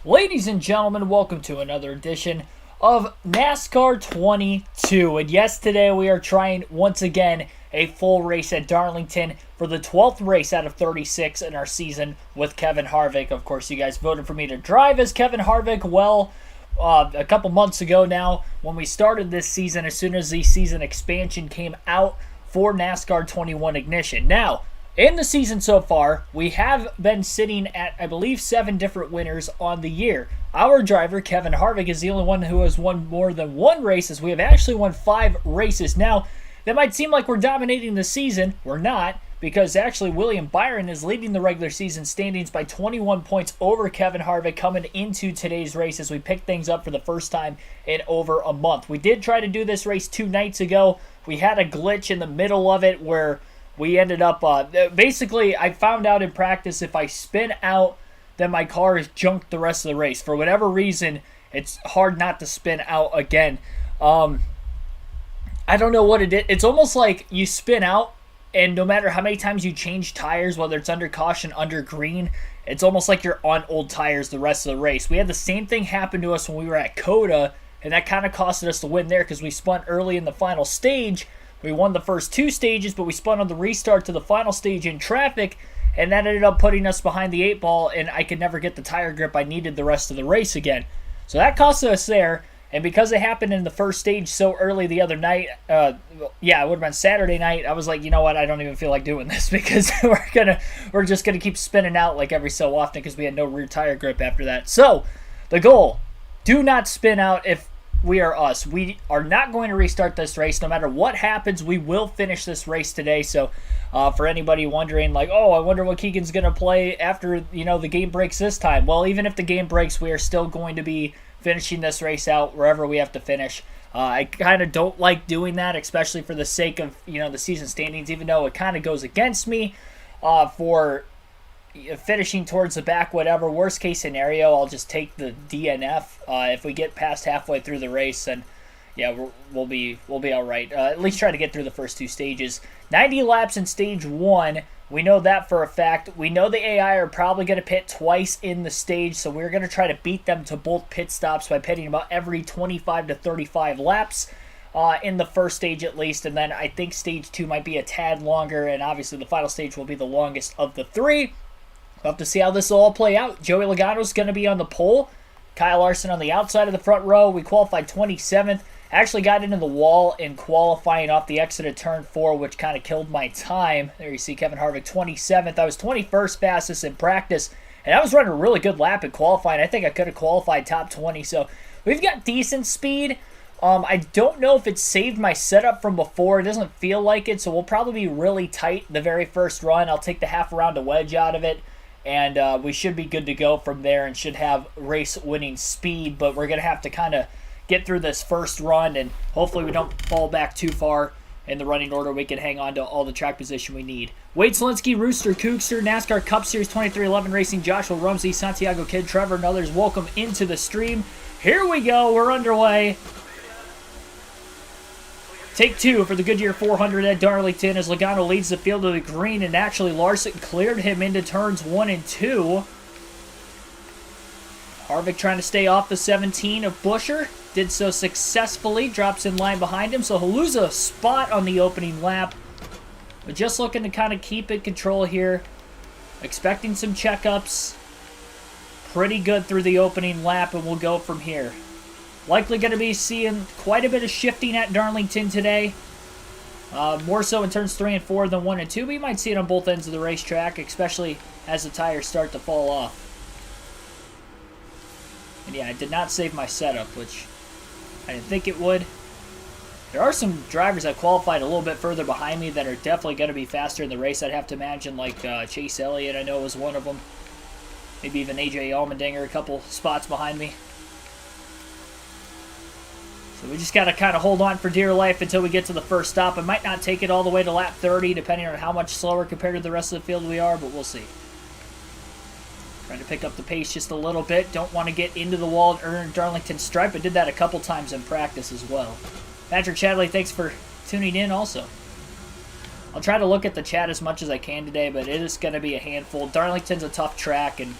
Ladies and gentlemen, welcome to another edition of NASCAR 22. And yes, today we are trying once again a full race at Darlington for the 12th race out of 36 in our season with Kevin Harvick. Of course, you guys voted for me to drive as Kevin Harvick. Well, a couple months ago now, when we started this season, as soon as the season expansion came out for NASCAR 21 Ignition. Now, in the season so far, we have been sitting at, I believe, 7 different winners on the year. Our driver, Kevin Harvick, is the only one who has won more than one race, as we have actually won 5 races. Now, that might seem like we're dominating the season. We're not, because actually William Byron is leading the regular season standings by 21 points over Kevin Harvick coming into today's race as we pick things up for the first time in over a month. We did try to do this race 2 nights ago. We had a glitch in the middle of it where we ended up, basically, I found out in practice if I spin out, then my car is junked the rest of the race. For whatever reason, it's hard not to spin out again. I don't know what it is. It's almost like you spin out, and no matter how many times you change tires, whether it's under caution, under green, it's almost like you're on old tires the rest of the race. We had the same thing happen to us when we were at COTA, and that kind of costed us the win there because we spun early in the final stage. We won the first 2 stages, but we spun on the restart to the final stage in traffic, and that ended up putting us behind the 8 ball, and I could never get the tire grip I needed the rest of the race again. So that cost us there, and because it happened in the first stage so early the other night, it would have been Saturday night, I was like, you know what, I don't even feel like doing this because we're just gonna keep spinning out like every so often because we had no rear tire grip after that. So the goal: do not spin out if we are us. We are not going to restart this race. No matter what happens, we will finish this race today. So for anybody wondering, like, oh, I wonder what Keegan's going to play after, the game breaks this time. Well, even if the game breaks, we are still going to be finishing this race out wherever we have to finish. I kind of don't like doing that, especially for the sake of, the season standings, even though it kind of goes against me for finishing towards the back, whatever. Worst case scenario, I'll just take the DNF. If we get past halfway through the race, then yeah, we'll be all right. At least try to get through the first 2 stages. 90 laps in stage 1. We know that for a fact. We know the AI are probably going to pit twice in the stage, so we're going to try to beat them to both pit stops by pitting about every 25 to 35 laps. In the first stage at least, and then I think stage 2 might be a tad longer, and obviously the final stage will be the longest of the 3. We'll have to see how this will all play out. Joey Logano's going to be on the pole. Kyle Larson on the outside of the front row. We qualified 27th. Actually got into the wall in qualifying off the exit of turn 4, which kind of killed my time. There you see Kevin Harvick 27th. I was 21st fastest in practice, and I was running a really good lap in qualifying. I think I could have qualified top 20, so we've got decent speed. I don't know if it saved my setup from before. It doesn't feel like it, so we'll probably be really tight the very first run. I'll take the half round to wedge out of it. And we should be good to go from there and should have race-winning speed. But we're going to have to kind of get through this first run, and hopefully we don't fall back too far in the running order. We can hang on to all the track position we need. Wade Selinsky, Rooster Kookster, NASCAR Cup Series 2311 Racing, Joshua Rumsey, Santiago Kid, Trevor, and others. Welcome into the stream. Here we go. We're underway. Take 2 for the Goodyear 400 at Darlington as Logano leads the field to the green, and actually Larson cleared him into turns 1 and 2. Harvick trying to stay off the 17 of Buescher. Did so successfully. Drops in line behind him, so he'll lose a spot on the opening lap. But just looking to kind of keep in control here. Expecting some checkups. Pretty good through the opening lap, and we'll go from here. Likely going to be seeing quite a bit of shifting at Darlington today. More so in turns 3 and 4 than 1 and 2. We might see it on both ends of the racetrack, especially as the tires start to fall off. And yeah, I did not save my setup, which I didn't think it would. There are some drivers that qualified a little bit further behind me that are definitely going to be faster in the race, I'd have to imagine, like Chase Elliott, I know was one of them. Maybe even AJ Allmendinger, a couple spots behind me. So we just got to kind of hold on for dear life until we get to the first stop. I might not take it all the way to lap 30, depending on how much slower compared to the rest of the field we are, but we'll see. Trying to pick up the pace just a little bit. Don't want to get into the wall and earn Darlington stripe. I did that a couple times in practice as well. Patrick Chadley, thanks for tuning in also. I'll try to look at the chat as much as I can today, but it is going to be a handful. Darlington's a tough track, and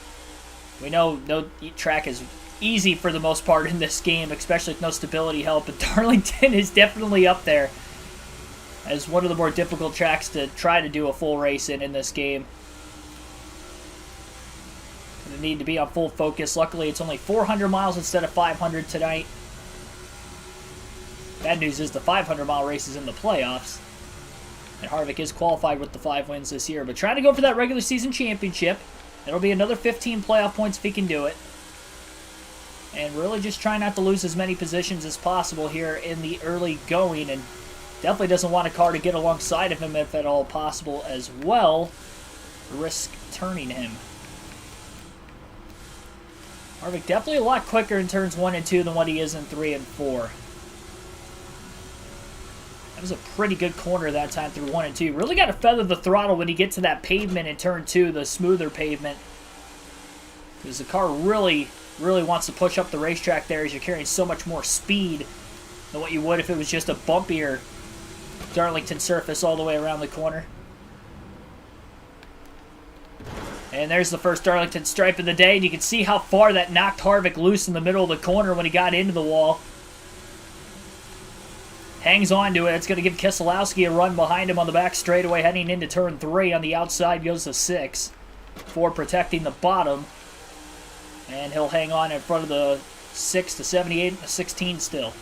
We know no track is easy for the most part in this game, especially with no stability help, but Darlington is definitely up there as one of the more difficult tracks to try to do a full race in this game. Gonna need to be on full focus. Luckily, it's only 400 miles instead of 500 tonight. Bad news is the 500-mile race is in the playoffs. And Harvick is qualified with the 5 wins this year, but trying to go for that regular season championship. It'll be another 15 playoff points if he can do it. And really just try not to lose as many positions as possible here in the early going. And definitely doesn't want a car to get alongside of him if at all possible as well. Risk turning him. Harvick definitely a lot quicker in turns 1 and 2 than what he is in 3 and 4. That was a pretty good corner that time through 1 and 2. Really got to feather the throttle when you get to that pavement in turn 2, the smoother pavement. Because the car really wants to push up the racetrack there as you're carrying so much more speed than what you would if it was just a bumpier Darlington surface all the way around the corner. And there's the first Darlington stripe of the day, and you can see how far that knocked Harvick loose in the middle of the corner when he got into the wall. Hangs on to it. It's going to give Keselowski a run behind him on the back straightaway heading into turn 3. On the outside goes to 6 for protecting the bottom. And he'll hang on in front of the 6 to 78 and the 16 still.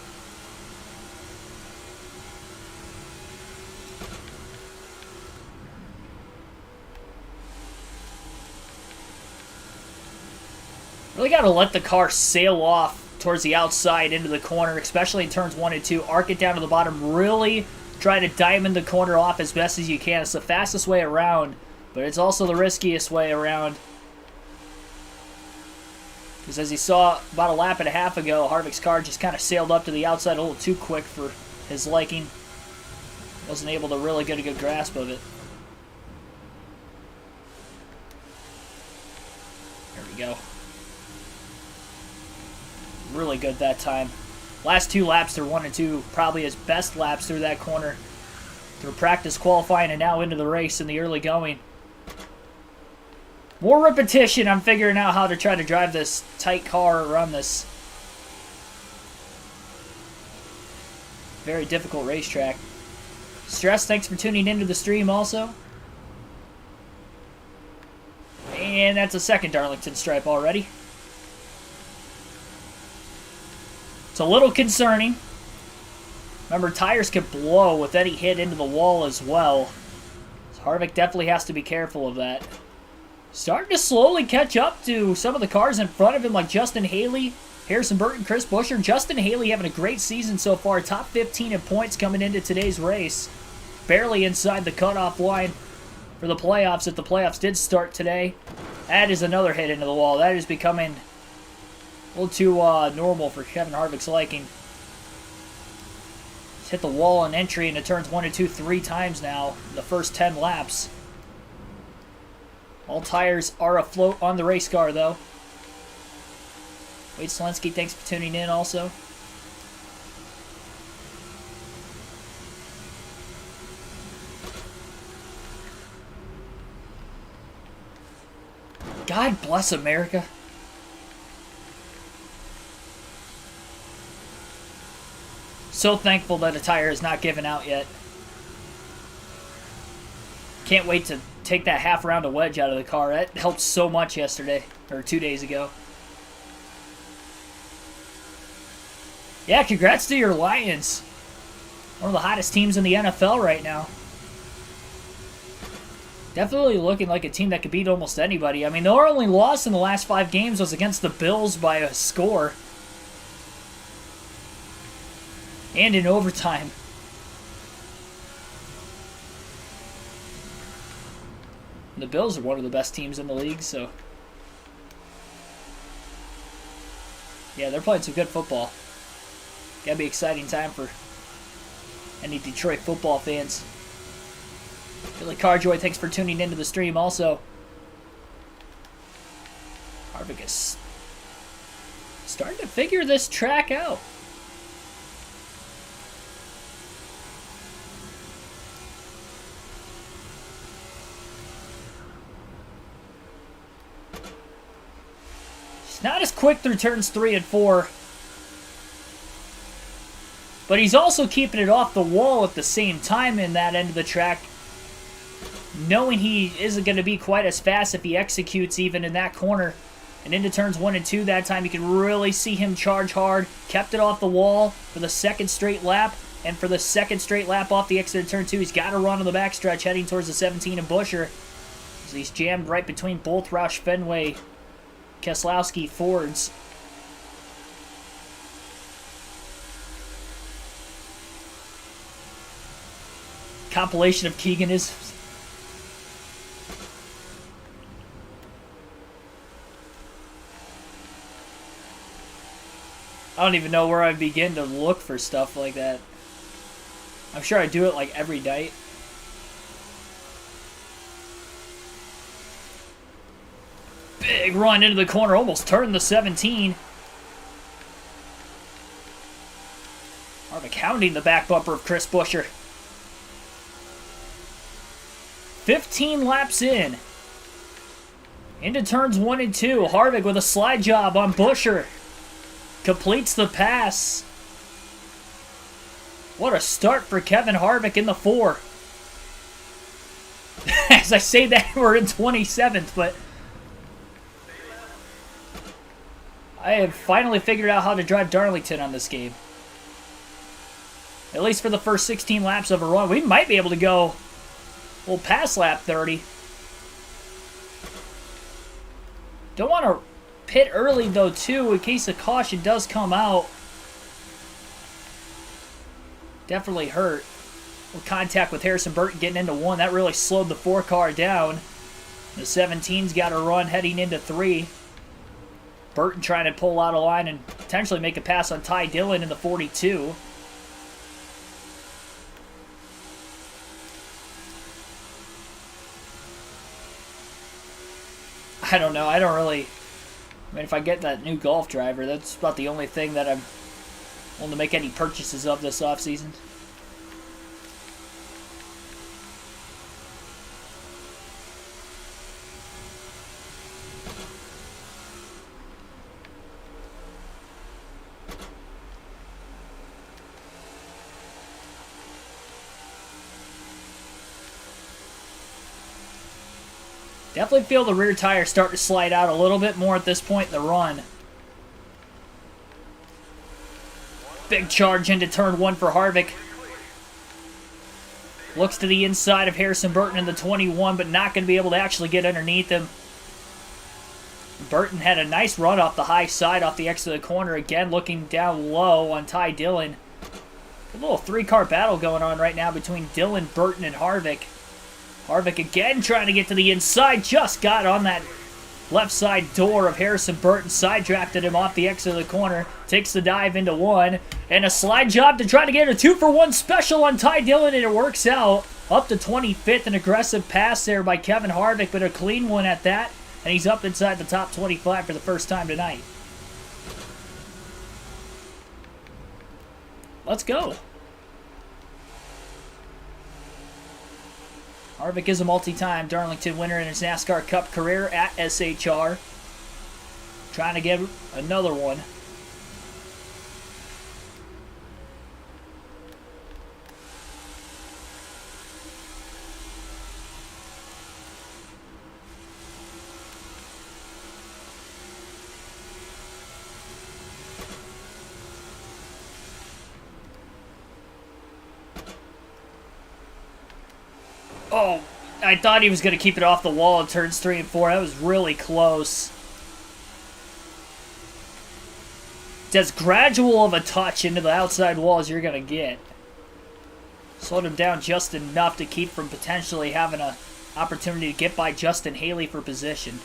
Really got to let the car sail off towards the outside into the corner, especially in turns 1 and 2. Arc it down to the bottom. Really try to diamond the corner off as best as you can. It's the fastest way around, but it's also the riskiest way around. Because as you saw about a lap and a half ago, Harvick's car just kind of sailed up to the outside a little too quick for his liking. Wasn't able to really get a good grasp of it. There we go. Really good that time. Last 2 laps through 1 and 2, probably his best laps through that corner. Through practice qualifying and now into the race in the early going. More repetition, I'm figuring out how to try to drive this tight car around this very difficult racetrack. Stress, thanks for tuning into the stream also. And that's a second Darlington stripe already. It's a little concerning. Remember, tires can blow with any hit into the wall as well. So Harvick definitely has to be careful of that. Starting to slowly catch up to some of the cars in front of him, like Justin Haley, Harrison Burton, Chris Buescher. Justin Haley having a great season so far. Top 15 in points coming into today's race. Barely inside the cutoff line for the playoffs if the playoffs did start today. That is another hit into the wall. That is becoming a little too normal for Kevin Harvick's liking. He's hit the wall on entry into turns 1 and 2 3 times now in the first 10 laps. All tires are afloat on the race car, though. Wade Selensky, thanks for tuning in also. God bless America. So thankful that a tire is not given out yet. Can't wait to take that half round of wedge out of the car. That helped so much yesterday, or 2 days ago. Yeah, congrats to your Lions. One of the hottest teams in the NFL right now. Definitely looking like a team that could beat almost anybody. I mean, their only loss in the last 5 games was against the Bills by a score. And in overtime. The Bills are one of the best teams in the league, so... yeah, they're playing some good football. Gotta be an exciting time for any Detroit football fans. Billy Carjoy, thanks for tuning into the stream also. Harvick is starting to figure this track out. not as quick through turns 3 and 4. But he's also keeping it off the wall at the same time in that end of the track, knowing he isn't going to be quite as fast if he executes even in that corner. And into turns 1 and 2 that time, you can really see him charge hard. Kept it off the wall for the second straight lap. And for the second straight lap off the exit of turn 2, he's got to run on the backstretch heading towards the 17 and Buescher. So he's jammed right between both Roush Fenway, Keselowski Fords. Compilation of Keeganisms. I don't even know where I begin to look for stuff like that. I'm sure I do it like every night. Big run into the corner, almost turned the 17. Harvick hounding the back bumper of Chris Buescher. 15 laps in. Into turns 1 and 2. Harvick with a slide job on Buescher. Completes the pass. What a start for Kevin Harvick in the 4. As I say that, we're in 27th, but I have finally figured out how to drive Darlington on this game. At least for the first 16 laps of a run. We might be able to go well past lap 30. Don't want to pit early, though, too, in case the caution does come out. Definitely hurt. With contact with Harrison Burton getting into 1. That really slowed the 4 car down. The 17's got to run heading into 3. Burton trying to pull out a line and potentially make a pass on Ty Dillon in the 42. I don't know. I mean, if I get that new Golf driver, that's about the only thing that I'm willing to make any purchases of this offseason. Definitely feel the rear tire start to slide out a little bit more at this point in the run. Big charge into turn 1 for Harvick. Looks to the inside of Harrison Burton in the 21, but not going to be able to actually get underneath him. Burton had a nice run off the high side off the exit of the corner. Again, looking down low on Ty Dillon. A little 3-car battle going on right now between Dillon, Burton, and Harvick. Harvick again trying to get to the inside. Just got on that left side door of Harrison Burton. Side drafted him off the exit of the corner. Takes the dive into 1. And a slide job to try to get a 2-for-1 special on Ty Dillon. And it works out. Up to 25th. An aggressive pass there by Kevin Harvick. But a clean one at that. And he's up inside the top 25 for the first time tonight. Let's go. Harvick is a multi-time Darlington winner in his NASCAR Cup career at SHR. Trying to get another one. Oh, I thought he was going to keep it off the wall in turns 3 and 4. That was really close. It's as gradual of a touch into the outside wall as you're going to get. Slowed him down just enough to keep from potentially having an opportunity to get by Justin Haley for position.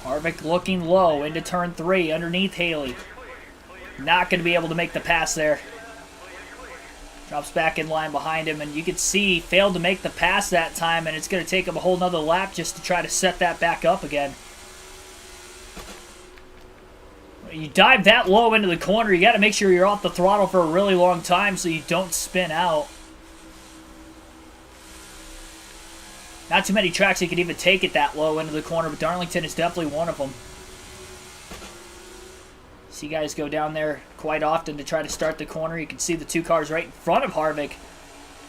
Harvick looking low into turn 3 underneath Haley. Not going to be able to make the pass there. Drops back in line behind him, and you can see he failed to make the pass that time, and it's going to take him a whole nother lap just to try to set that back up again. When you dive that low into the corner, you got to make sure you're off the throttle for a really long time so you don't spin out. Not too many tracks you could even take it that low into the corner, but Darlington is definitely one of them. See guys go down there quite often to try to start the corner. You can see the two cars right in front of Harvick.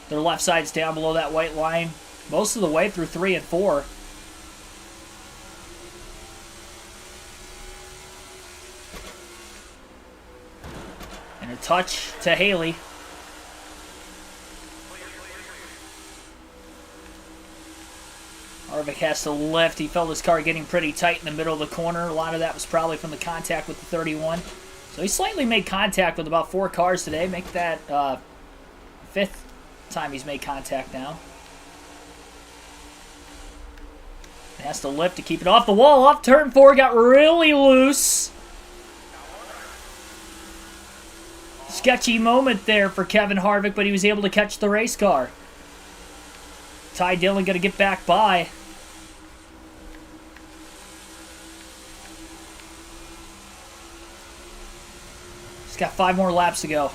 Their left side's down below that white line most of the way through 3 and 4. And a touch to Haley. Harvick has to lift. He felt his car getting pretty tight in the middle of the corner. A lot of that was probably from the contact with the 31. So he slightly made contact with about 4 cars today. Make that 5th time he's made contact now. He has to lift to keep it off the wall. Off turn 4, got really loose. Sketchy moment there for Kevin Harvick, but he was able to catch the race car. Ty Dillon going to get back by. He's got 5 more laps to go.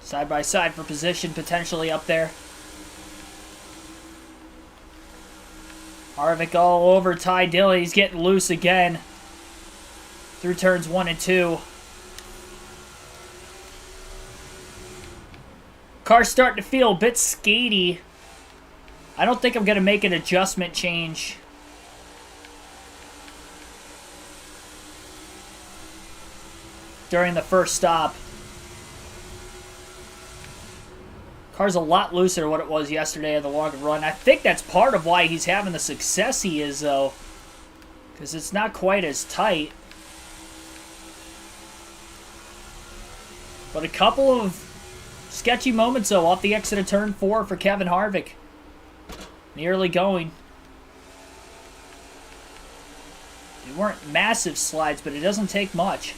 Side by side for position, potentially up there. Harvick all over Ty Dillon. He's getting loose again through turns 1 and 2. Car's starting to feel a bit skatey. I don't think I'm going to make an adjustment change. During the first stop. Car's a lot looser than what it was yesterday at the longer run. I think that's part of why he's having the success he is, though. Because it's not quite as tight. But a couple of sketchy moments, though, off the exit of turn 4 for Kevin Harvick. Nearly going. They weren't massive slides, but it doesn't take much.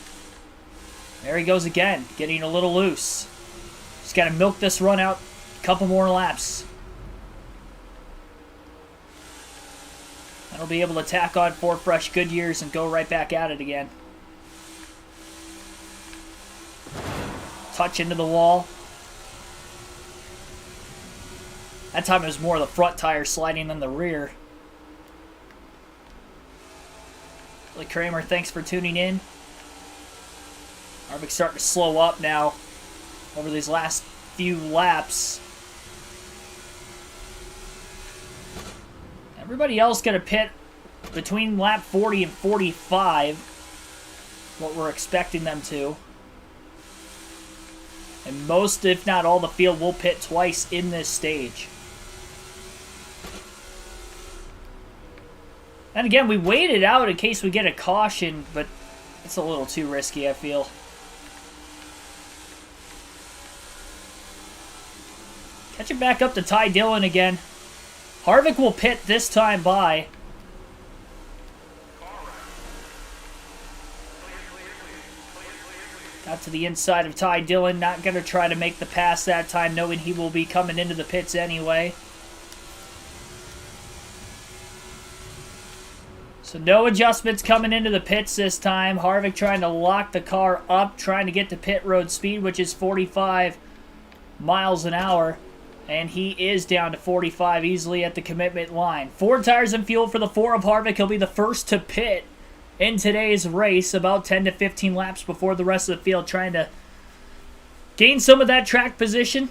There he goes again, getting a little loose. Just got to milk this run out a couple more laps. And he'll be able to tack on 4 fresh Goodyears and go right back at it again. Touch into the wall. That time it was more the front tire sliding than the rear. Billy Kramer, thanks for tuning in. Harvick's starting to slow up now over these last few laps. Everybody else going to pit between lap 40 and 45. What we're expecting them to. And most, if not all, the field will pit twice in this stage. And again, we waited out in case we get a caution, but it's a little too risky, I feel. Catch it back up to Ty Dillon again. Harvick will pit this time by. Got to the inside of Ty Dillon. Not going to try to make the pass that time, knowing he will be coming into the pits anyway. So no adjustments coming into the pits this time. Harvick trying to lock the car up, trying to get to pit road speed, which is 45 miles an hour. And he is down to 45 easily at the commitment line. 4 tires and fuel for the 4 of Harvick. He'll be the first to pit in today's race, about 10 to 15 laps before the rest of the field, trying to gain some of that track position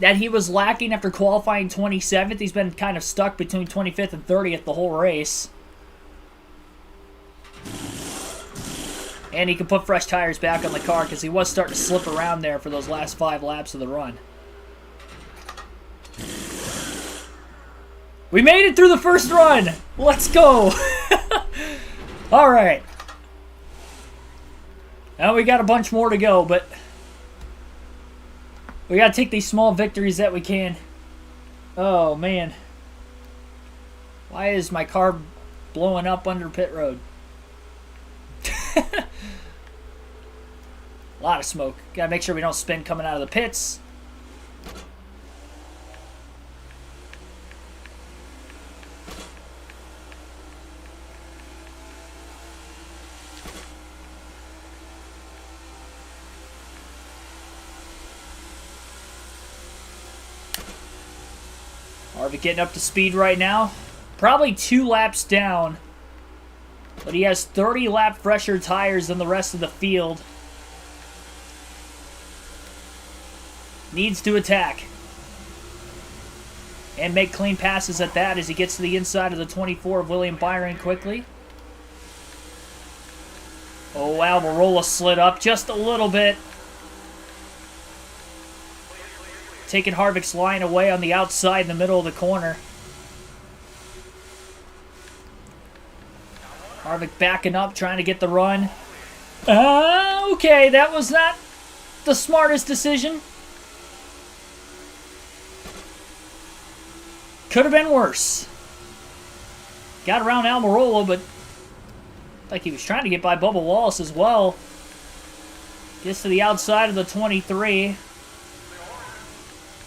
that he was lacking after qualifying 27th. He's been kind of stuck between 25th and 30th the whole race. And he can put fresh tires back on the car because he was starting to slip around there for those last 5 laps of the run. We made it through the first run. Let's go. All right. Now we got a bunch more to go, but we got to take these small victories that we can. Oh, man. Why is my car blowing up under pit road? A lot of smoke. Got to make sure we don't spin coming out of the pits. Harvick getting up to speed right now. Probably 2 laps down. But he has 30 lap fresher tires than the rest of the field. Needs to attack. And make clean passes at that as he gets to the inside of the 24 of William Byron quickly. Oh, Almirola slid up just a little bit. Taking Harvick's line away on the outside in the middle of the corner. Harvick backing up, trying to get the run. Okay, that was not the smartest decision. Could have been worse. Got around Almirola, but like he was trying to get by Bubba Wallace as well. Gets to the outside of the 23.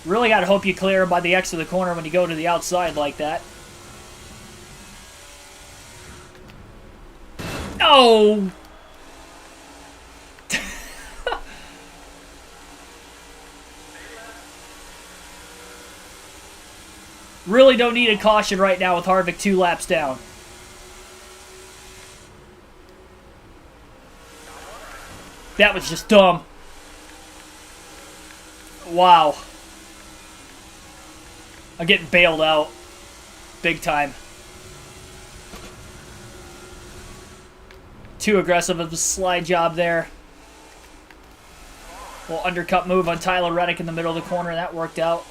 Really got to hope you clear by the X of the corner when you go to the outside like that. Oh! Really don't need a caution right now with Harvick 2 laps down. That was just dumb. Wow. I'm getting bailed out. Big time. Too aggressive of a slide job there. Little undercut move on Tyler Reddick in the middle of the corner. That worked out.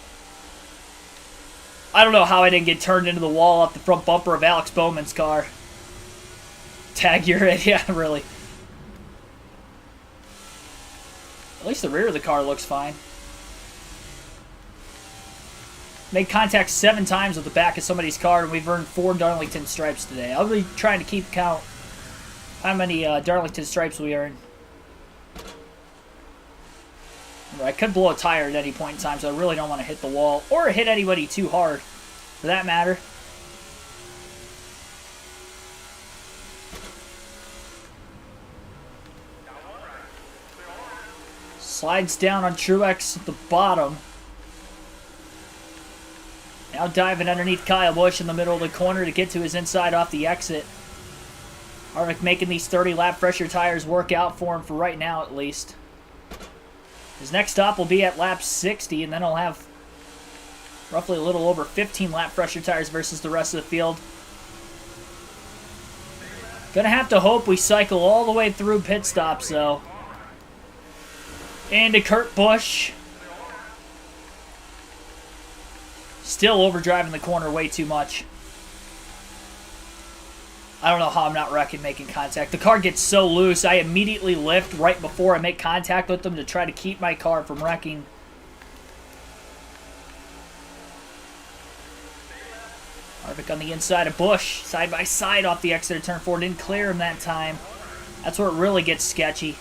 I don't know how I didn't get turned into the wall off the front bumper of Alex Bowman's car. Tag your head. Yeah, really. At least the rear of the car looks fine. Made contact 7 times with the back of somebody's car, and we've earned 4 Darlington stripes today. I'll be trying to keep count how many Darlington stripes we earn. I could blow a tire at any point in time, so I really don't want to hit the wall or hit anybody too hard, for that matter. Slides down on Truex at the bottom. Now diving underneath Kyle Busch in the middle of the corner to get to his inside off the exit. Harvick making these 30 lap fresher tires work out for him for right now at least. His next stop will be at lap 60, and then he'll have roughly a little over 15 lap fresher tires versus the rest of the field. Gonna have to hope we cycle all the way through pit stops, though. Into Kurt Busch. Still overdriving the corner way too much. I don't know how I'm not wrecking making contact. The car gets so loose, I immediately lift right before I make contact with them to try to keep my car from wrecking. Harvick on the inside of Busch, side by side off the exit of turn 4. Didn't clear him that time. That's where it really gets sketchy.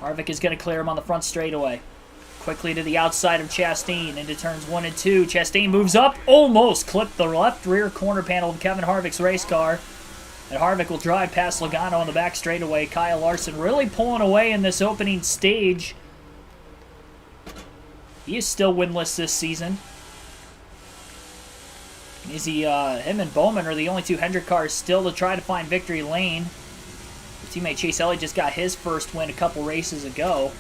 Harvick is going to clear him on the front straightaway. Quickly to the outside of Chastain into turns 1 and 2. Chastain moves up, almost clipped the left rear corner panel of Kevin Harvick's race car. And Harvick will drive past Logano on the back straightaway. Kyle Larson really pulling away in this opening stage. He is still winless this season. Is he, him and Bowman are the only 2 Hendrick cars still to try to find victory lane. His teammate Chase Elliott just got his first win a couple races ago.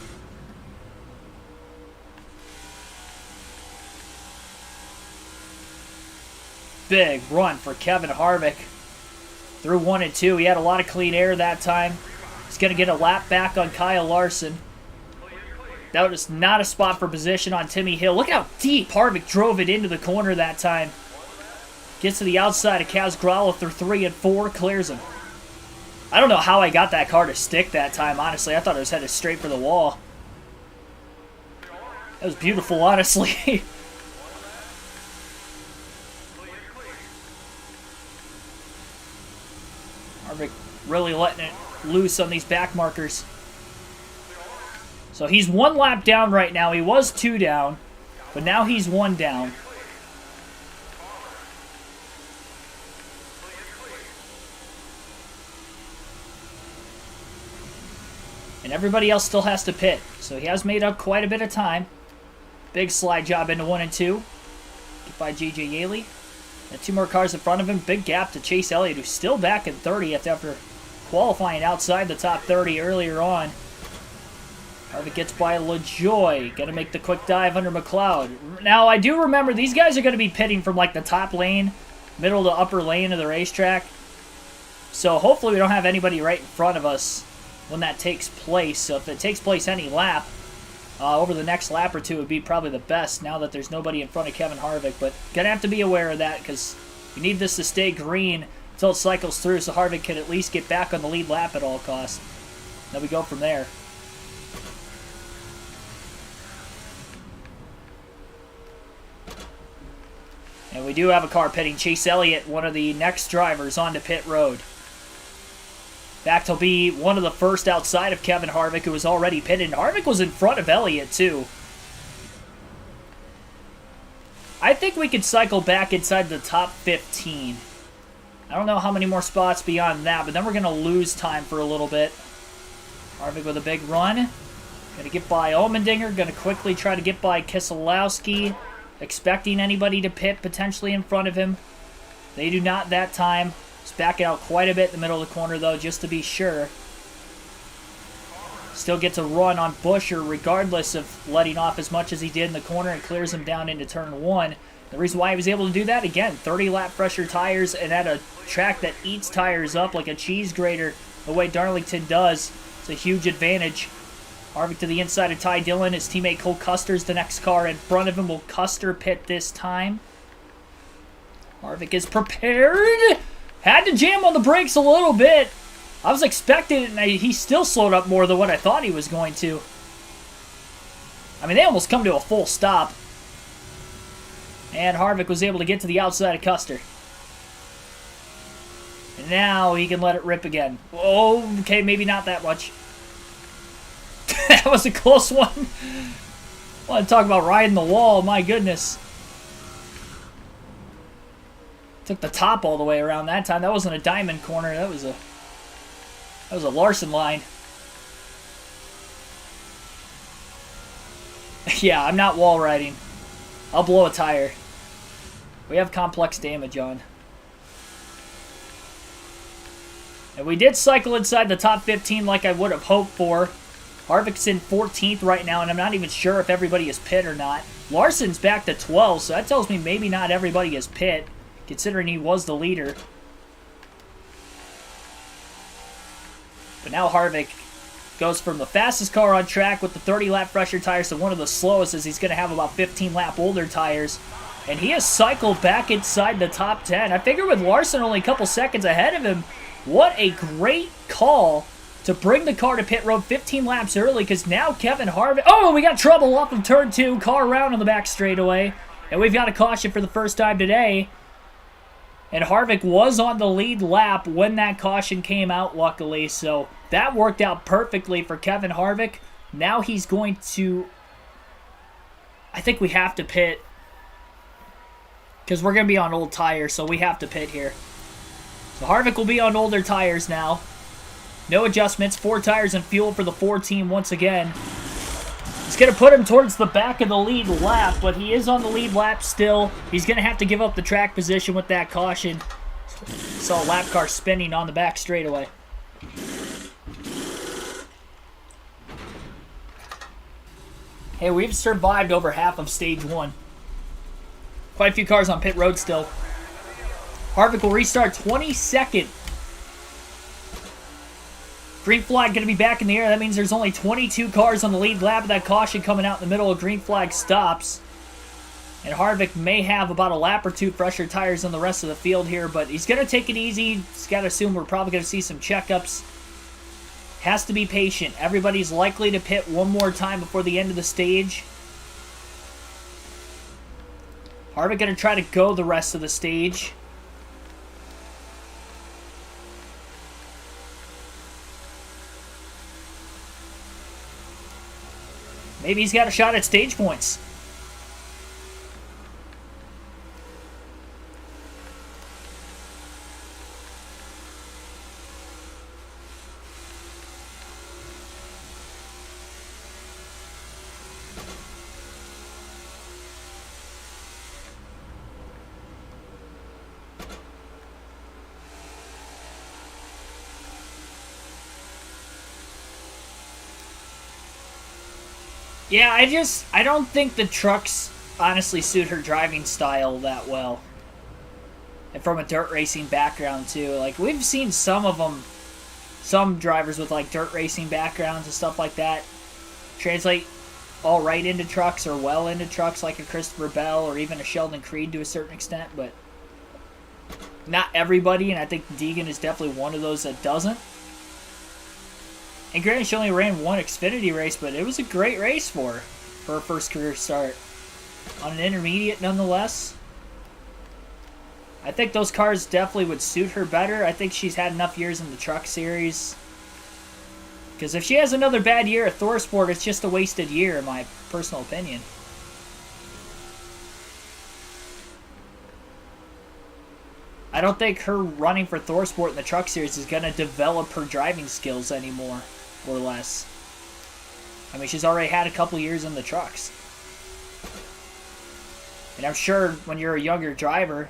Big run for Kevin Harvick. Through 1 and 2. He had a lot of clean air that time. He's going to get a lap back on Kyle Larson. That was not a spot for position on Timmy Hill. Look how deep Harvick drove it into the corner that time. Gets to the outside of Kaz Grala through 3 and 4. Clears him. I don't know how I got that car to stick that time, honestly. I thought it was headed straight for the wall. That was beautiful, honestly. Harvick really letting it loose on these back markers. So he's 1 lap down right now. He was 2 down, but now he's 1 down. And everybody else still has to pit. So he has made up quite a bit of time. Big slide job into 1 and 2. Get by J.J. Yaley. And 2 more cars in front of him. Big gap to Chase Elliott, who's still back in 30th after qualifying outside the top 30 earlier on. Harvick gets by LaJoy. Got to make the quick dive under McLeod. Now, I do remember these guys are going to be pitting from like the top lane, middle to upper lane of the racetrack. So hopefully we don't have anybody right in front of us when that takes place. So if it takes place any lap, over the next lap or two would be probably the best now that there's nobody in front of Kevin Harvick. But going to have to be aware of that because we need this to stay green until it cycles through so Harvick can at least get back on the lead lap at all costs. Then we go from there. And we do have a car pitting. Chase Elliott, one of the next drivers onto pit road. In fact, he'll be one of the first outside of Kevin Harvick, who was already pitted. Harvick was in front of Elliott, too. I think we could cycle back inside the top 15. I don't know how many more spots beyond that, but then we're going to lose time for a little bit. Harvick with a big run. Going to get by Allmendinger. Going to quickly try to get by Keselowski. Expecting anybody to pit potentially in front of him. They do not that time. He's backing out quite a bit in the middle of the corner, though, just to be sure. Still gets a run on Buescher, regardless of letting off as much as he did in the corner, and clears him down into turn 1. The reason why he was able to do that, again, 30-lap pressure tires, and at a track that eats tires up like a cheese grater, the way Darlington does, it's a huge advantage. Harvick to the inside of Ty Dillon. His teammate Cole Custer's the next car in front of him. Will Custer pit this time? Harvick is prepared. Had to jam on the brakes a little bit. I was expecting it, and he still slowed up more than what I thought he was going to. I mean, they almost come to a full stop. And Harvick was able to get to the outside of Custer. And now he can let it rip again. Oh, okay, maybe not that much. That was a close one. I want to talk about riding the wall. My goodness. Took the top all the way around that time. That wasn't a diamond corner. That was a Larson line. Yeah, I'm not wall riding. I'll blow a tire. We have complex damage on. And we did cycle inside the top 15 like I would have hoped for. Harvick's in 14th right now, and I'm not even sure if everybody is pit or not. Larson's back to 12, so that tells me maybe not everybody is pit, considering he was the leader. But now Harvick goes from the fastest car on track with the 30-lap pressure tires to one of the slowest, as he's going to have about 15-lap older tires. And he has cycled back inside the top 10. I figure with Larson only a couple seconds ahead of him, what a great call to bring the car to pit road 15 laps early, because now Kevin Harvick... Oh, we got trouble off of turn 2. Car around on the back straightaway. And we've got a caution for the first time today. And Harvick was on the lead lap when that caution came out, luckily. So that worked out perfectly for Kevin Harvick. Now he's going to... I think we have to pit, because we're going to be on old tires, so we have to pit here. So Harvick will be on older tires now. No adjustments, 4 tires and fuel for the 4 team once again. It's going to put him towards the back of the lead lap, but he is on the lead lap still. He's going to have to give up the track position with that caution. Saw a lap car spinning on the back straightaway. Hey, we've survived over half of stage 1. Quite a few cars on pit road still. Harvick will restart 22nd. Green flag going to be back in the air. That means there's only 22 cars on the lead lap of that caution coming out in the middle of green flag stops. And Harvick may have about a lap or 2 fresher tires than the rest of the field here, but he's going to take it easy. He's got to assume we're probably going to see some checkups. Has to be patient. Everybody's likely to pit one more time before the end of the stage. Harvick going to try to go the rest of the stage. Maybe he's got a shot at stage points. Yeah, I don't think the trucks honestly suit her driving style that well. And from a dirt racing background, too. Like, we've seen some of them, some drivers with, like, dirt racing backgrounds and stuff like that translate all right into trucks or well into trucks, like a Christopher Bell or even a Sheldon Creed to a certain extent, but not everybody, and I think Deegan is definitely one of those that doesn't. And granted, she only ran one Xfinity race, but it was a great race for her first career start. On an intermediate, nonetheless. I think those cars definitely would suit her better. I think she's had enough years in the truck series. Because if she has another bad year at ThorSport, it's just a wasted year, in my personal opinion. I don't think her running for ThorSport in the truck series is going to develop her driving skills anymore, or less. I mean, she's already had a couple years in the trucks. And I'm sure when you're a younger driver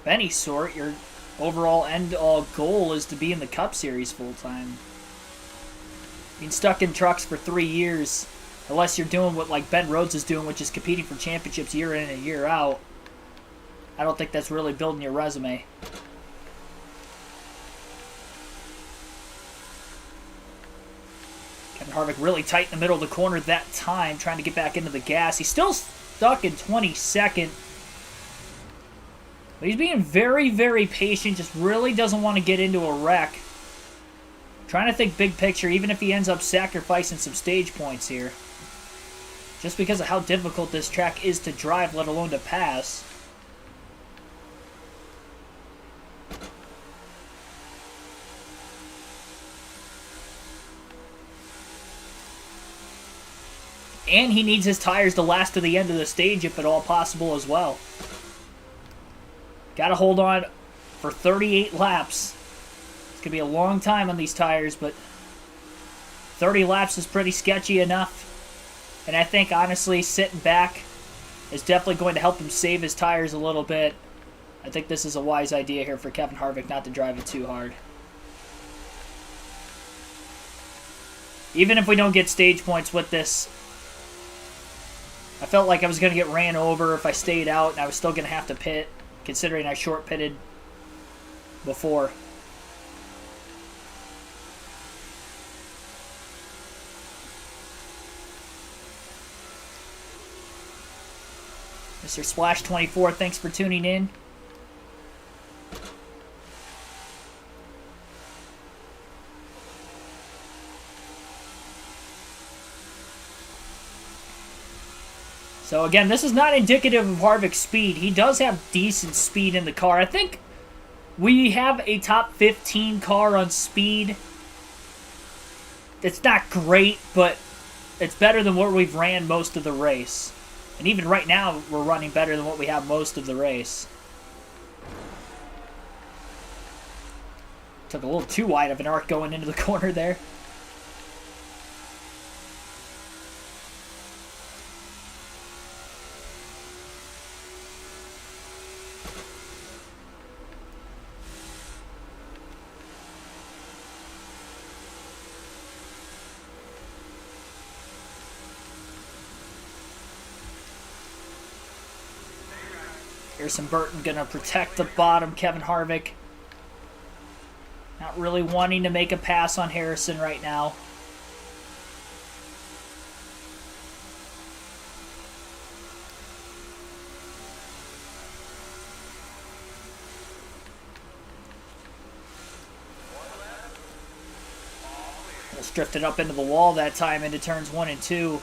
of any sort, your overall end-all goal is to be in the Cup Series full-time. Being stuck in trucks for 3 years, unless you're doing what like Ben Rhodes is doing, which is competing for championships year in and year out, I don't think that's really building your resume. Kevin Harvick really tight in the middle of the corner that time, trying to get back into the gas. He's still stuck in 22nd. But he's being very, very patient, just really doesn't want to get into a wreck. Trying to think big picture, even if he ends up sacrificing some stage points here. Just because of how difficult this track is to drive, let alone to pass. And he needs his tires to last to the end of the stage if at all possible as well. Got to hold on for 38 laps. It's going to be a long time on these tires, but 30 laps is pretty sketchy enough. And I think, honestly, sitting back is definitely going to help him save his tires a little bit. I think this is a wise idea here for Kevin Harvick not to drive it too hard. Even if we don't get stage points with this, I felt like I was going to get ran over if I stayed out, and I was still going to have to pit, considering I short pitted before. Mr. Splash 24, thanks for tuning in. So again, this is not indicative of Harvick's speed. He does have decent speed in the car. I think we have a top 15 car on speed. It's not great, but it's better than what we've ran most of the race. And even right now, we're running better than what we have most of the race. Took a little too wide of an arc going into the corner there. Harrison Burton going to protect the bottom. Kevin Harvick not really wanting to make a pass on Harrison right now. Almost drifted up into the wall that time into turns 1 and 2.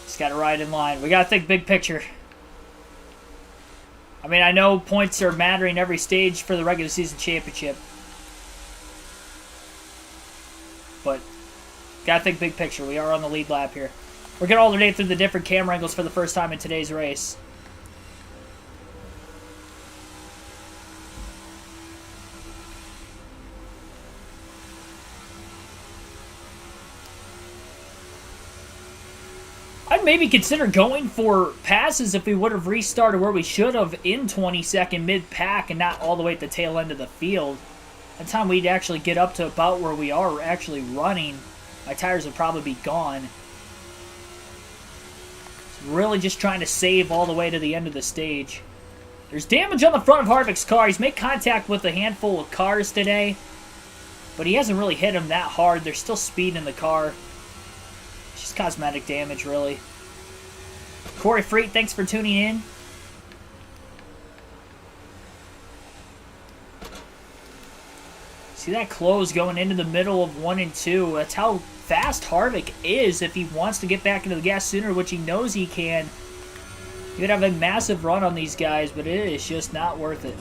Just got to ride in line. We got to think big picture. I mean, I know points are mattering every stage for the regular season championship. But got to think big picture. We are on the lead lap here. We're going to alternate through the different camera angles for the first time in today's race. I'd maybe consider going for passes if we would have restarted where we should have in 22nd mid-pack and not all the way at the tail end of the field. By the time we'd actually get up to about where we are actually running, my tires would probably be gone. So really just trying to save all the way to the end of the stage. There's damage on the front of Harvick's car. He's made contact with a handful of cars today, but he hasn't really hit him that hard. There's still speed in the car. It's just cosmetic damage, really. Corey Freet, thanks for tuning in. See that close going into the middle of 1 and 2. That's how fast Harvick is if he wants to get back into the gas sooner, which he knows he can. He would have a massive run on these guys, but it is just not worth it.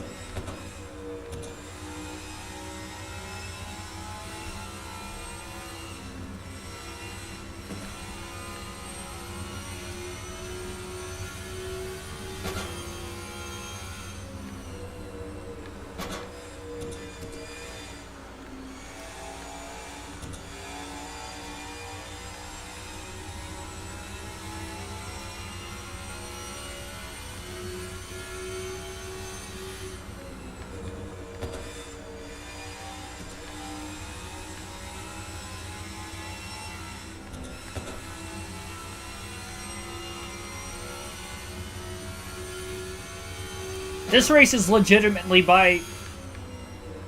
This race is legitimately by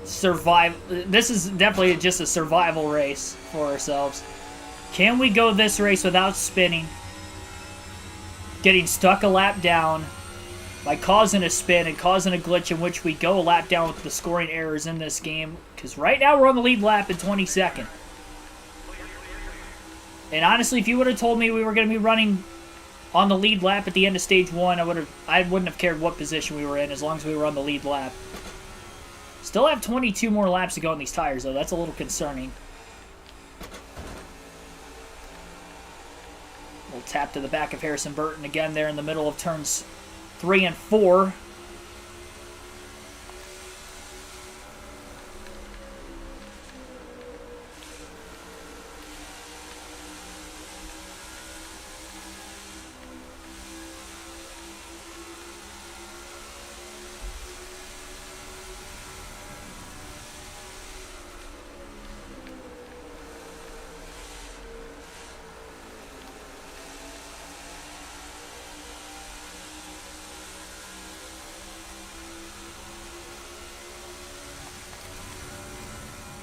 survival. This is definitely just a survival race for ourselves. Can we go this race without spinning? Getting stuck a lap down by causing a spin and causing a glitch in which we go a lap down with the scoring errors in this game. Because right now we're on the lead lap in 22nd. And honestly, if you would have told me we were going to be running on the lead lap at the end of stage 1, I wouldn't have cared what position we were in as long as we were on the lead lap. Still have 22 more laps to go on these tires, though. That's a little concerning. Little tap to the back of Harrison Burton again there in the middle of turns 3 and 4.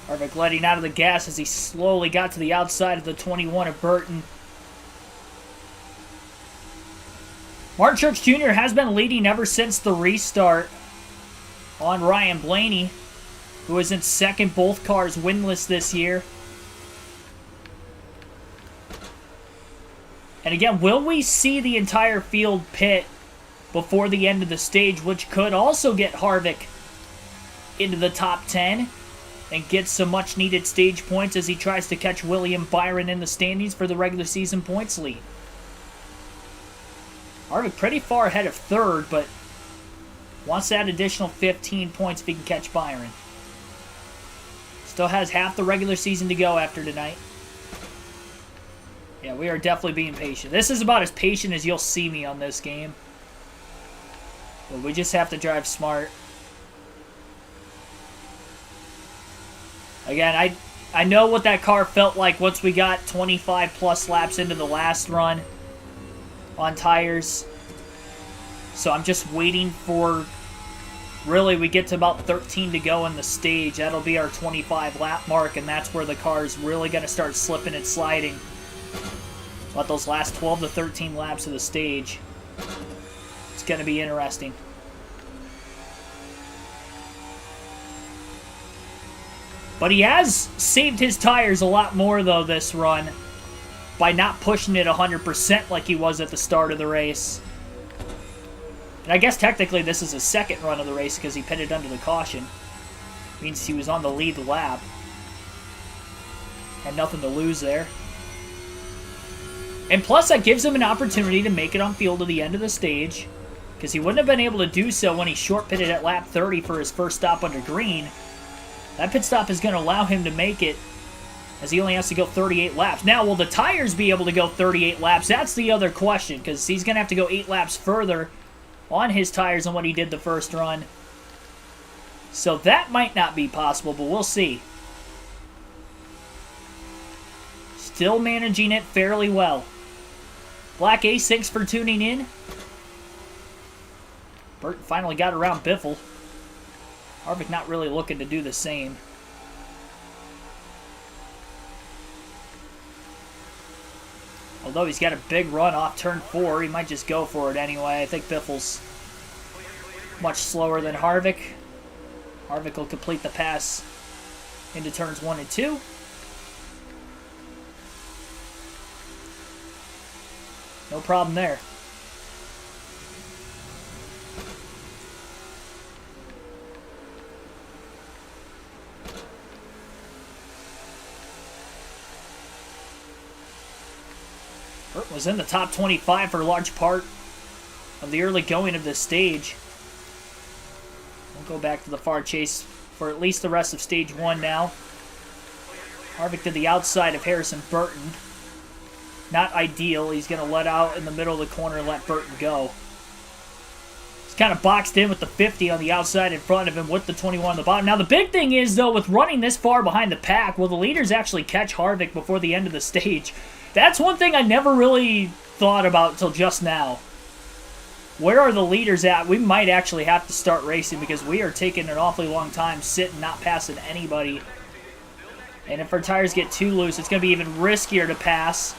Harvick letting out of the gas as he slowly got to the outside of the 21 of Burton. Martin Truex Jr. has been leading ever since the restart on Ryan Blaney, who is in second, both cars winless this year. And again, will we see the entire field pit before the end of the stage, which could also get Harvick into the top 10 and get some much-needed stage points as he tries to catch William Byron in the standings for the regular season points lead. Harvick pretty far ahead of third, but wants that additional 15 points if he can catch Byron. Still has half the regular season to go after tonight. Yeah, we are definitely being patient. This is about as patient as you'll see me on this game. But we just have to drive smart. Again, I know what that car felt like once we got 25 plus laps into the last run on tires. So I'm just waiting for, really, we get to about 13 to go in the stage. That'll be our 25 lap mark, and that's where the car is really going to start slipping and sliding. About those last 12 to 13 laps of the stage. It's going to be interesting. But he has saved his tires a lot more, though, this run by not pushing it 100% like he was at the start of the race. And I guess technically this is his second run of the race because he pitted under the caution. Means he was on the lead lap. Had nothing to lose there. And plus, that gives him an opportunity to make it on field to the end of the stage, because he wouldn't have been able to do so when he short pitted at lap 30 for his first stop under green. That pit stop is going to allow him to make it, as he only has to go 38 laps. Now, will the tires be able to go 38 laps? That's the other question, because he's going to have to go 8 laps further on his tires than what he did the first run. So that might not be possible, but we'll see. Still managing it fairly well. Black Ace, thanks for tuning in. Burton finally got around Biffle. Harvick not really looking to do the same. Although he's got a big run off turn 4, he might just go for it anyway. I think Biffle's much slower than Harvick. Harvick will complete the pass into turns 1 and 2. No problem there. Burton was in the top 25 for a large part of the early going of this stage. We'll go back to the far chase for at least the rest of stage 1 now. Harvick to the outside of Harrison Burton. Not ideal. He's going to let out in the middle of the corner and let Burton go. He's kind of boxed in with the 50 on the outside in front of him with the 21 on the bottom. Now the big thing is, though, with running this far behind the pack, will the leaders actually catch Harvick before the end of the stage? That's one thing I never really thought about until just now. Where are the leaders at? We might actually have to start racing because we are taking an awfully long time sitting, not passing anybody. And if our tires get too loose, it's going to be even riskier to pass.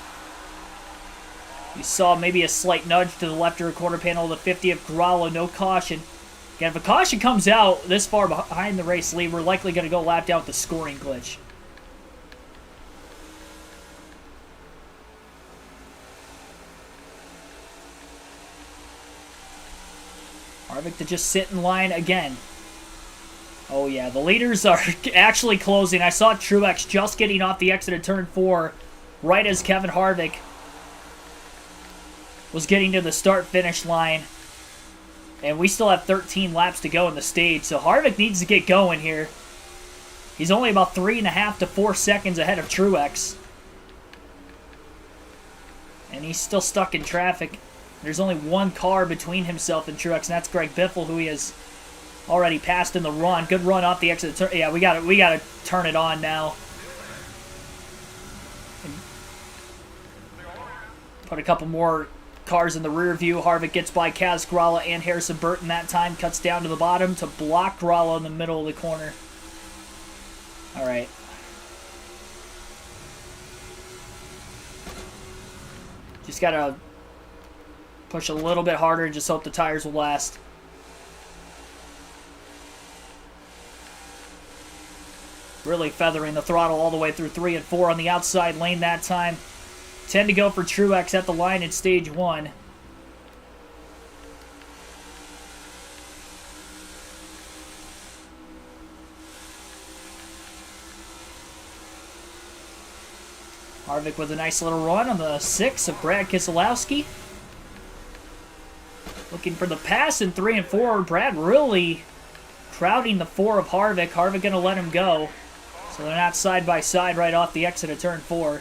You saw maybe a slight nudge to the left rear quarter panel of the 50 of Gralla, no caution. Again, if a caution comes out this far behind the race lead, we're likely going to go lap down with the scoring glitch. Harvick to just sit in line again. Oh yeah, the leaders are actually closing. I saw Truex just getting off the exit of turn 4 right as Kevin Harvick was getting to the start-finish line. And we still have 13 laps to go in the stage, so Harvick needs to get going here. He's only about 3.5 to 4 seconds ahead of Truex. And he's still stuck in traffic. There's only one car between himself and Truex, and that's Greg Biffle, who he has already passed in the run. Good run off the exit of turn. Yeah, we got to turn it on now. Put a couple more cars in the rear view. Harvick gets by Kaz Gralla and Harrison Burton that time. Cuts down to the bottom to block Gralla in the middle of the corner. All right. Just got to push a little bit harder and just hope the tires will last. Really feathering the throttle all the way through 3 and 4 on the outside lane that time. 10 to go for Truex at the line in stage 1. Harvick with a nice little run on the 6 of Brad Keselowski. Looking for the pass in 3 and 4. Brad really crowding the 4 of Harvick. Harvick going to let him go. So they're not side by side right off the exit of turn 4.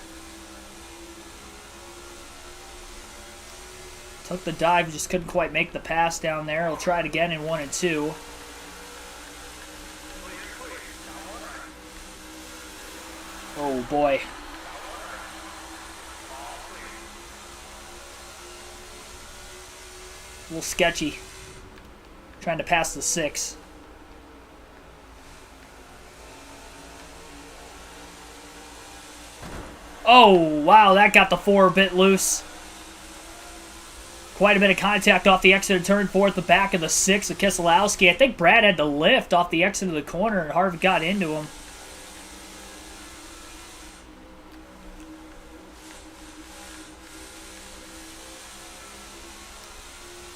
Took the dive, just couldn't quite make the pass down there. He'll try it again in 1 and 2. Oh boy. A little sketchy. Trying to pass the 6. Oh, wow, that got the 4 a bit loose. Quite a bit of contact off the exit of turn 4 at the back of the 6 of Keselowski. I think Brad had to lift off the exit of the corner and Harvick got into him.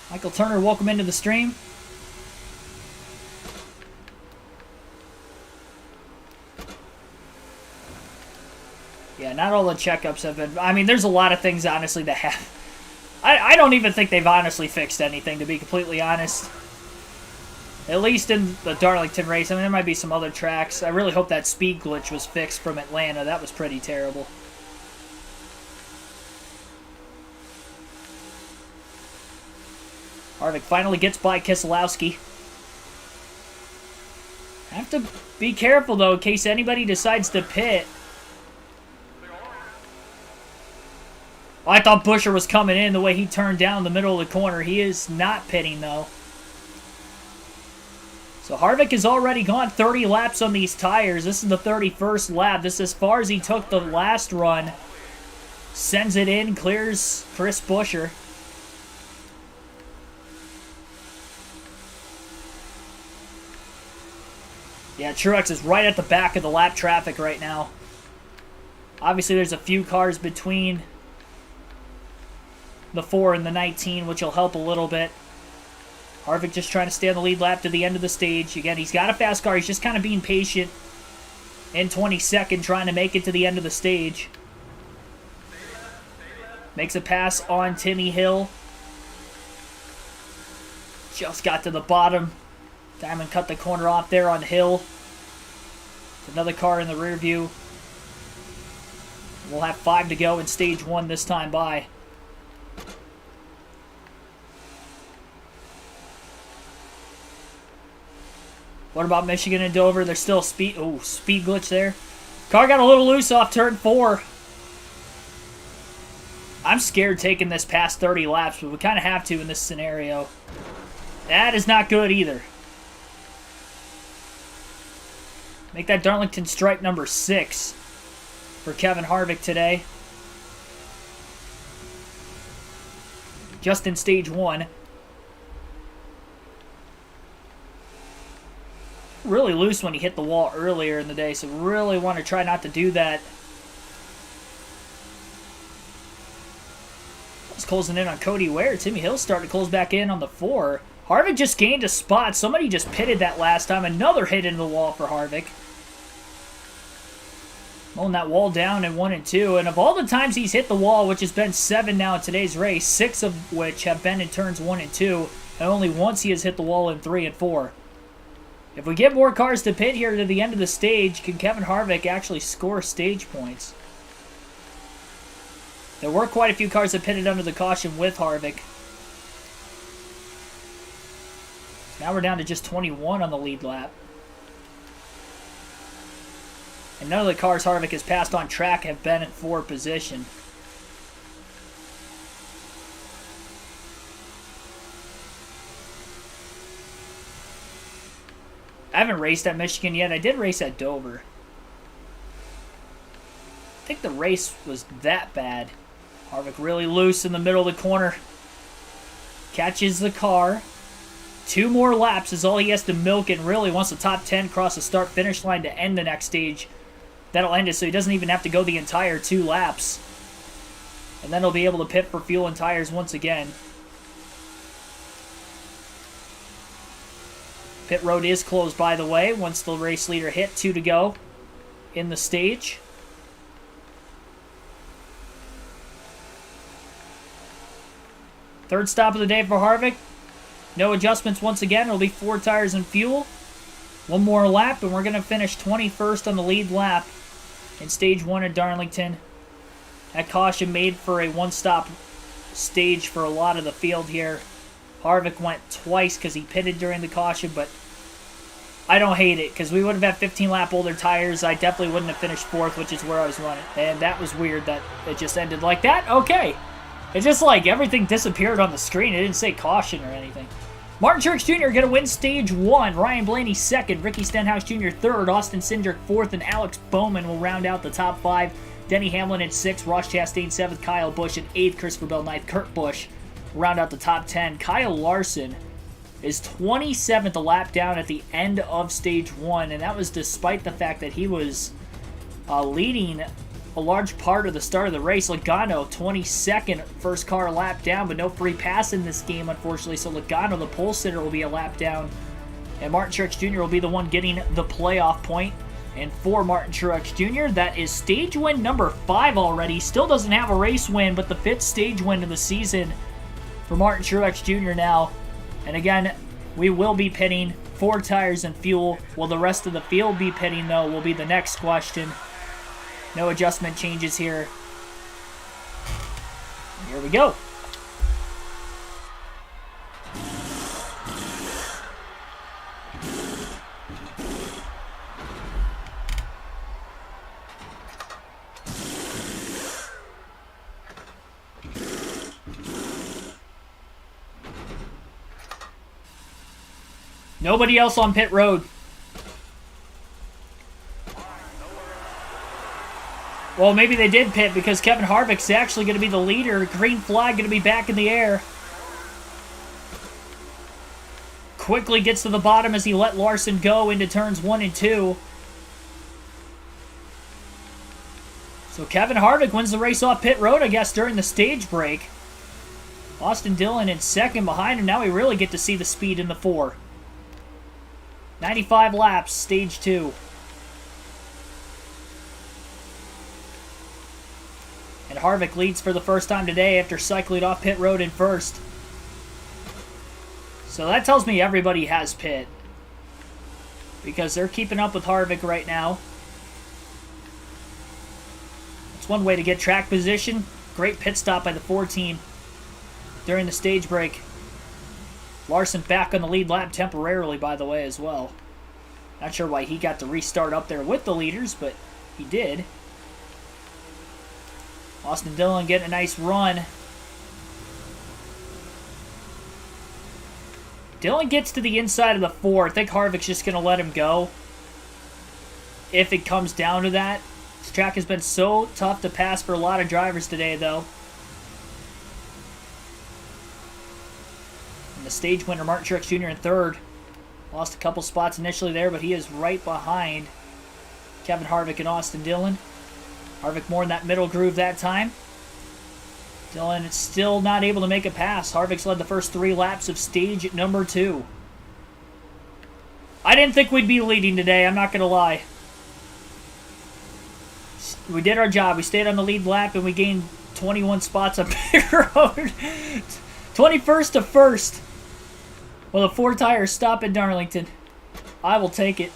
Michael Turner, welcome into the stream. Yeah, not all the checkups have been... I mean, there's a lot of things, honestly, that have... I don't even think they've honestly fixed anything, to be completely honest. At least in the Darlington race. I mean, there might be some other tracks. I really hope that speed glitch was fixed from Atlanta. That was pretty terrible. Harvick finally gets by Keselowski. Have to be careful, though, in case anybody decides to pit. I thought Buescher was coming in the way he turned down the middle of the corner. He is not pitting, though. So Harvick has already gone 30 laps on these tires. This is the 31st lap. This is as far as he took the last run. Sends it in, clears Chris Buescher. Yeah, Truex is right at the back of the lap traffic right now. Obviously, there's a few cars between the 4 and the 19, which will help a little bit. Harvick just trying to stay on the lead lap to the end of the stage. Again, he's got a fast car. He's just kind of being patient in 22nd, trying to make it to the end of the stage. Makes a pass on Timmy Hill. Just got to the bottom. Diamond cut the corner off there on Hill. Another car in the rear view. We'll have 5 to go in stage 1 this time by. What about Michigan and Dover? There's still speed glitch there. Car got a little loose off turn 4. I'm scared taking this past 30 laps, but we kind of have to in this scenario. That is not good either. Make that Darlington stripe number 6 for Kevin Harvick today. Just in stage 1. Really loose when he hit the wall earlier in the day, so really want to try not to do that. He's closing in on Cody Ware. Timmy Hill starting to close back in on the 4. Harvick just gained a spot. Somebody just pitted that last time. Another hit into the wall for Harvick. Mowing that wall down in 1 and 2. And of all the times he's hit the wall, which has been 7 now in today's race, 6 of which have been in turns 1 and 2, and only once he has hit the wall in 3 and 4. If we get more cars to pit here to the end of the stage, can Kevin Harvick actually score stage points? There were quite a few cars that pitted under the caution with Harvick. Now we're down to just 21 on the lead lap. And none of the cars Harvick has passed on track have been in 4 position. I haven't raced at Michigan yet. I did race at Dover. I think the race was that bad. Harvick really loose in the middle of the corner. Catches the car. 2 more laps is all he has to milk, and really wants the top 10 cross the start-finish line to end the next stage. That'll end it, so he doesn't even have to go the entire 2 laps. And then he'll be able to pit for fuel and tires once again. Pit road is closed, by the way, once the race leader hit. 2 to go in the stage. Third stop of the day for Harvick. No adjustments once again. It'll be 4 tires and fuel. 1 more lap, and we're going to finish 21st on the lead lap in stage 1 at Darlington. That caution made for a 1-stop stage for a lot of the field here. Harvick went twice because he pitted during the caution, but I don't hate it because we would have had 15-lap older tires. I definitely wouldn't have finished 4th, which is where I was running. And that was weird that it just ended like that. Okay. It's just like everything disappeared on the screen. It didn't say caution or anything. Martin Truex Jr. going to win stage 1. Ryan Blaney 2nd. Ricky Stenhouse Jr. 3rd. Austin Cindric 4th. And Alex Bowman will round out the top 5. Denny Hamlin at 6th. Ross Chastain 7th. Kyle Busch at 8th. Christopher Bell 9th. Kurt Busch round out the top 10. Kyle Larson is 27th, a lap down at the end of stage 1. And that was despite the fact that he was leading a large part of the start of the race. Logano, 22nd, first car lap down, but no free pass in this game, unfortunately. So Logano, the pole sitter, will be a lap down. And Martin Truex Jr. will be the one getting the playoff point. And for Martin Truex Jr., that is stage win number 5 already. Still doesn't have a race win, but the 5th stage win of the season for Martin Truex Jr. now. And again, we will be pitting 4 tires and fuel. Will the rest of the field be pitting, though, will be the next question. No adjustment changes here. Here we go. Nobody else on pit road. Well, maybe they did pit because Kevin Harvick's actually going to be the leader. Green flag going to be back in the air. Quickly gets to the bottom as he let Larson go into turns 1 and 2. So Kevin Harvick wins the race off pit road, I guess, during the stage break. Austin Dillon in second behind him. Now we really get to see the speed in the 4. 95 laps, stage 2. And Harvick leads for the first time today after cycling off pit road in first. So that tells me everybody has pit, because they're keeping up with Harvick right now. It's one way to get track position. Great pit stop by the 4 team during the stage break. Larson back on the lead lap temporarily, by the way, as well. Not sure why he got to restart up there with the leaders, but he did. Austin Dillon getting a nice run. Dillon gets to the inside of the 4. I think Harvick's just going to let him go if it comes down to that. This track has been so tough to pass for a lot of drivers today, though. And the stage winner, Martin Truex Jr. in third. Lost a couple spots initially there, but he is right behind Kevin Harvick and Austin Dillon. Harvick more in that middle groove that time. Dillon is still not able to make a pass. Harvick's led the first 3 laps of stage number 2. I didn't think we'd be leading today, I'm not going to lie. We did our job. We stayed on the lead lap and we gained 21 spots on pit road. 21st to 1st. Well, a 4-tire stop in Darlington. I will take it.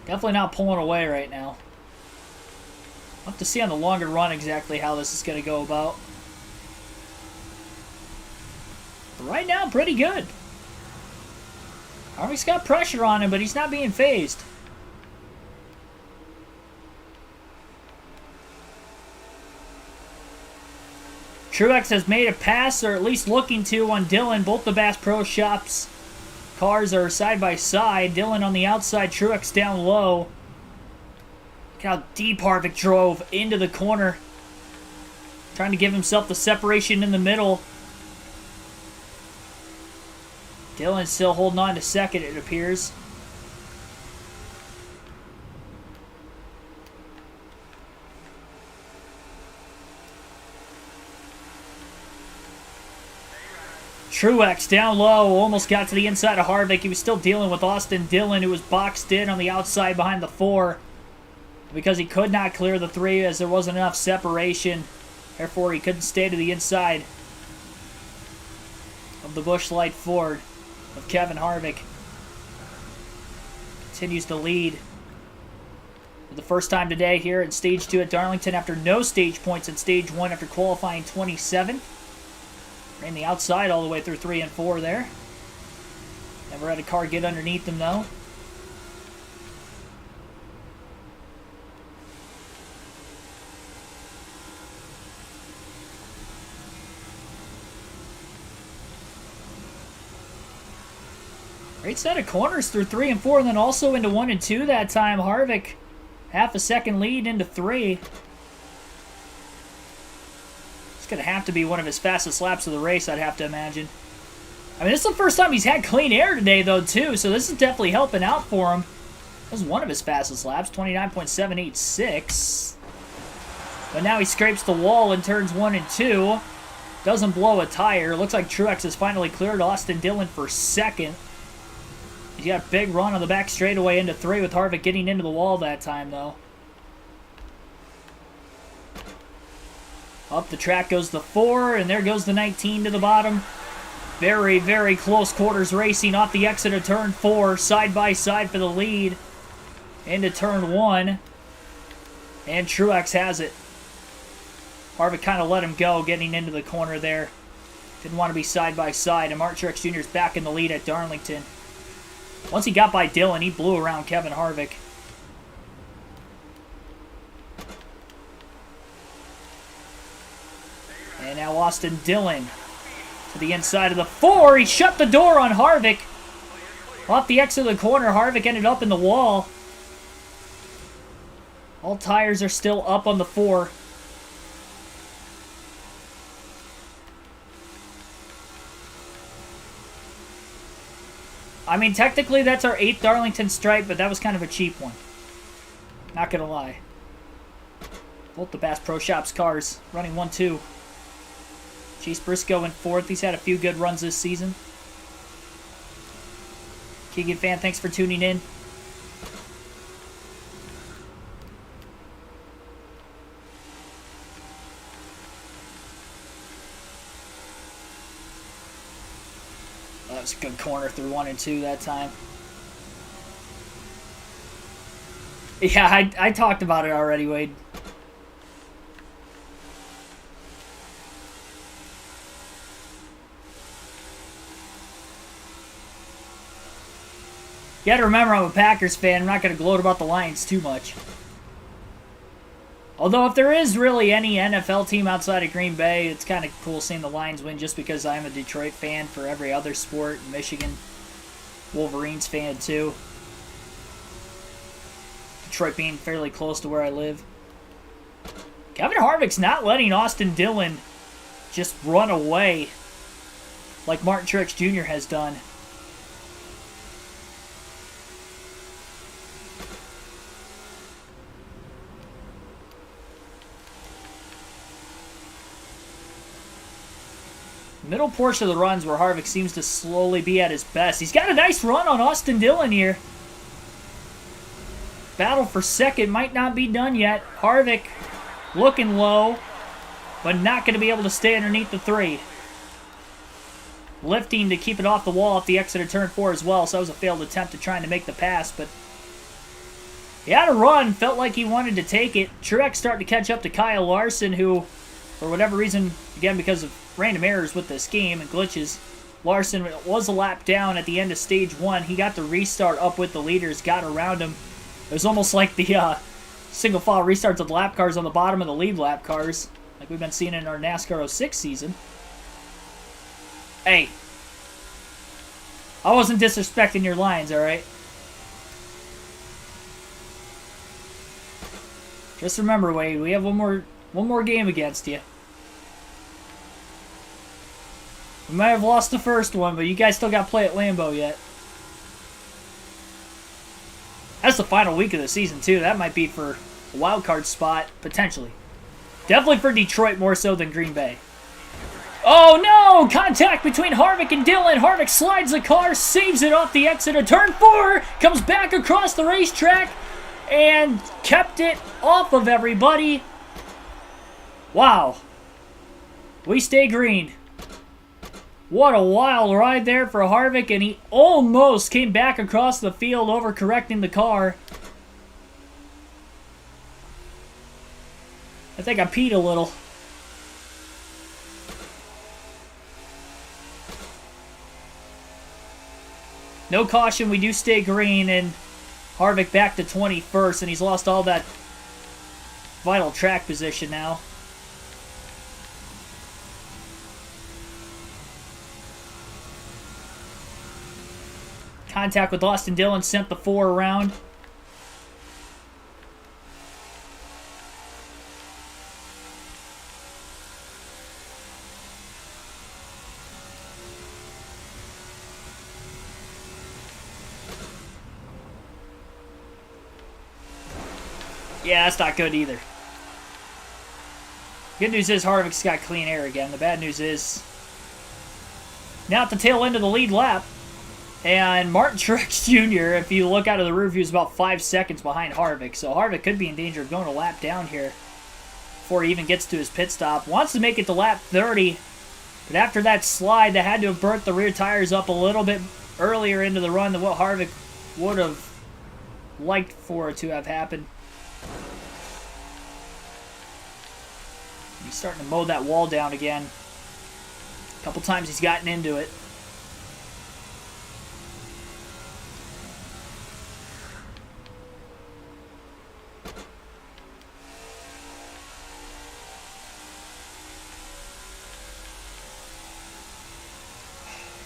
Definitely not pulling away right now. We'll have to see on the longer run exactly how this is going to go about. But right now, pretty good. Harvick's got pressure on him, but he's not being phased. Truex has made a pass, or at least looking to, on Dillon. Both the Bass Pro Shops cars are side by side. Dillon on the outside, Truex down low. Look how deep Harvick drove into the corner, trying to give himself the separation in the middle. Dillon's still holding on to second, it appears. Truex down low, almost got to the inside of Harvick. He was still dealing with Austin Dillon, who was boxed in on the outside behind the 4 because he could not clear the 3 as there wasn't enough separation. Therefore, he couldn't stay to the inside of the Busch Light Ford of Kevin Harvick. Continues to lead for the first time today here in Stage 2 at Darlington after no stage points in Stage 1 after qualifying 27. Ran the outside all the way through 3 and 4 there. Never had a car get underneath them, though. Great set of corners through 3 and 4, and then also into 1 and 2 that time. Harvick, half a second lead into 3. Going to have to be one of his fastest laps of the race, I'd have to imagine. I mean, this is the first time he's had clean air today, though, too, so this is definitely helping out for him. This is one of his fastest laps, 29.786. But now he scrapes the wall in turns 1 and 2. Doesn't blow a tire. Looks like Truex has finally cleared Austin Dillon for second. He's got a big run on the back straightaway into 3 with Harvick getting into the wall that time, though. Up the track goes the 4, and there goes the 19 to the bottom. Very, very close quarters racing off the exit of turn 4, side by side for the lead. Into turn 1. And Truex has it. Harvick kind of let him go getting into the corner there. Didn't want to be side by side, and Martin Truex Jr. is back in the lead at Darlington. Once he got by Dillon, he blew around Kevin Harvick. And now Austin Dillon to the inside of the 4. He shut the door on Harvick. Off the exit of the corner, Harvick ended up in the wall. All tires are still up on the 4. I mean, technically that's our 8th Darlington stripe, but that was kind of a cheap one. Not gonna lie. Both the Bass Pro Shops cars running 1-2. Chase Briscoe in 4th. He's had a few good runs this season. Keegan fan, thanks for tuning in. That was a good corner through 1 and 2 that time. Yeah, I talked about it already, Wade. You gotta remember, I'm a Packers fan. I'm not gonna gloat about the Lions too much. Although, if there is really any NFL team outside of Green Bay, it's kind of cool seeing the Lions win just because I'm a Detroit fan for every other sport. Michigan Wolverines fan, too. Detroit being fairly close to where I live. Kevin Harvick's not letting Austin Dillon just run away like Martin Truex Jr. has done. Middle portion of the runs where Harvick seems to slowly be at his best. He's got a nice run on Austin Dillon here. Battle for second might not be done yet. Harvick looking low, but not going to be able to stay underneath the 3. Lifting to keep it off the wall at the exit of turn 4 as well, so that was a failed attempt at trying to make the pass, but he had a run, felt like he wanted to take it. Truex starting to catch up to Kyle Larson, who, for whatever reason, again because of random errors with this game and glitches, Larson was a lap down at the end of stage 1. He got the restart up with the leaders, got around him. It was almost like the single file restarts of the lap cars on the bottom of the lead lap cars, like we've been seeing in our NASCAR 06 season. Hey, I wasn't disrespecting your lines, alright? Just remember, Wade, we have one more game against you. We might have lost the first one, but you guys still got to play at Lambeau yet. That's the final week of the season, too. That might be for a wild card spot, potentially. Definitely for Detroit more so than Green Bay. Oh, no! Contact between Harvick and Dillon. Harvick slides the car, saves it off the exit of turn 4, comes back across the racetrack, and kept it off of everybody. Wow. We stay green. What a wild ride there for Harvick, and he almost came back across the field, overcorrecting the car. I think I peed a little. No caution, we do stay green, and Harvick back to 21st, and he's lost all that vital track position now. Contact with Austin Dillon sent the 4 around. Yeah, that's not good either. Good news is Harvick's got clean air again. The bad news is now at the tail end of the lead lap. And Martin Truex Jr., if you look out of the rear view, is about 5 seconds behind Harvick. So Harvick could be in danger of going a lap down here before he even gets to his pit stop. Wants to make it to lap 30. But after that slide, they had to have burnt the rear tires up a little bit earlier into the run than what Harvick would have liked for it to have happened. He's starting to mow that wall down again. A couple times he's gotten into it.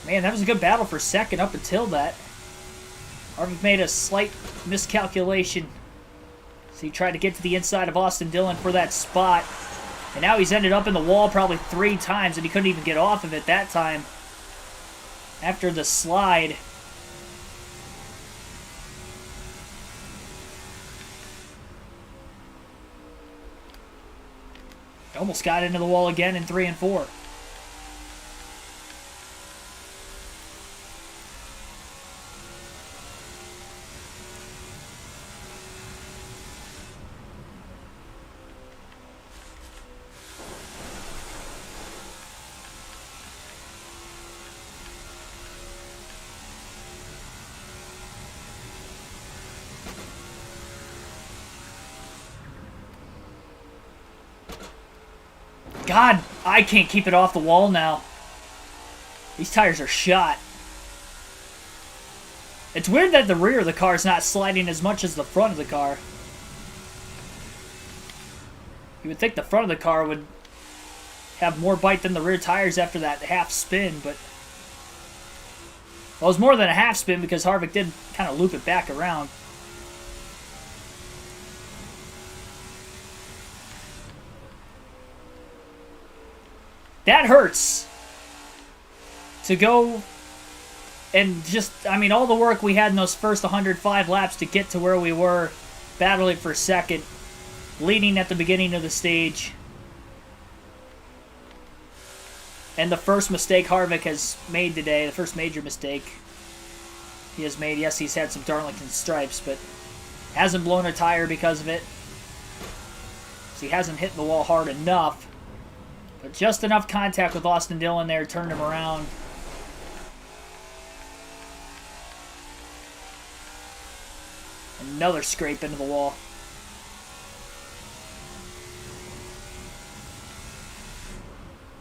Man, that was a good battle for second up until that. Harvick made a slight miscalculation. So he tried to get to the inside of Austin Dillon for that spot. And now he's ended up in the wall probably 3 times, and he couldn't even get off of it that time after the slide. Almost got into the wall again in 3 and 4. God, I can't keep it off the wall now. These tires are shot. It's weird that the rear of the car is not sliding as much as the front of the car. You would think the front of the car would have more bite than the rear tires after that half spin, but... Well, it was more than a half spin because Harvick did kind of loop it back around. That hurts. To go and just, I mean, all the work we had in those first 105 laps to get to where we were, battling for second, leading at the beginning of the stage. And the first mistake Harvick has made today, the first major mistake he has made. Yes, he's had some Darlington stripes, but hasn't blown a tire because of it. So he hasn't hit the wall hard enough. But just enough contact with Austin Dillon there turned him around. Another scrape into the wall.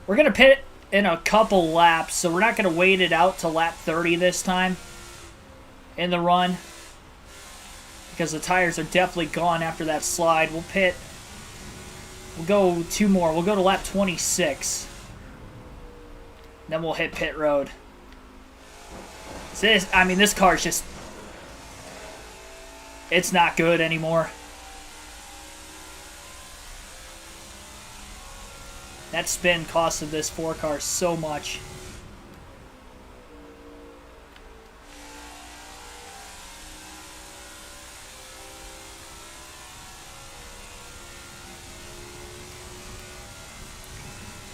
We're going to pit in a couple laps, so we're not going to wait it out to lap 30 this time in the run, because the tires are definitely gone after that slide. We'll pit. We'll go 2 more. We'll go to lap 26. Then we'll hit pit road. So this car's just... It's not good anymore. That spin costed this 4 car so much.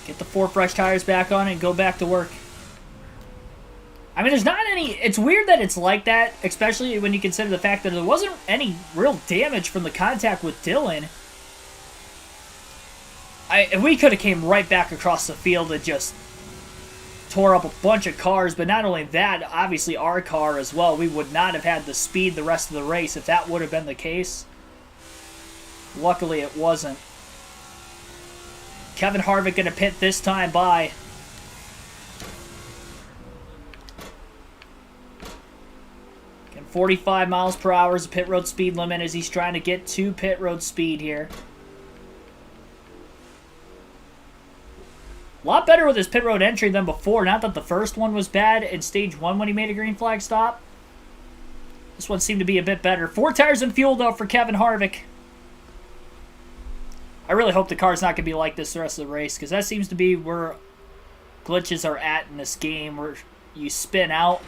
Get the 4 fresh tires back on and go back to work. I mean, there's not any... It's weird that it's like that, especially when you consider the fact that there wasn't any real damage from the contact with Dillon. We could have came right back across the field and just tore up a bunch of cars, but not only that, obviously our car as well. We would not have had the speed the rest of the race if that would have been the case. Luckily, it wasn't. Kevin Harvick going to pit this time by. Again, 45 miles per hour is the pit road speed limit as he's trying to get to pit road speed here. A lot better with his pit road entry than before. Not that the first one was bad in stage 1 when he made a green flag stop. This one seemed to be a bit better. 4 tires and fuel, though, for Kevin Harvick. I really hope the car's not going to be like this the rest of the race, because that seems to be where glitches are at in this game, where you spin out.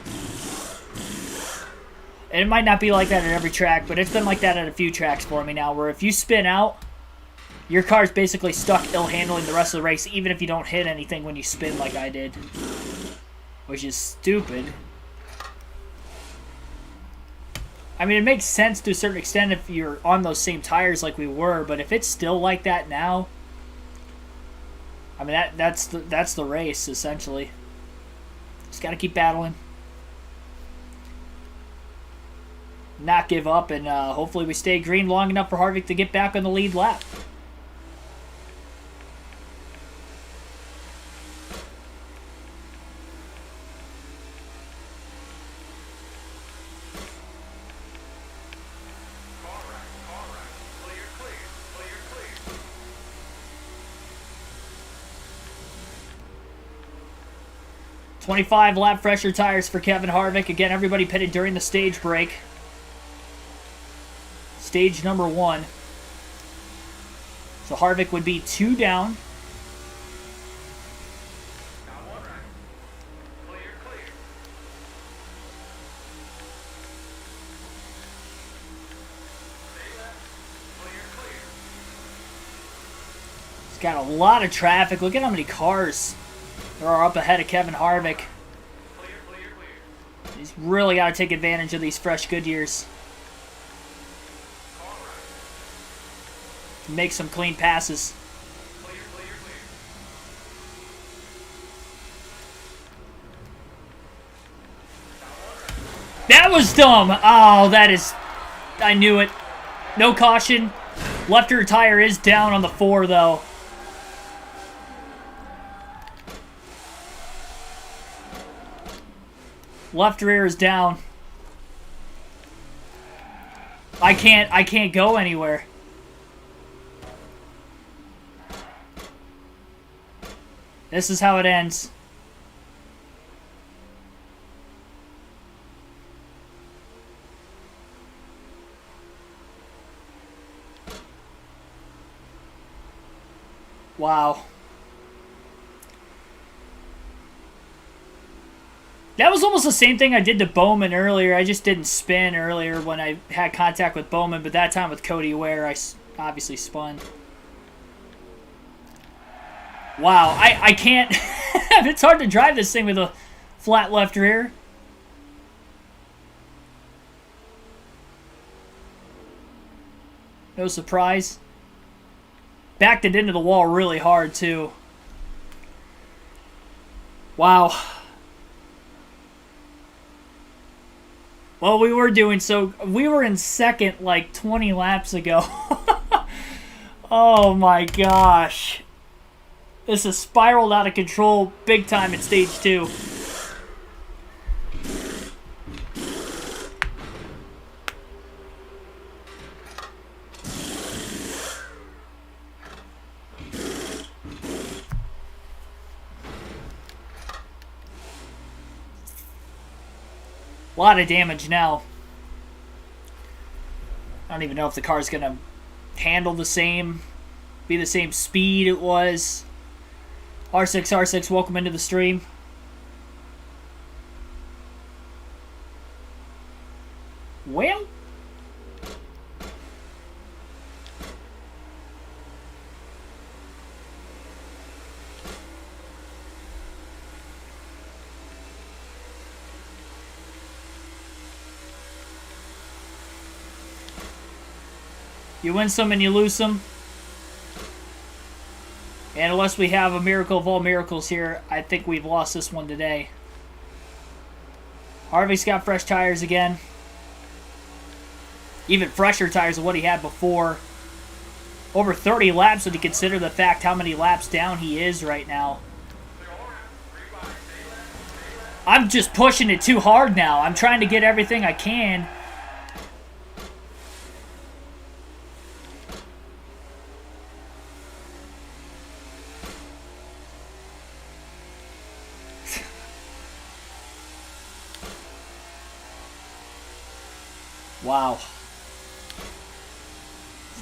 And it might not be like that at every track, but it's been like that at a few tracks for me now, where if you spin out, your car's basically stuck ill-handling the rest of the race, even if you don't hit anything when you spin like I did. Which is stupid. I mean, it makes sense to a certain extent if you're on those same tires like we were, but if it's still like that now, I mean, that's the race, essentially. Just got to keep battling. Not give up, and hopefully we stay green long enough for Harvick to get back on the lead lap. 25 lap fresher tires for Kevin Harvick. Again, everybody pitted during the stage break. Stage number 1. So Harvick would be 2 down. He's got a lot of traffic. Look at how many cars there are up ahead of Kevin Harvick. He's really got to take advantage of these fresh Goodyears. Make some clean passes. That was dumb. Oh, that is... I knew it. No caution. Left rear tire is down on the 4, though. Left rear is down. I can't go anywhere. This is how it ends. Wow. That was almost the same thing I did to Bowman earlier. I just didn't spin earlier when I had contact with Bowman, but that time with Cody Ware, I obviously spun. Wow, I can't... It's hard to drive this thing with a flat left rear. No surprise. Backed it into the wall really hard, too. Wow. Well, we were doing so... We were in second like 20 laps ago. Oh my gosh. This has spiraled out of control big time at stage 2. A lot of damage now. I don't even know if the car's going to handle the same, be the same speed it was. R6, welcome into the stream. Well, you win some and you lose some. And unless we have a miracle of all miracles here, I think we've lost this one today. Harvick's got fresh tires again. Even fresher tires than what he had before. Over 30 laps when you consider the fact how many laps down he is right now. I'm just pushing it too hard now. I'm trying to get everything I can. Wow.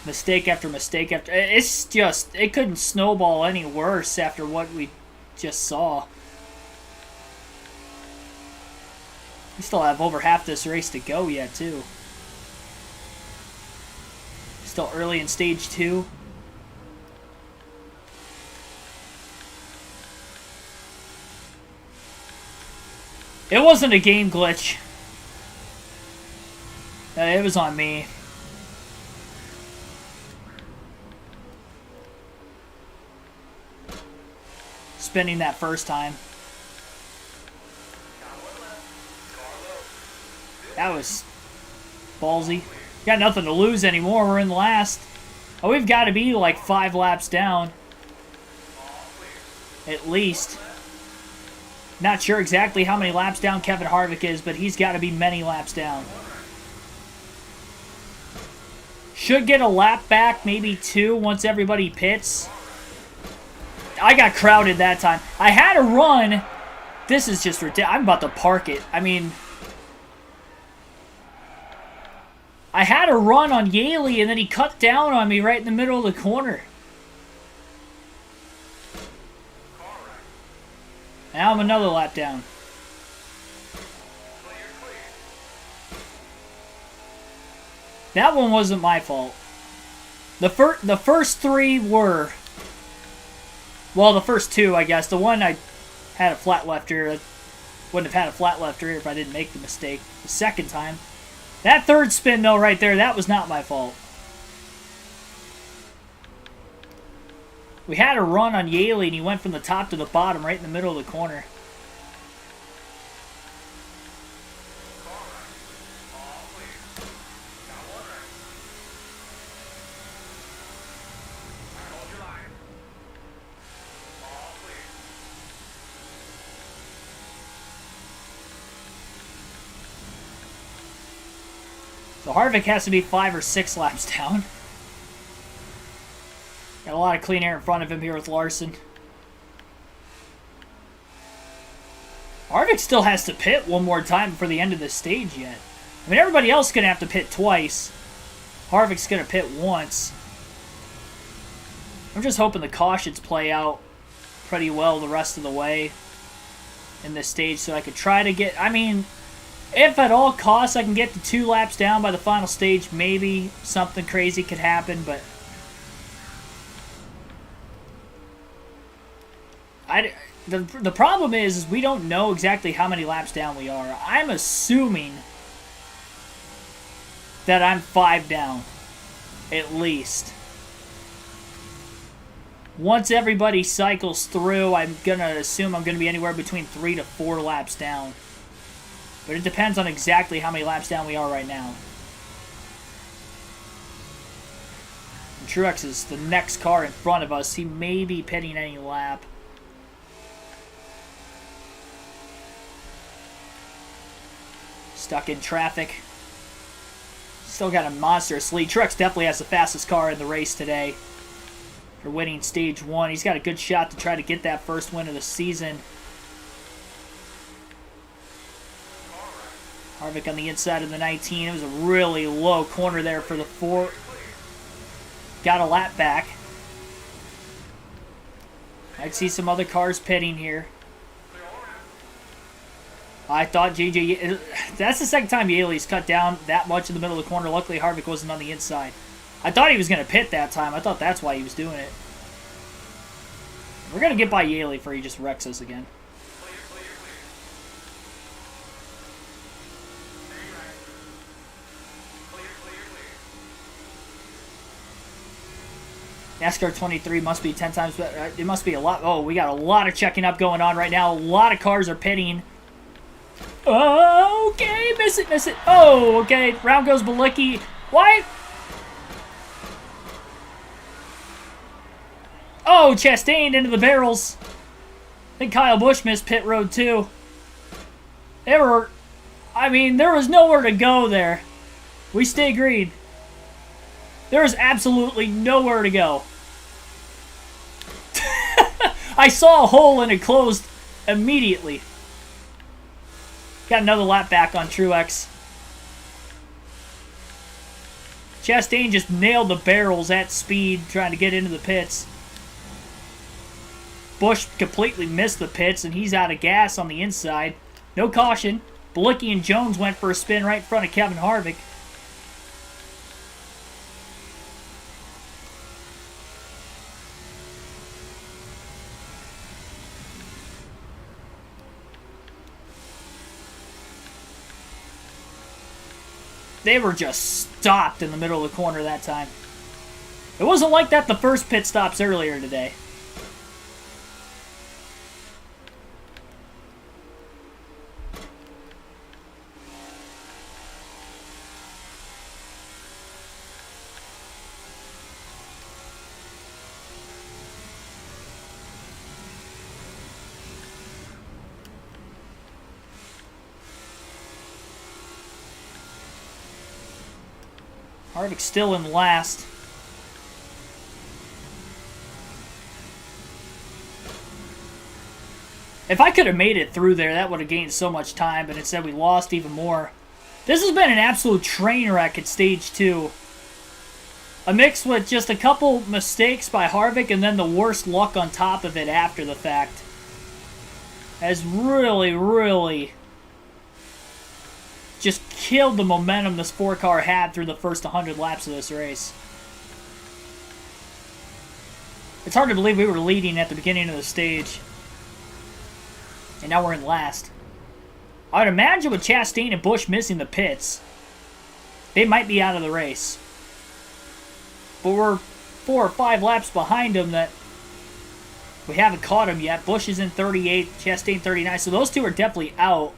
Mistake after mistake after... It's just... It couldn't snowball any worse after what we just saw. We still have over half this race to go yet, too. Still early in stage 2. It wasn't a game glitch. It was on me. Spinning that first time. That was ballsy. Got nothing to lose anymore. We're in last. Oh, we've got to be like 5 laps down. At least. Not sure exactly how many laps down Kevin Harvick is, but he's got to be many laps down. Should get a lap back, maybe 2, once everybody pits. I got crowded that time. I had a run This is just ridiculous. I'm about to park it. I mean, I had a run on Yaley, and then he cut down on me right in the middle of the corner. Now I'm another lap down. That one wasn't my fault. The first three were... Well, the first two, I guess. The one I had a flat left rear. I wouldn't have had a flat left rear if I didn't make the mistake the second time. That third spin, though, right there, that was not my fault. We had a run on Yaley, and he went from the top to the bottom right in the middle of the corner. So Harvick has to be 5 or 6 laps down. Got a lot of clean air in front of him here with Larson. Harvick still has to pit one more time before the end of the stage yet. I mean, everybody else is going to have to pit twice. Harvick's going to pit once. I'm just hoping the cautions play out pretty well the rest of the way in this stage so I could try to get... I mean, if at all costs I can get to 2 laps down by the final stage, maybe something crazy could happen, but... The problem is we don't know exactly how many laps down we are. I'm assuming that I'm 5 down, at least. Once everybody cycles through, I'm going to assume I'm going to be anywhere between 3 to 4 laps down. But it depends on exactly how many laps down we are right now. And Truex is the next car in front of us. He may be pitting any lap. Stuck in traffic. Still got a monstrous lead. Truex definitely has the fastest car in the race today for winning stage 1. He's got a good shot to try to get that first win of the season. Harvick on the inside of the 19. It was a really low corner there for the 4. Got a lap back. I'd see some other cars pitting here. I thought JJ... That's the second time Yaley's cut down that much in the middle of the corner. Luckily, Harvick wasn't on the inside. I thought he was going to pit that time. I thought that's why he was doing it. We're going to get by Yaley before he just wrecks us again. NASCAR 23 must be 10 times better. It must be a lot. Oh, we got a lot of checking up going on right now. A lot of cars are pitting. Oh, okay. Miss it, miss it. Oh, okay. Round goes Bilicki. Why? Oh, Chastain into the barrels. I think Kyle Busch missed pit road too. There was nowhere to go there. We stay green. There is absolutely nowhere to go. I saw a hole and it closed immediately. Got another lap back on Truex. Chastain just nailed the barrels at speed trying to get into the pits. Busch completely missed the pits and he's out of gas on the inside. No caution. Bilicki and Jones went for a spin right in front of Kevin Harvick. They were just stopped in the middle of the corner that time. It wasn't like that the first pit stops earlier today. Harvick still in last. If I could have made it through there, that would have gained so much time, but instead we lost even more. This has been an absolute train wreck at Stage 2. A mix with just a couple mistakes by Harvick and then the worst luck on top of it after the fact. Has really, really just killed the momentum this 4-car had through the first 100 laps of this race. It's hard to believe we were leading at the beginning of the stage. And now we're in last. I would imagine with Chastain and Busch missing the pits, they might be out of the race. But we're 4 or 5 laps behind them that we haven't caught them yet. Busch is in 38, Chastain 39, so those two are definitely out.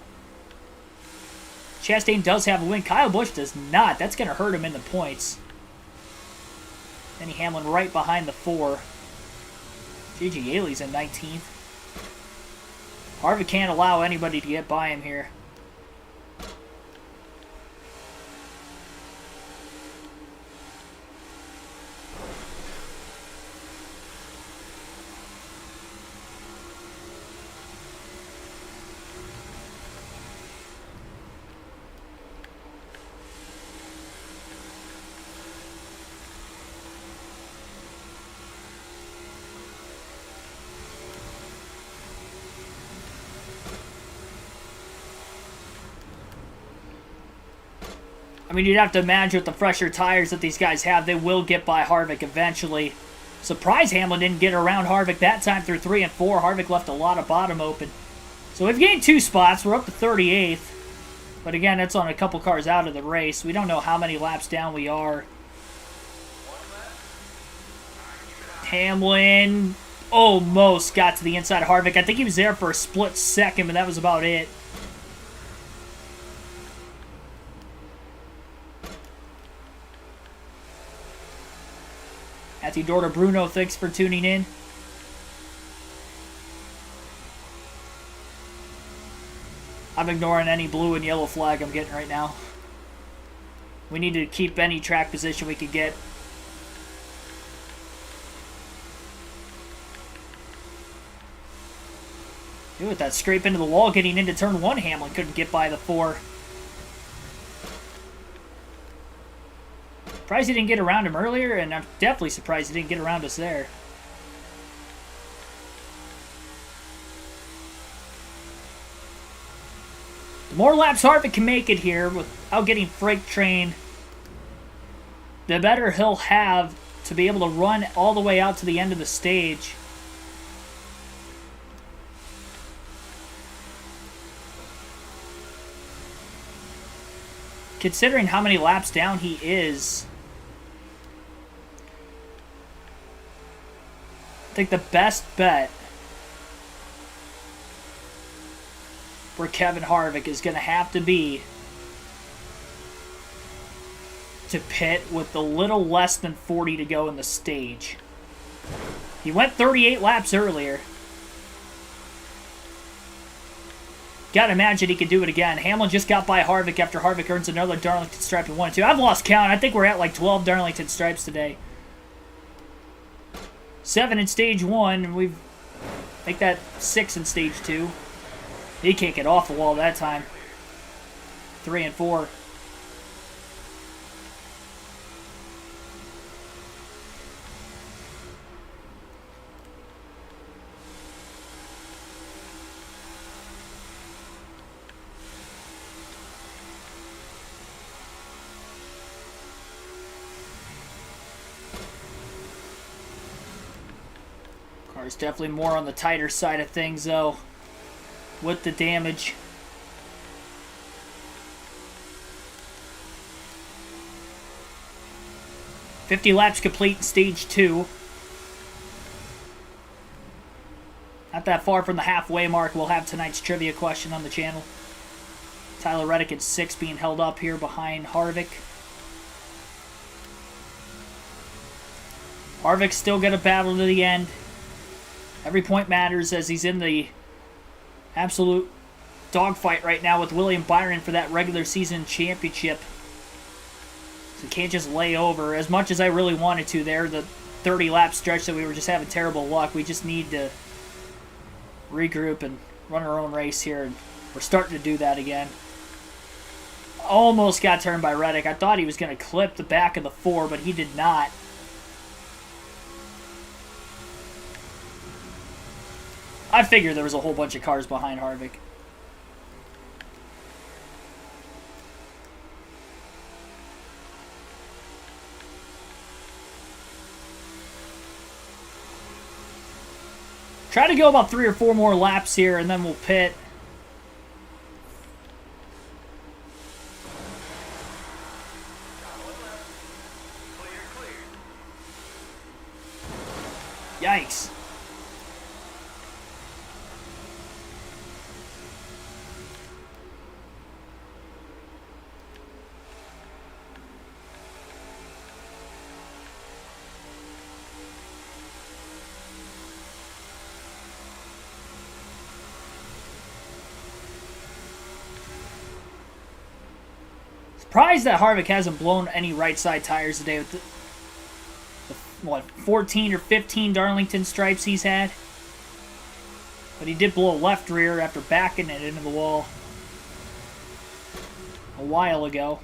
Chastain does have a win. Kyle Busch does not. That's going to hurt him in the points. Denny Hamlin right behind the 4. J.J. Yaley's in 19th. Harvick can't allow anybody to get by him here. I mean, you'd have to imagine with the fresher tires that these guys have, they will get by Harvick eventually. Surprised Hamlin didn't get around Harvick that time through 3 and 4. Harvick left a lot of bottom open. So we've gained 2 spots. We're up to 38th. But again, that's on a couple cars out of the race. We don't know how many laps down we are. Hamlin almost got to the inside of Harvick. I think he was there for a split second, but that was about it. Matthew Dorter Bruno, thanks for tuning in. I'm ignoring any blue and yellow flag I'm getting right now. We need to keep any track position we could get. With that scrape into the wall getting into turn 1, Hamlin couldn't get by the 4. Surprised he didn't get around him earlier, and I'm definitely surprised he didn't get around us there. The more laps Harvick can make it here without getting freight trained, the better he'll have to be able to run all the way out to the end of the stage. Considering how many laps down he is, I think the best bet for Kevin Harvick is going to have to be to pit with a little less than 40 to go in the stage. He went 38 laps earlier. Gotta imagine he could do it again. Hamlin just got by Harvick after Harvick earns another Darlington stripe in 1 and 2. I've lost count. I think we're at like 12 Darlington stripes today. 7 in stage 1, and we've make that 6 in stage 2. He can't get off the wall that time. 3 and 4. Car's definitely more on the tighter side of things, though, with the damage. $50 laps complete in stage 2. Not that far from the halfway mark. We'll have tonight's trivia question on the channel. Tyler Reddick at 6 being held up here behind Harvick. Harvick's still got to battle to the end. Every point matters as he's in the absolute dogfight right now with William Byron for that regular season championship. So he can't just lay over. As much as I really wanted to there, the 30-lap stretch that we were just having terrible luck, we just need to regroup and run our own race here, and we're starting to do that again. Almost got turned by Reddick. I thought he was going to clip the back of the 4, but he did not. I figured there was a whole bunch of cars behind Harvick. Try to go about 3 or 4 more laps here, and then we'll pit. Yikes. Surprised that Harvick hasn't blown any right side tires today with the what, 14 or 15 Darlington stripes he's had. But he did blow a left rear after backing it into the wall a while ago.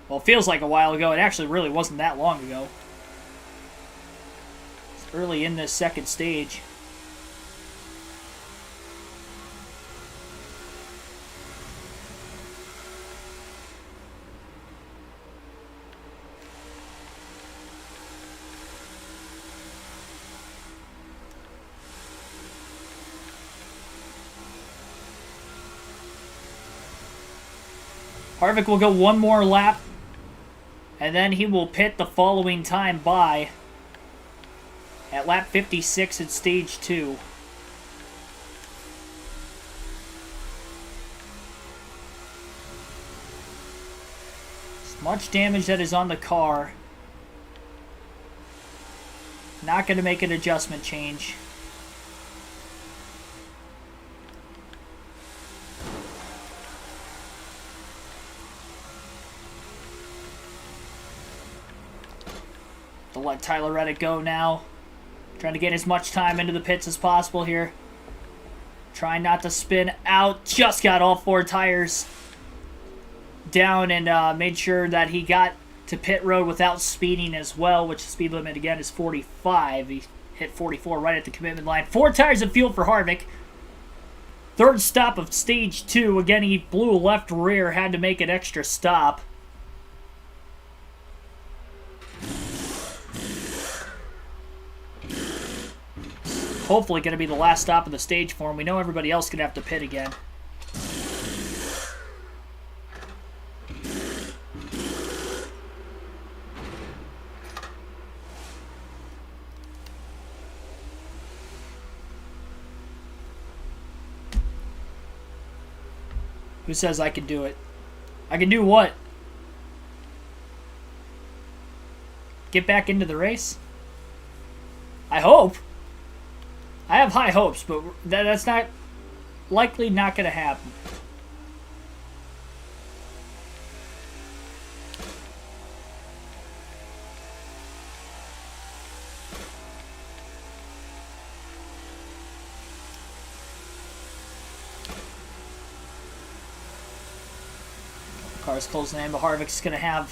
Well, it feels like a while ago. It actually really wasn't that long ago. It's early in this second stage. Harvick will go one more lap, and then he will pit the following time by at lap 56 in stage 2. As much damage that is on the car. Not going to make an adjustment change. To let Tyler Reddick go now. Trying to get as much time into the pits as possible here. Trying not to spin out. Just got all 4 tires down and made sure that he got to pit road without speeding as well, which the speed limit again is 45. He hit 44 right at the commitment line. 4 tires of fuel for Harvick. Third stop of stage 2. Again, he blew a left rear, had to make an extra stop. Hopefully going to be the last stop of the stage for him. We know everybody else could have to pit again. Who says I can do it? I can do what? Get back into the race? I hope. I have high hopes, but that's not likely not going to happen. Car's closing in, but Harvick's going to have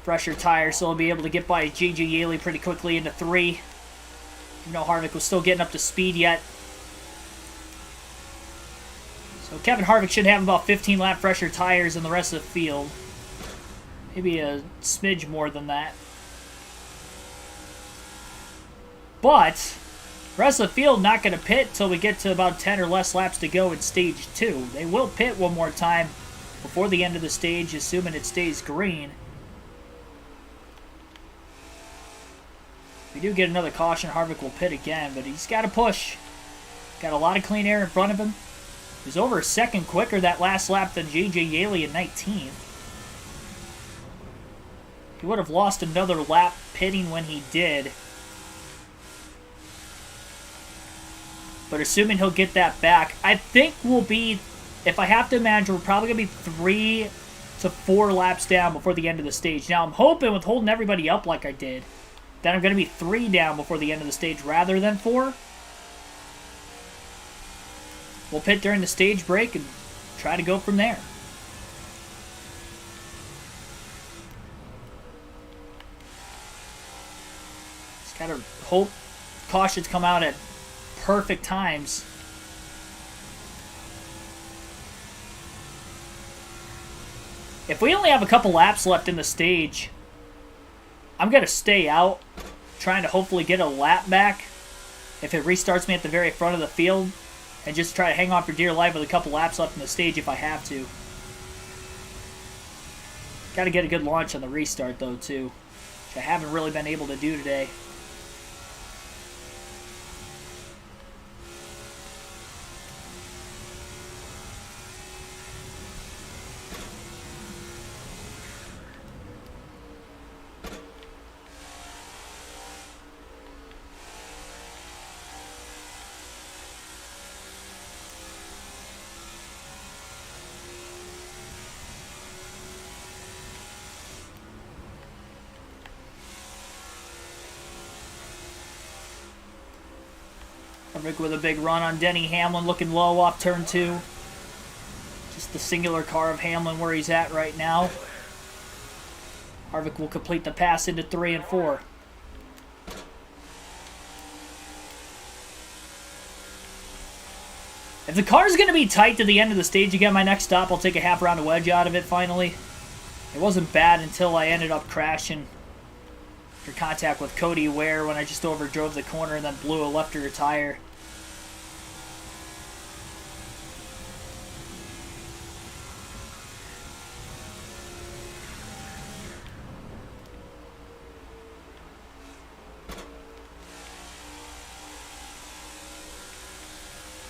fresher tires, so he'll be able to get by J.J. Yaley pretty quickly into 3. You know, Harvick was still getting up to speed yet. So Kevin Harvick should have about 15 lap fresher tires in the rest of the field. Maybe a smidge more than that. But the rest of the field not going to pit until we get to about 10 or less laps to go in stage 2. They will pit one more time before the end of the stage, assuming it stays green. If we do get another caution, Harvick will pit again, but he's got to push. Got a lot of clean air in front of him. He was over a second quicker that last lap than J.J. Yaley in 19th. He would have lost another lap pitting when he did. But assuming he'll get that back, I think we'll be, if I have to imagine, we're probably going to be 3 to 4 laps down before the end of the stage. Now, I'm hoping with holding everybody up like I did, that I'm going to be 3 down before the end of the stage rather than 4. we'll pit during the stage break and try to go from there. Just gotta hope cautions come out at perfect times. If we only have a couple laps left in the stage, I'm going to stay out, trying to hopefully get a lap back if it restarts me at the very front of the field, and just try to hang on for dear life with a couple laps left in the stage if I have to. Got to get a good launch on the restart, though, too, which I haven't really been able to do today. Harvick with a big run on Denny Hamlin, looking low off turn 2. Just the singular car of Hamlin where he's at right now. Harvick will complete the pass into 3 and 4. If the car's going to be tight to the end of the stage again, my next stop, I'll take a half round of wedge out of it finally. It wasn't bad until I ended up crashing after contact with Cody Ware when I just overdrove the corner and then blew a left rear tire.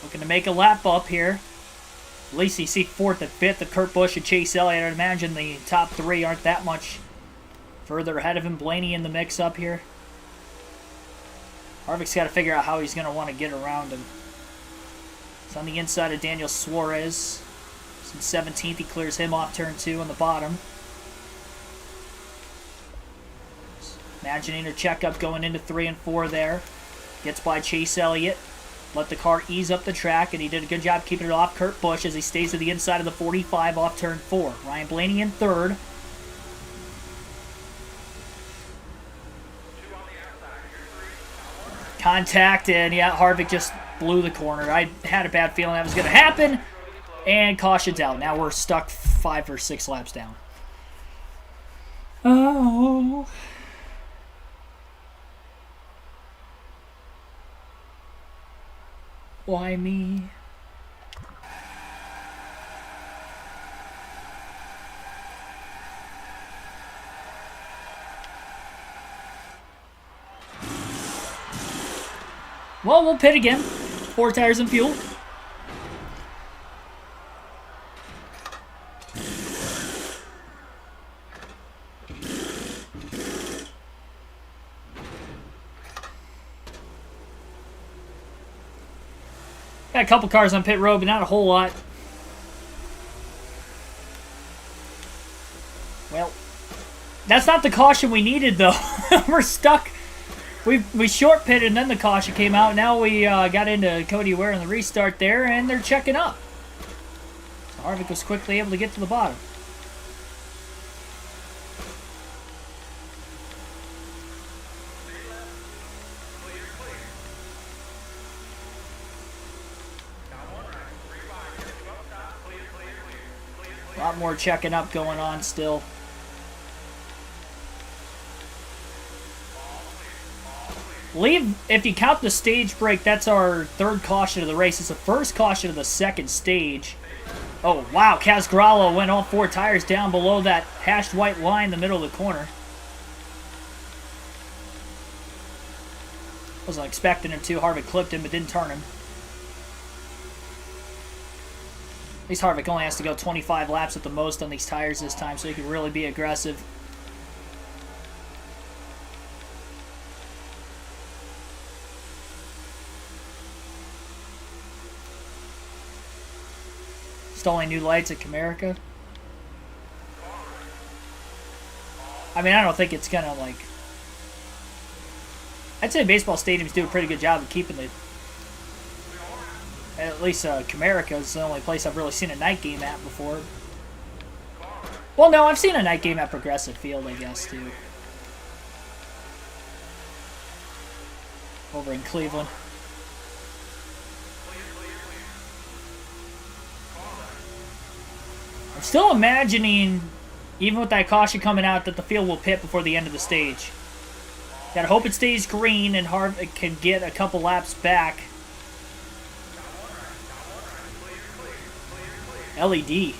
Looking to make a lap up here. At least you see 4th and 5th of Kurt Busch and Chase Elliott. I'd imagine the top 3 aren't that much further ahead of him. Blaney in the mix up here. Harvick's got to figure out how he's going to want to get around him. It's on the inside of Daniel Suarez. He's in 17th. He clears him off turn 2 on the bottom. Imagining a checkup going into 3 and 4 there. Gets by Chase Elliott. Let the car ease up the track, and he did a good job keeping it off Kurt Busch as he stays to the inside of the 45 off turn 4. Ryan Blaney in 3rd. Contact, and yeah, Harvick just blew the corner. I had a bad feeling that was going to happen, and caution's out. Now we're stuck 5 or 6 laps down. Oh. Why me? Well, we'll pit again. 4 tires and fuel. Got a couple cars on pit road, but not a whole lot. Well, that's not the caution we needed, though. We're stuck. We short pitted, and then the caution came out. Now we got into Cody Ware in the restart there, and they're checking up. So Harvick was quickly able to get to the bottom. A lot more checking up going on still. If you count the stage break, that's our 3rd caution of the race. It's the 1st caution of the 2nd stage. Oh, wow. Casgralo went all 4 tires down below that hashed white line in the middle of the corner. Wasn't expecting him to. Harvick clipped him, but didn't turn him. At least Harvick only has to go 25 laps at the most on these tires this time, so he can really be aggressive. Installing new lights at Comerica. I mean, I don't think it's gonna, like... I'd say baseball stadiums do a pretty good job of keeping the At least Comerica is the only place I've really seen a night game at before. Well, no, I've seen a night game at Progressive Field, I guess, too. Over in Cleveland. I'm still imagining, even with that caution coming out, that the field will pit before the end of the stage. Gotta hope it stays green and Harvick can get a couple laps back. LED.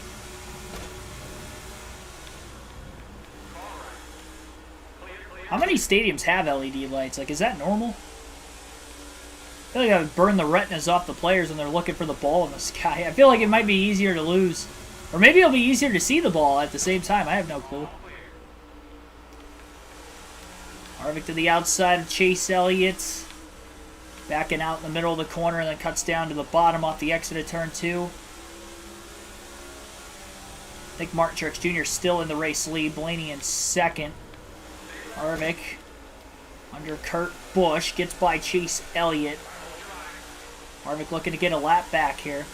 How many stadiums have LED lights? Like, is that normal? I feel like I would burn the retinas off the players when they're looking for the ball in the sky. I feel like it might be easier to lose. Or maybe it'll be easier to see the ball at the same time. I have no clue. Harvick to the outside of Chase Elliott. Backing out in the middle of the corner and then cuts down to the bottom off the exit of turn 2. I think Martin Truex Jr. still in the race lead. Blaney in second. Harvick under Kurt Busch gets by Chase Elliott. Harvick looking to get a lap back here.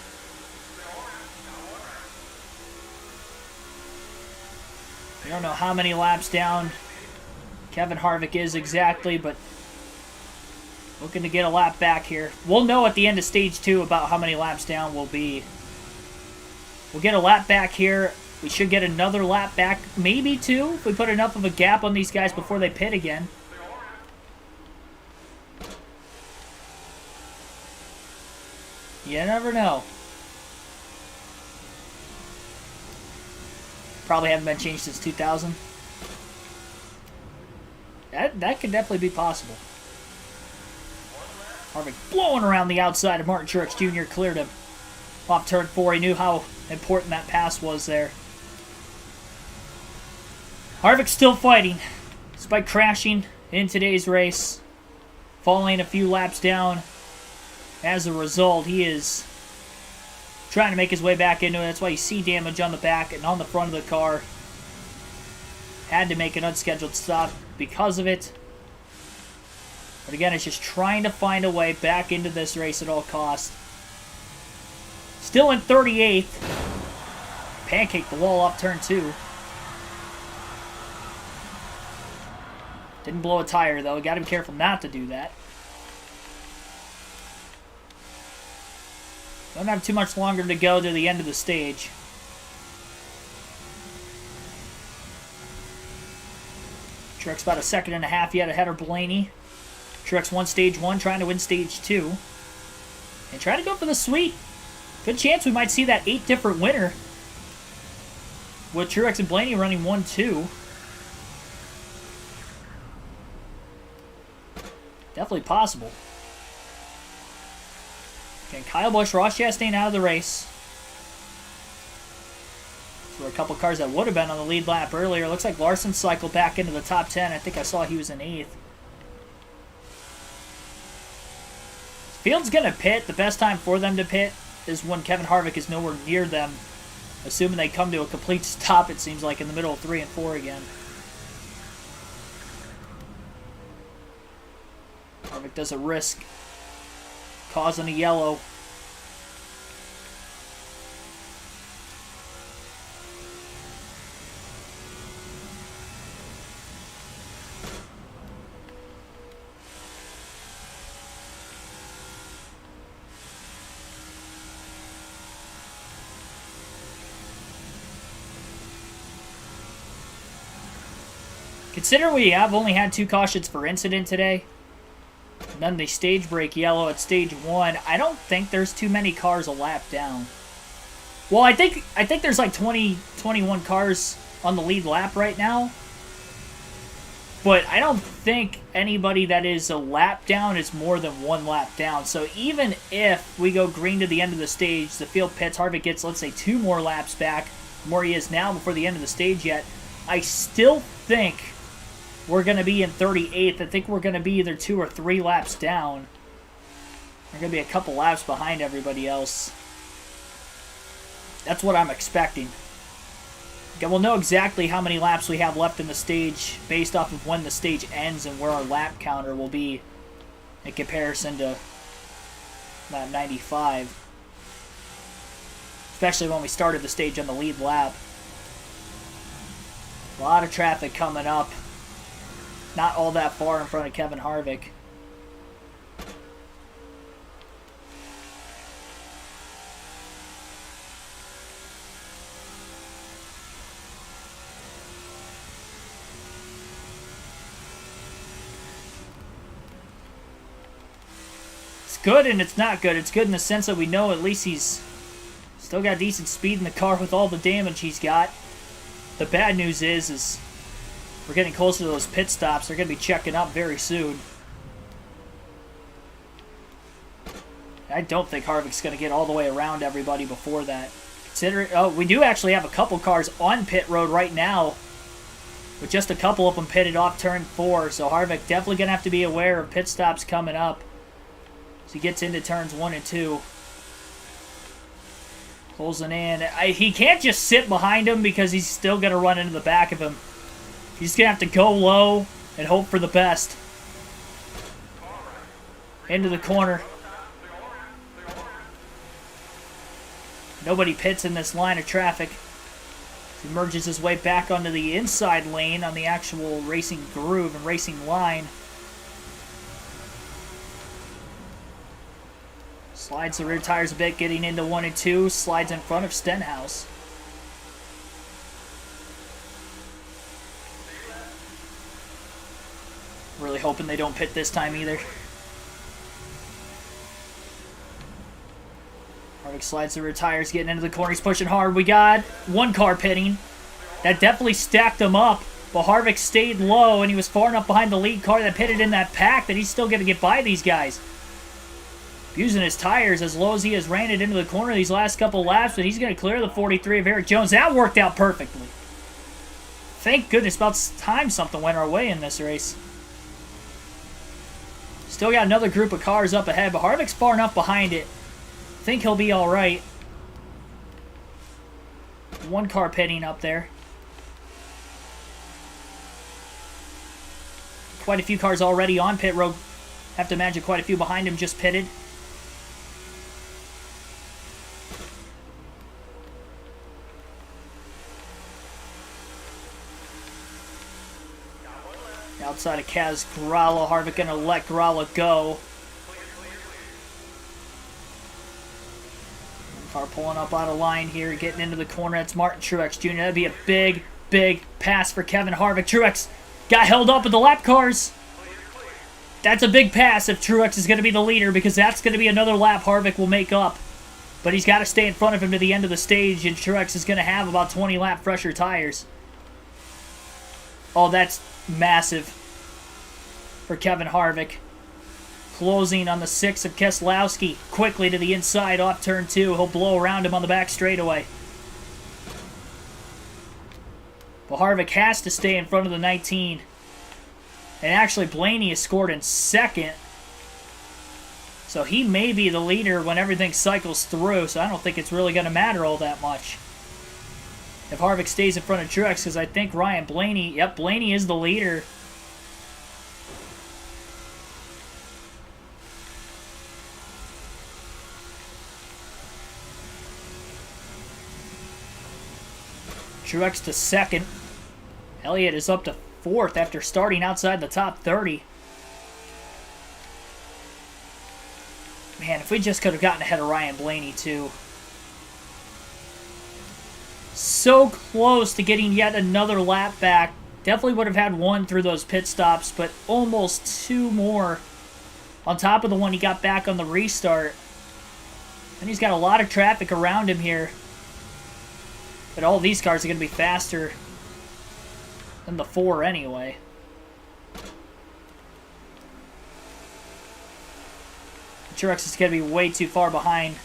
We don't know how many laps down Kevin Harvick is exactly, but looking to get a lap back here. We'll know at the end of stage 2 about how many laps down we'll be. We'll get a lap back here. We should get another lap back, maybe 2, if we put enough of a gap on these guys before they pit again. You never know. Probably haven't been changed since 2000. That could definitely be possible. Harvick blowing around the outside of Martin Truex Jr. Cleared him off turn 4. He knew how important that pass was there. Harvick's still fighting, despite crashing in today's race, falling a few laps down. As a result, he is trying to make his way back into it. That's why you see damage on the back and on the front of the car. Had to make an unscheduled stop because of it. But again, it's just trying to find a way back into this race at all costs. Still in 38th. Pancake the wall off turn 2. Didn't blow a tire, though. Got to be careful not to do that. Don't have too much longer to go to the end of the stage. Truex about a second and a half yet ahead of Blaney. Truex won stage 1, trying to win stage 2. And trying to go for the sweep. Good chance we might see that 8 different winner. With Truex and Blaney running 1-2. Definitely possible. Okay, Kyle Busch, Ross Chastain out of the race. There were a couple cars that would have been on the lead lap earlier. Looks like Larson cycled back into the top 10. I think I saw he was in 8th. Field's going to pit. The best time for them to pit is when Kevin Harvick is nowhere near them. Assuming they come to a complete stop, it seems like, in the middle of 3 and 4 again. Harvick doesn't risk causing a yellow. Considering we have only had 2 cautions for incident today, and then the stage break yellow at stage 1, I don't think there's too many cars a lap down. Well, I think there's like 21 cars on the lead lap right now. But I don't think anybody that is a lap down is more than 1 lap down. So even if we go green to the end of the stage, the field pits, Harvick gets, let's say, 2 more laps back from where he is now before the end of the stage yet, I still think we're going to be in 38th. I think we're going to be either 2 or 3 laps down. We're going to be a couple laps behind everybody else. That's what I'm expecting. Okay, we'll know exactly how many laps we have left in the stage based off of when the stage ends and where our lap counter will be in comparison to that 95. especially when we started the stage on the lead lap. A lot of traffic coming up. Not all that far in front of Kevin Harvick. It's good and it's not good. It's good in the sense that we know at least he's still got decent speed in the car with all the damage he's got. The bad news is we're getting closer to those pit stops. They're going to be checking up very soon. I don't think Harvick's going to get all the way around everybody before that. We do actually have a couple cars on pit road right now, with just a couple of them pitted off turn 4. So Harvick definitely going to have to be aware of pit stops coming up as he gets into turns 1 and 2. Closing in. He can't just sit behind him because he's still going to run into the back of him. He's going to have to go low and hope for the best. Into the corner. Nobody pits in this line of traffic. He merges his way back onto the inside lane on the actual racing groove and racing line. Slides the rear tires a bit, getting into 1 and 2. Slides in front of Stenhouse. Really hoping they don't pit this time either. Harvick slides the rear tires, getting into the corner. He's pushing hard. We got one car pitting. That definitely stacked him up. But Harvick stayed low, and he was far enough behind the lead car that pitted in that pack that he's still going to get by these guys. Using his tires as low as he has ran it into the corner these last couple laps, but he's going to clear the 43 of Eric Jones. That worked out perfectly. Thank goodness, about time something went our way in this race. Still got another group of cars up ahead, but Harvick's far enough behind it. Think he'll be all right. One car pitting up there. Quite a few cars already on pit road. Have to imagine quite a few behind him just pitted. Outside of Kaz Gralla, Harvick going to let Gralla go. Car pulling up out of line here, getting into the corner. That's Martin Truex Jr. That'd be a big, big pass for Kevin Harvick. Truex got held up with the lap cars. That's a big pass if Truex is going to be the leader, because that's going to be another lap Harvick will make up. But he's got to stay in front of him to the end of the stage, and Truex is going to have about 20 lap fresher tires. Oh, that's massive for Kevin Harvick. Closing on the 6 of Keselowski. Quickly to the inside off turn 2. He'll blow around him on the back straightaway. But Harvick has to stay in front of the 19. And actually Blaney is scored in second. So he may be the leader when everything cycles through. So I don't think it's really going to matter all that much if Harvick stays in front of Truex, because I think Ryan Blaney, yep, Blaney is the leader. Truex to second. Elliott is up to fourth after starting outside the top 30. Man, if we just could have gotten ahead of Ryan Blaney too. So close to getting yet another lap back. Definitely would have had one through those pit stops, but almost two more on top of the one he got back on the restart. And he's got a lot of traffic around him here. But all these cars are going to be faster than the 4 anyway. Truex is going to be way too far behind.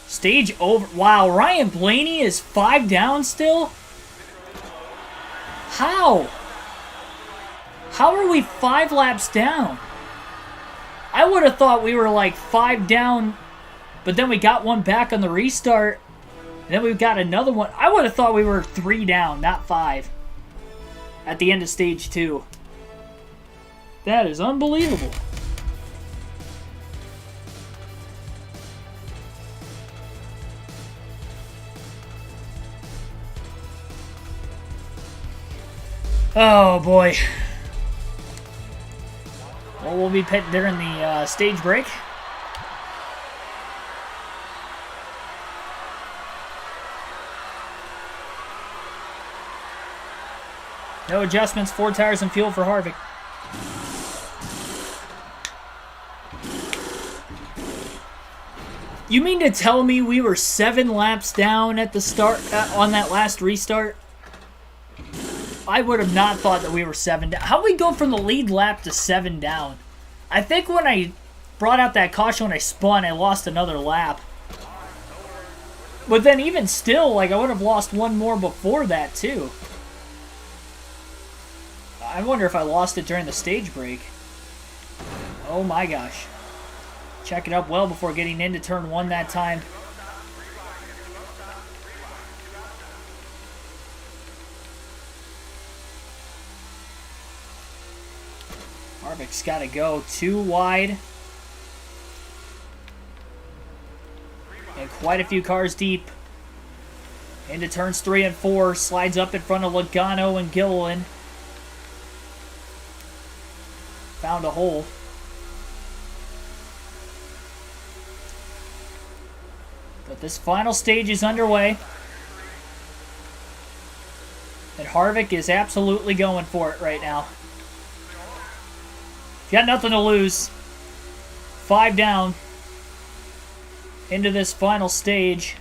Stage over. Wow, Ryan Blaney is 5 down still? How? How are we 5 laps down? I would have thought we were like 5 down, but then we got one back on the restart. And then we've got another one. I would have thought we were 3 down, not 5. At the end of stage 2. That is unbelievable. Oh, boy. Well, we'll be pitting during the stage break. No adjustments, 4 tires and fuel for Harvick. You mean to tell me we were 7 laps down at the start on that last restart? I would have not thought that we were 7 down. How did we go from the lead lap to 7 down? I think when I brought out that caution when I spun, I lost another lap. But then even still, like, I would have lost one more before that, too. I wonder if I lost it during the stage break. Oh my gosh. Check it up well before getting into turn 1 that time. Harvick's got to go 2 wide. And quite a few cars deep. Into turns 3 and 4. Slides up in front of Logano and Gilliland. Found a hole. But this final stage is underway. And Harvick is absolutely going for it right now. Got nothing to lose. 5 down. Into this final stage.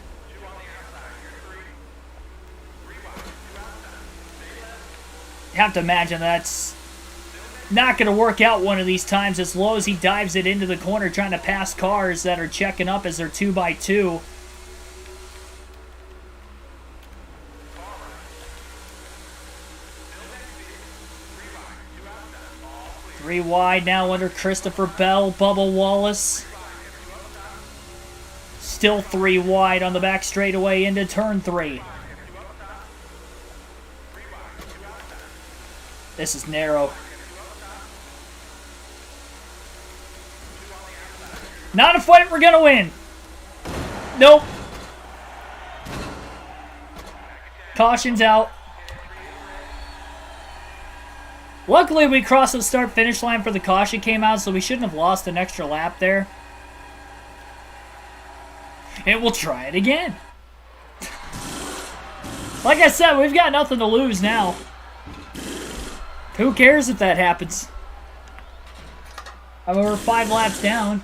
You have to imagine that's not going to work out one of these times as low as he dives it into the corner trying to pass cars that are checking up as they're 2x2. Three wide now under Christopher Bell, Bubba Wallace. Still 3 wide on the back straightaway into turn 3. This is narrow. Not a fight we're gonna win. Nope. Caution's out. Luckily, we crossed the start-finish line for the caution came out, so we shouldn't have lost an extra lap there. And we'll try it again. Like I said, we've got nothing to lose now. Who cares if that happens? I mean, we're 5 laps down.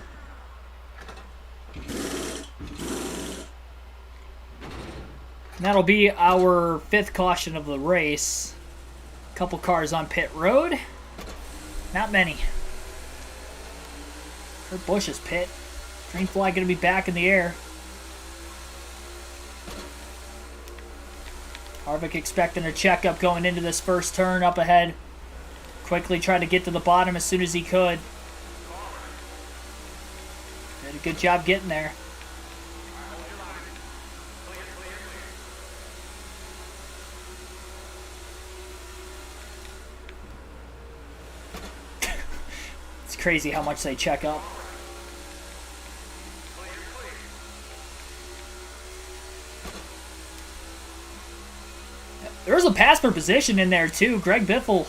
And that'll be our 5th caution of the race. Couple cars on pit road. Not many. Kurt Busch's pit. Green flag going to be back in the air. Harvick expecting a checkup going into this first turn up ahead. Quickly tried to get to the bottom as soon as he could. Did a good job getting there. It's crazy how much they check up. There was a pass per position in there too. Greg Biffle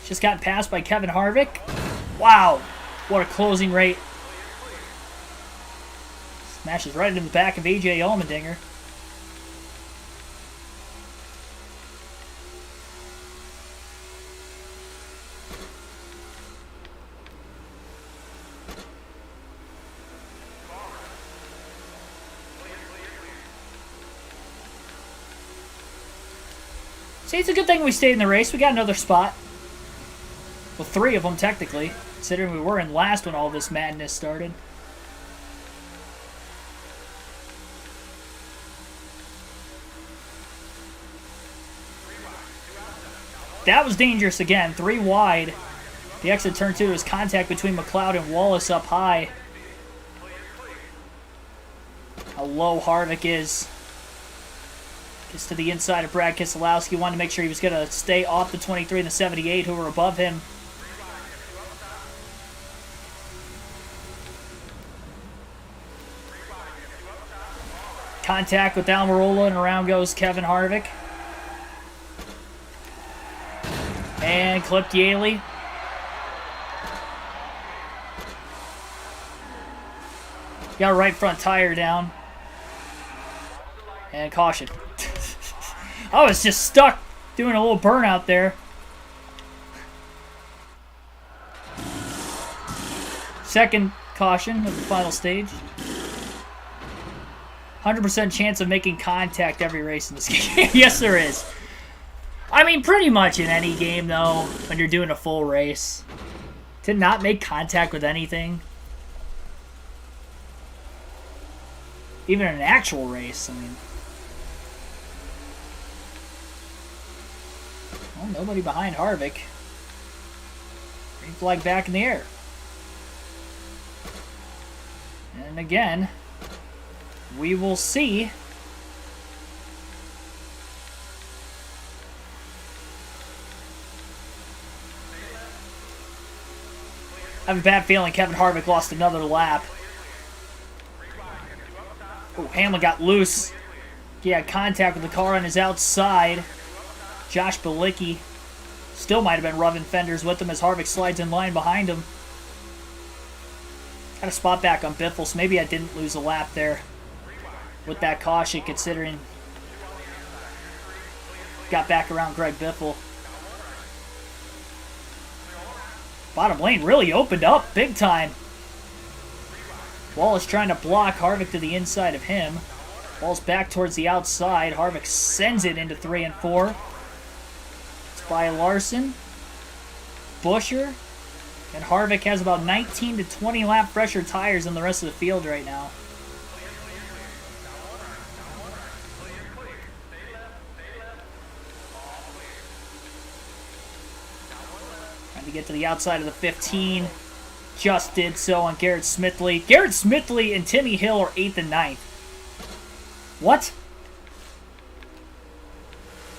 just got passed by Kevin Harvick. Wow, what a closing rate. Smashes right into the back of AJ Allmendinger. See, it's a good thing we stayed in the race. We got another spot. Well, 3 of them, technically, considering we were in last when all this madness started. That was dangerous again. 3 wide. The exit turn 2 was contact between McLeod and Wallace up high. How low Harvick is. Gets to the inside of Brad Keselowski. Wanted to make sure he was going to stay off the 23 and the 78 who were above him. Contact with Almirola, and around goes Kevin Harvick. And clipped Yaley. Got right front tire down. And caution. I was just stuck doing a little burnout there. Second caution of the final stage. 100% chance of making contact every race in this game. Yes, there is. I mean, pretty much in any game, though, when you're doing a full race. To not make contact with anything. Even in an actual race, I mean. Well, nobody behind Harvick. Green flag back in the air. And again, we will see. I have a bad feeling Kevin Harvick lost another lap. Oh, Hamlin got loose. He had contact with the car on his outside. Josh Bilicki still might have been rubbing fenders with him as Harvick slides in line behind him. Got a spot back on Biffle, so maybe I didn't lose a lap there with that caution, considering got back around Greg Biffle. Bottom lane really opened up big time. Wallace trying to block Harvick to the inside of him. Ball's back towards the outside. Harvick sends it into 3 and 4. It's by Larson, Buescher, and Harvick has about 19 to 20 lap fresher tires than the rest of the field right now. Trying to get to the outside of the 15. Just did so on Garrett Smithley. Garrett Smithley and Timmy Hill are 8th and 9th. What?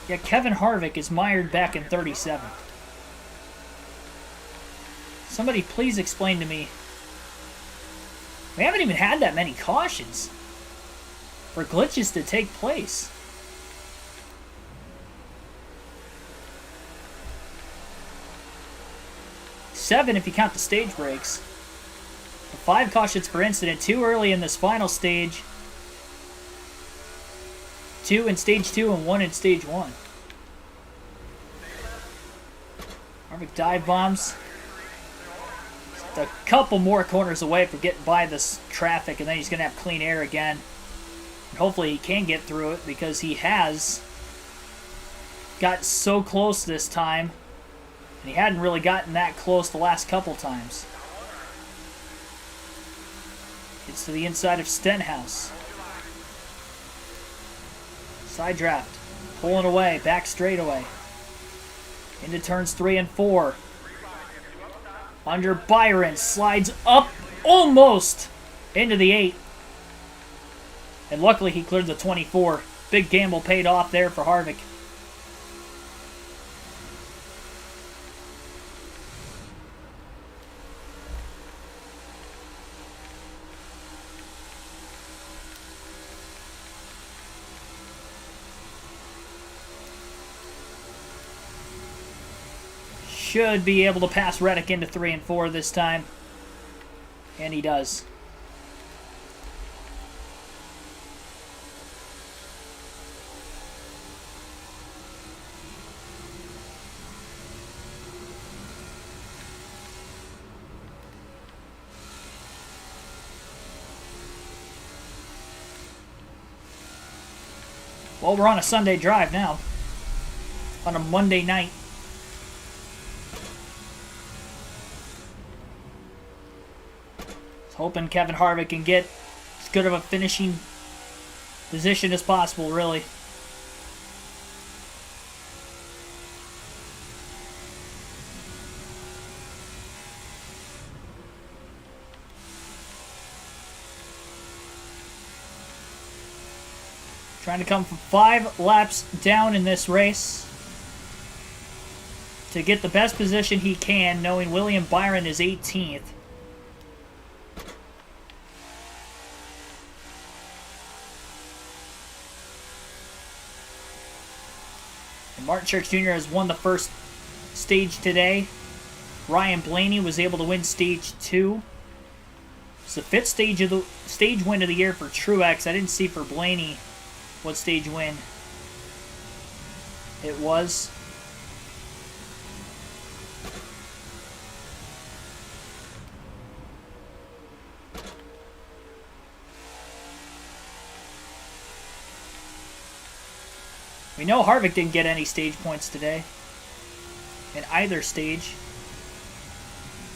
Yeah, Kevin Harvick is mired back in 37th. Somebody please explain to me. We haven't even had that many cautions for glitches to take place. Seven if you count the stage breaks. 5 cautions per incident, 2 early in this final stage. 2 in stage 2 and 1 in stage 1. Harvick dive bombs. Just a couple more corners away from getting by this traffic, and then he's going to have clean air again. And hopefully he can get through it, because he has got so close this time. And he hadn't really gotten that close the last couple times. Gets to the inside of Stenhouse. Side draft. Pulling away. Back straightaway. Into turns 3 and 4. Under Byron. Slides up almost into the 8. And luckily he cleared the 24. Big gamble paid off there for Harvick. Should be able to pass Reddick into 3 and 4 this time. And he does. Well, we're on a Sunday drive now. On a Monday night. Hoping Kevin Harvick can get as good of a finishing position as possible, really. Trying to come from 5 laps down in this race to get the best position he can, knowing William Byron is 18th. Martin Truex Jr. has won the first stage today. Ryan Blaney was able to win stage 2. It's the 5th stage win of the year for Truex. I didn't see for Blaney what stage win it was. We know Harvick didn't get any stage points today in either stage.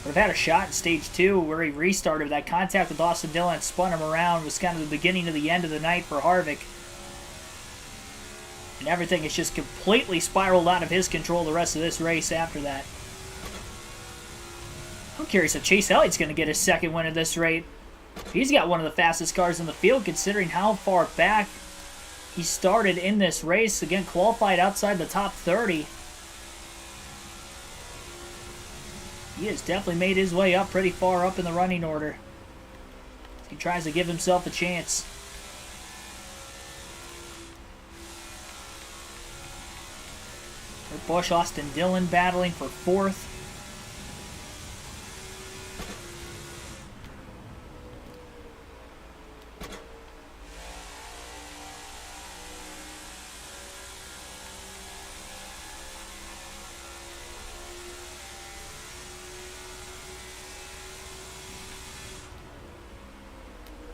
Would have had a shot in stage 2 where he restarted. That contact with Austin Dillon spun him around. It was kind of the beginning of the end of the night for Harvick. And everything has just completely spiraled out of his control the rest of this race after that. I'm curious if Chase Elliott's going to get his second win of this race. He's got one of the fastest cars in the field considering how far back he started in this race. Again, qualified outside the top 30. He has definitely made his way up pretty far up in the running order. He tries to give himself a chance. Busch, Austin Dillon battling for 4th.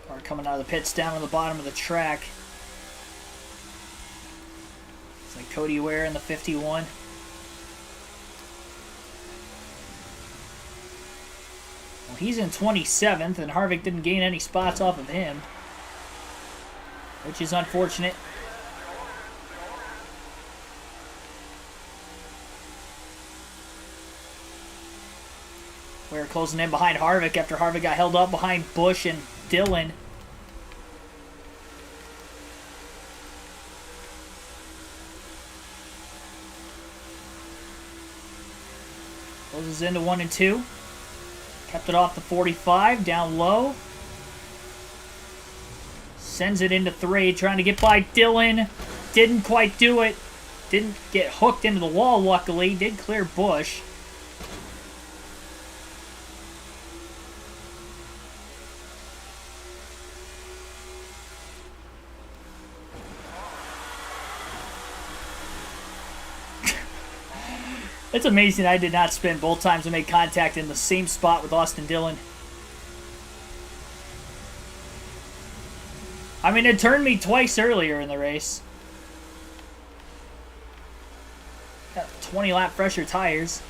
Car coming out of the pits down on the bottom of the track. It's like Cody Ware in the 51. Well, he's in 27th, and Harvick didn't gain any spots off of him, which is unfortunate. Ware closing in behind Harvick after Harvick got held up behind Busch and Dillon. Closes into 1 and 2. Kept it off the 45, down low. Sends it into 3, trying to get by Dillon. Didn't quite do it. Didn't get hooked into the wall, luckily. Did clear Busch. It's amazing I did not spin both times and make contact in the same spot with Austin Dillon. I mean, it turned me twice earlier in the race. Got 20 lap fresher tires.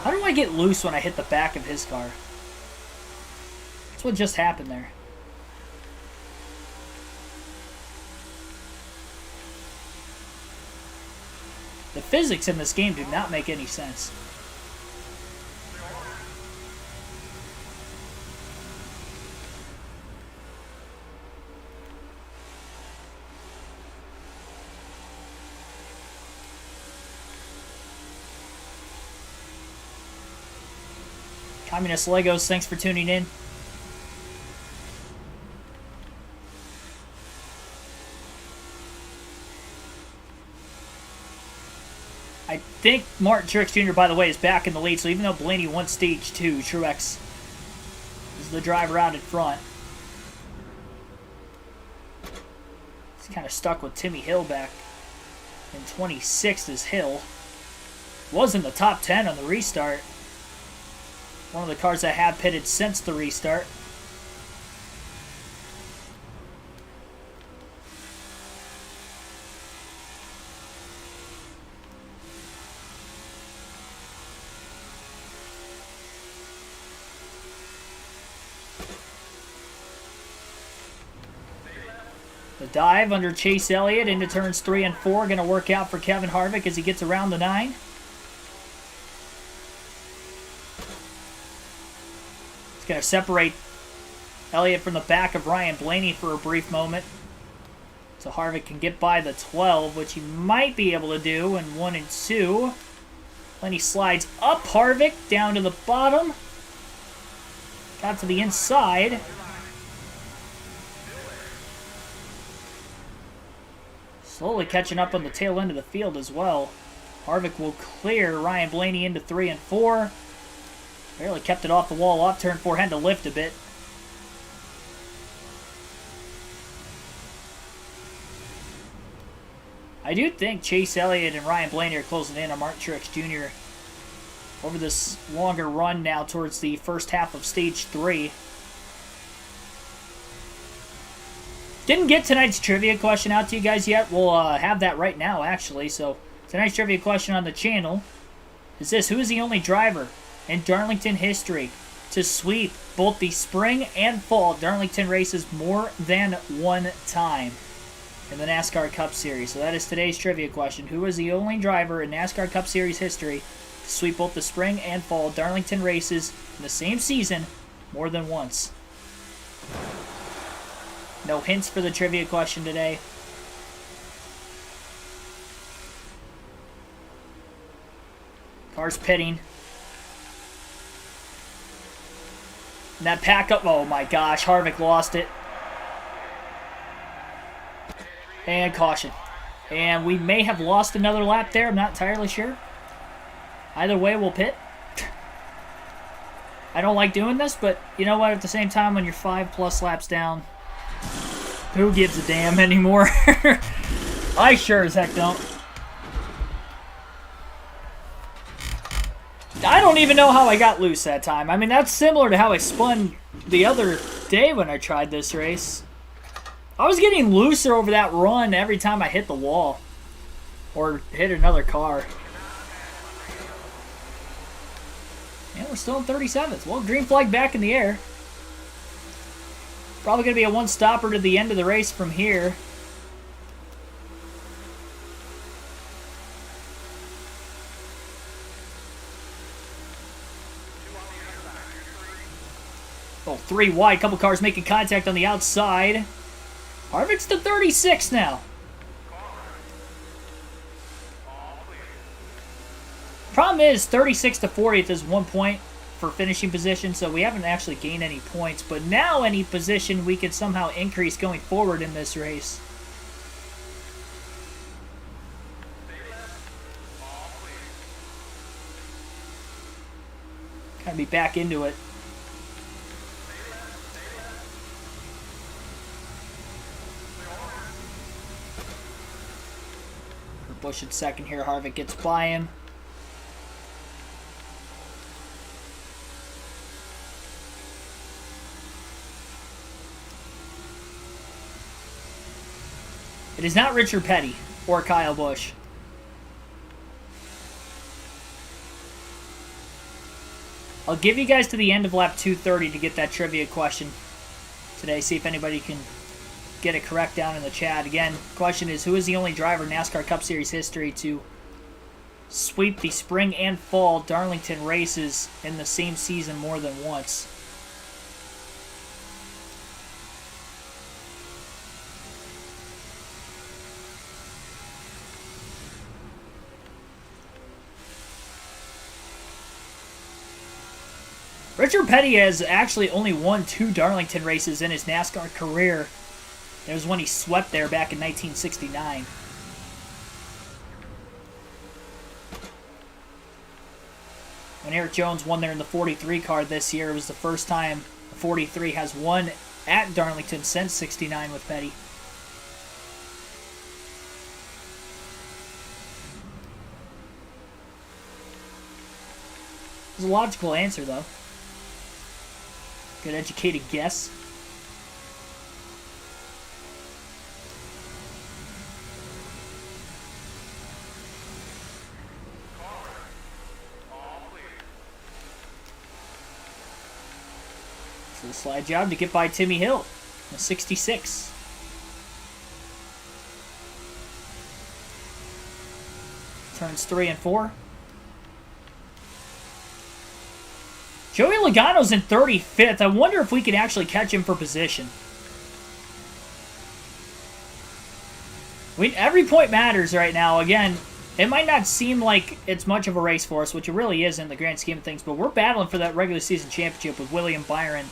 How do I get loose when I hit the back of his car? That's what just happened there. The physics in this game do not make any sense. Communist Legos, thanks for tuning in. I think Martin Truex Jr., by the way, is back in the lead, so even though Blaney won stage 2, Truex is the driver out in front. He's kind of stuck with Timmy Hill back in 26th is Hill. Was in the top 10 on the restart. One of the cars that have pitted since the restart. The dive under Chase Elliott into turns 3 and 4. Going to work out for Kevin Harvick as he gets around the 9. It's going to separate Elliott from the back of Ryan Blaney for a brief moment. So Harvick can get by the 12, which he might be able to do in 1 and 2. Blaney slides up Harvick down to the bottom. Got to the inside. Slowly catching up on the tail end of the field as well. Harvick will clear Ryan Blaney into 3 and 4. Barely kept it off the wall off turn 4. Had to lift a bit. I do think Chase Elliott and Ryan Blaney are closing in on Mark Truex Jr. over this longer run now towards the first half of Stage 3. Didn't get tonight's trivia question out to you guys yet. We'll have that right now, actually. So, tonight's trivia question on the channel is this. Who is the only driver in Darlington history to sweep both the spring and fall Darlington races more than one time in the NASCAR Cup Series? So that is today's trivia question. Who is the only driver in NASCAR Cup Series history to sweep both the spring and fall Darlington races in the same season more than once? No hints for the trivia question today. Car's pitting. And that pack up, oh my gosh, Harvick lost it. And caution. And we may have lost another lap there, I'm not entirely sure. Either way, we'll pit. I don't like doing this, but you know what, at the same time, when you're 5+ laps down, who gives a damn anymore? I sure as heck don't. I don't even know how I got loose that time. I mean, that's similar to how I spun the other day when I tried this race. I was getting looser over that run every time I hit the wall or hit another car. And we're still in 37th. Well, green flag back in the air. Probably going to be a one-stopper to the end of the race from here. Oh, 3 wide. Couple cars making contact on the outside. Harvick's to 36 now. Problem is, 36 to 40th is 1 point for finishing position, so we haven't actually gained any points. But now any position we could somehow increase going forward in this race. Gotta be back into it. Busch in second here. Harvick gets by him. It is not Richard Petty or Kyle Busch. I'll give you guys to the end of lap 230 to get that trivia question today. See if anybody can get it correct down in the chat. Again, question is, who is the only driver in NASCAR Cup Series history to sweep the spring and fall Darlington races in the same season more than once? Richard Petty has actually only won 2 Darlington races in his NASCAR career. It was when he swept there back in 1969. When Eric Jones won there in the 43 car this year, it was the first time the 43 has won at Darlington since 69 with Petty. It's a logical answer, though. Good educated guess. So the slide job to get by Timmy Hill. A 66. Turns 3 and 4. Joey Logano's in 35th. I wonder if we can actually catch him for position. Every point matters right now. Again, it might not seem like it's much of a race for us, which it really is in the grand scheme of things, but we're battling for that regular season championship with William Byron,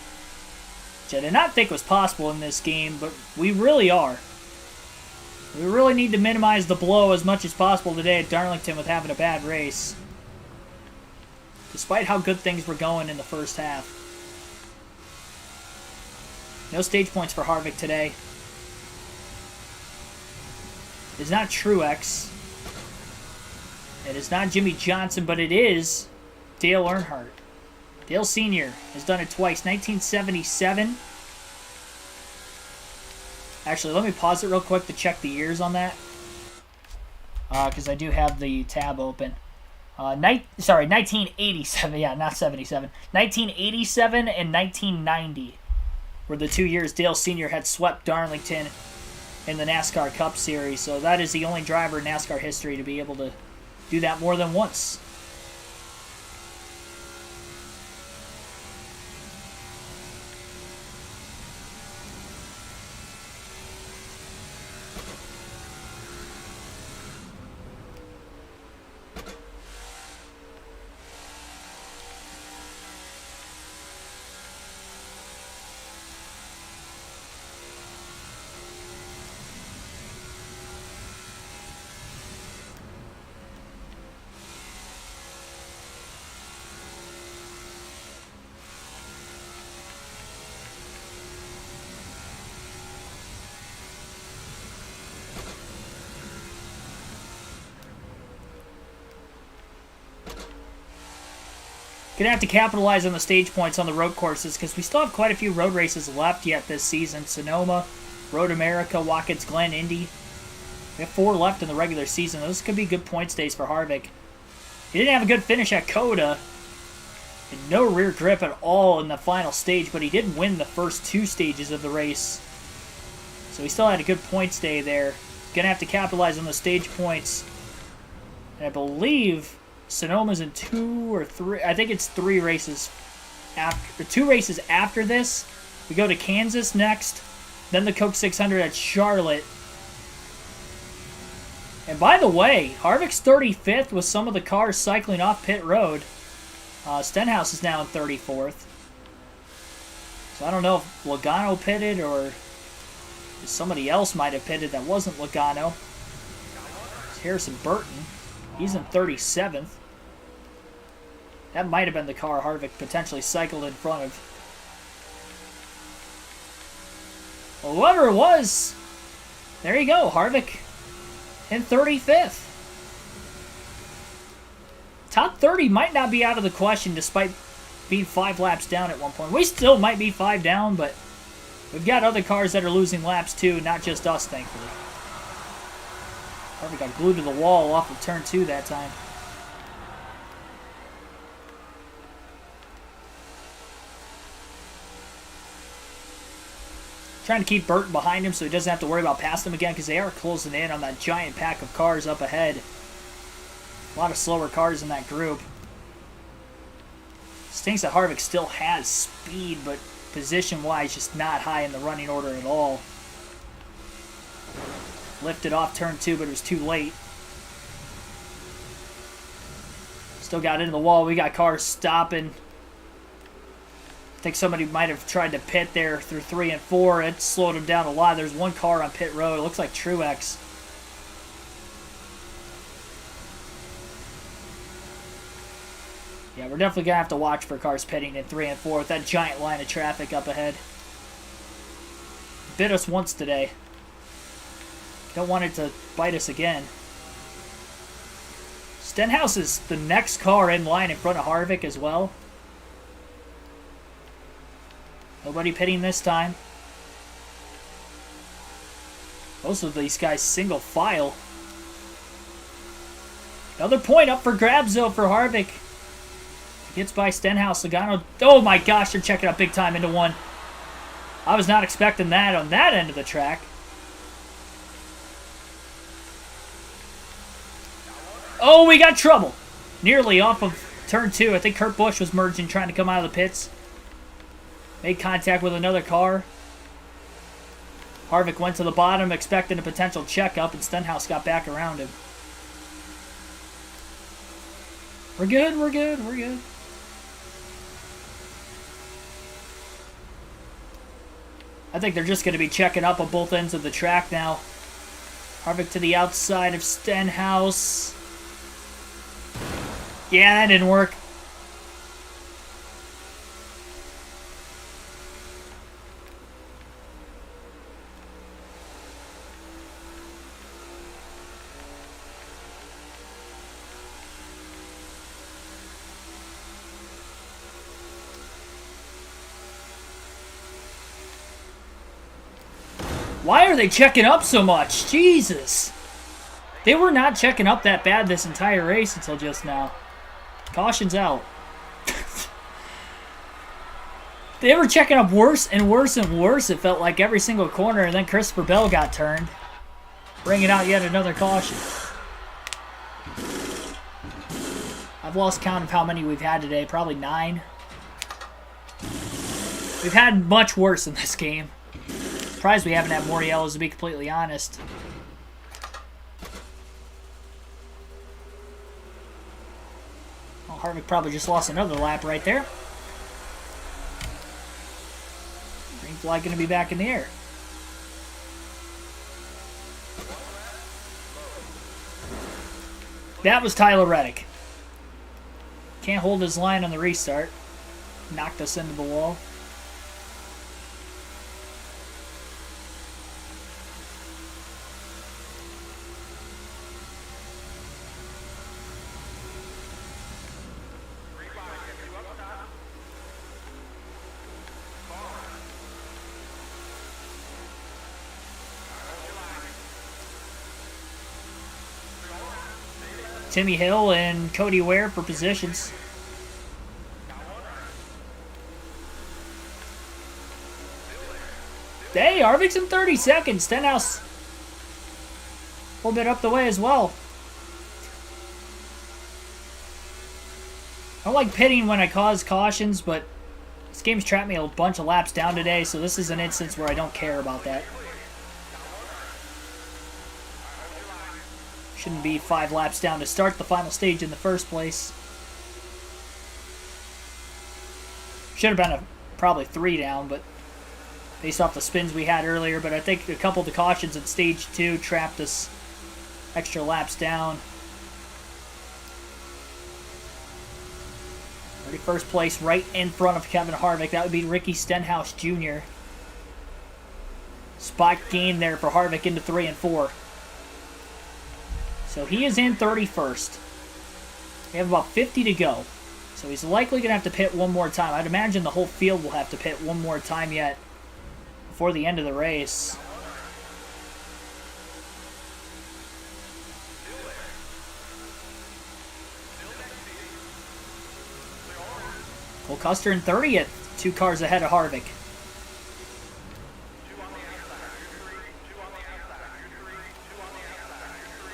which I did not think was possible in this game, but we really are. We really need to minimize the blow as much as possible today at Darlington with having a bad race. Despite how good things were going in the first half. No stage points for Harvick today. It's not Truex. It is not Jimmy Johnson, but it is Dale Earnhardt. Dale Sr. has done it twice. 1977. Actually, let me pause it real quick to check the years on that. Because I do have the tab open. 1987. Yeah, not 77. 1987 and 1990 were the 2 years Dale Sr. had swept Darlington in the NASCAR Cup Series. So that is the only driver in NASCAR history to be able to do that more than once. Gonna have to capitalize on the stage points on the road courses because we still have quite a few road races left yet this season. Sonoma, Road America, Watkins Glen, Indy. We have 4 left in the regular season. Those could be good points days for Harvick. He didn't have a good finish at Coda. And no rear grip at all in the final stage, but he did win the first 2 stages of the race. So he still had a good points day there. Gonna have to capitalize on the stage points. And I believe Sonoma's in 2 or 3. I think it's 3 races after, 2 races after this. We go to Kansas next, then the Coke 600 at Charlotte. And by the way, Harvick's 35th with some of the cars cycling off pit road. Stenhouse is now in 34th. So I don't know if Logano pitted or if somebody else might have pitted that wasn't Logano. It's Harrison Burton. He's in 37th. That might have been the car Harvick potentially cycled in front of. Well, whoever it was, there you go, Harvick in 35th. Top 30 might not be out of the question despite being 5 laps down at one point. We still might be 5 down, but we've got other cars that are losing laps too, not just us, thankfully. Harvick got glued to the wall off of turn 2 that time. Trying to keep Burton behind him so he doesn't have to worry about passing him again because they are closing in on that giant pack of cars up ahead. A lot of slower cars in that group. Stinks that Harvick still has speed, but position-wise just not high in the running order at all. Lifted off turn 2, but it was too late. Still got into the wall. We got cars stopping. I think somebody might have tried to pit there through 3 and 4. It slowed them down a lot. There's one car on pit road. It looks like Truex. Yeah, we're definitely going to have to watch for cars pitting in 3 and 4 with that giant line of traffic up ahead. Bit us once today. Don't want it to bite us again. Stenhouse is the next car in line in front of Harvick as well. Nobody pitting this time. Most of these guys single file. Another point up for grabs though for Harvick. Gets by Stenhouse. Logano. Oh my gosh, they're checking up big time into 1. I was not expecting that on that end of the track. Oh, we got trouble. Nearly off of turn 2. I think Kurt Busch was merging, trying to come out of the pits. Made contact with another car. Harvick went to the bottom, expecting a potential checkup, and Stenhouse got back around him. We're good, we're good, we're good. I think they're just going to be checking up on both ends of the track now. Harvick to the outside of Stenhouse. Yeah, that didn't work. Why are they checking up so much? Jesus. They were not checking up that bad this entire race until just now. Caution's out. They were checking up worse and worse and worse, it felt like, every single corner, and then Christopher Bell got turned, bringing out yet another caution. I've lost count of how many we've had today, probably 9. We've had much worse in this game. Surprised we haven't had more yellows, to be completely honest. Well, Harvick probably just lost another lap right there. Green flag going to be back in the air. That was Tyler Reddick. Can't hold his line on the restart. Knocked us into the wall. Timmy Hill and Cody Ware for positions. Hey, Harvick's in 32nd. Stenhouse a little bit up the way as well. I don't like pitting when I cause cautions, but this game's trapped me a bunch of laps down today, so this is an instance where I don't care about that. Shouldn't be 5 laps down to start the final stage in the first place. Should have been probably 3 down, but based off the spins we had earlier. But I think a couple of the cautions in stage 2 trapped us extra laps down. 31st place right in front of Kevin Harvick. That would be Ricky Stenhouse Jr. Spot gain there for Harvick into 3 and 4. So he is in 31st. We have about 50 to go. So he's likely going to have to pit one more time. I'd imagine the whole field will have to pit one more time yet before the end of the race. Cole Custer in 30th. 2 cars ahead of Harvick.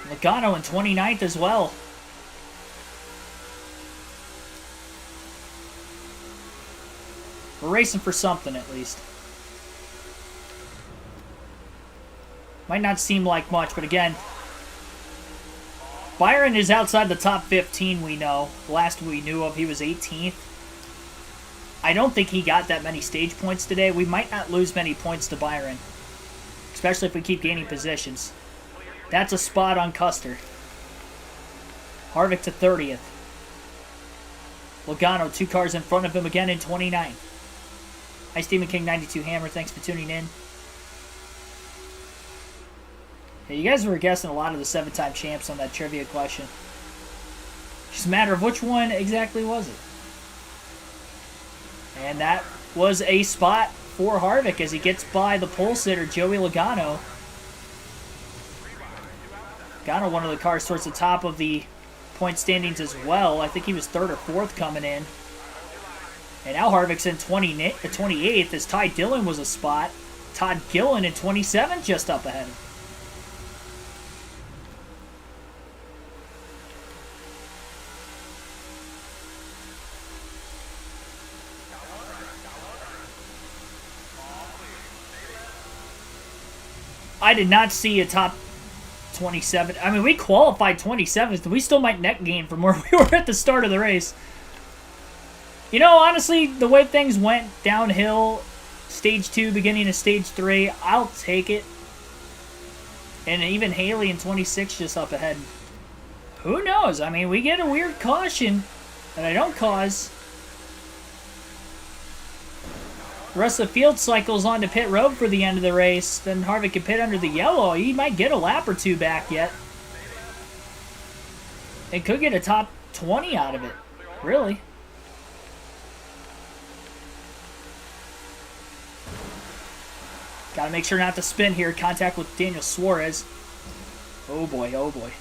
Logano in 29th as well. We're racing for something at least. Might not seem like much, but again, Byron is outside the top 15 we know. Last we knew of, he was 18th. I don't think he got that many stage points today. We might not lose many points to Byron, especially if we keep gaining positions. That's a spot on Custer. Harvick to 30th. Logano 2 cars in front of him again in 29. Hi, Stephen King 92 Hammer. Thanks for tuning in. Yeah, you guys were guessing a lot of the 7-time champs on that trivia question. Just a matter of which one exactly was it. And that was a spot for Harvick as he gets by the pole sitter, Joey Logano. Logano, one of the cars towards the top of the point standings as well. I think he was 3rd or 4th coming in. And now Harvick's in 28th as Ty Dillon was a spot. Todd Gillen in 27th, just up ahead of him. I did not see a top 27. I mean, we qualified 27th. We still might net gain from where we were at the start of the race. You know, honestly, the way things went downhill, stage 2, beginning of stage 3, I'll take it. And even Haley in 26 just up ahead. Who knows? I mean, we get a weird caution that I don't cause. The rest of the field cycles on to pit road for the end of the race. Then Harvick can pit under the yellow. He might get a lap or two back yet. And could get a top 20 out of it. Really. Got to make sure not to spin here. Contact with Daniel Suarez. Oh boy, oh boy.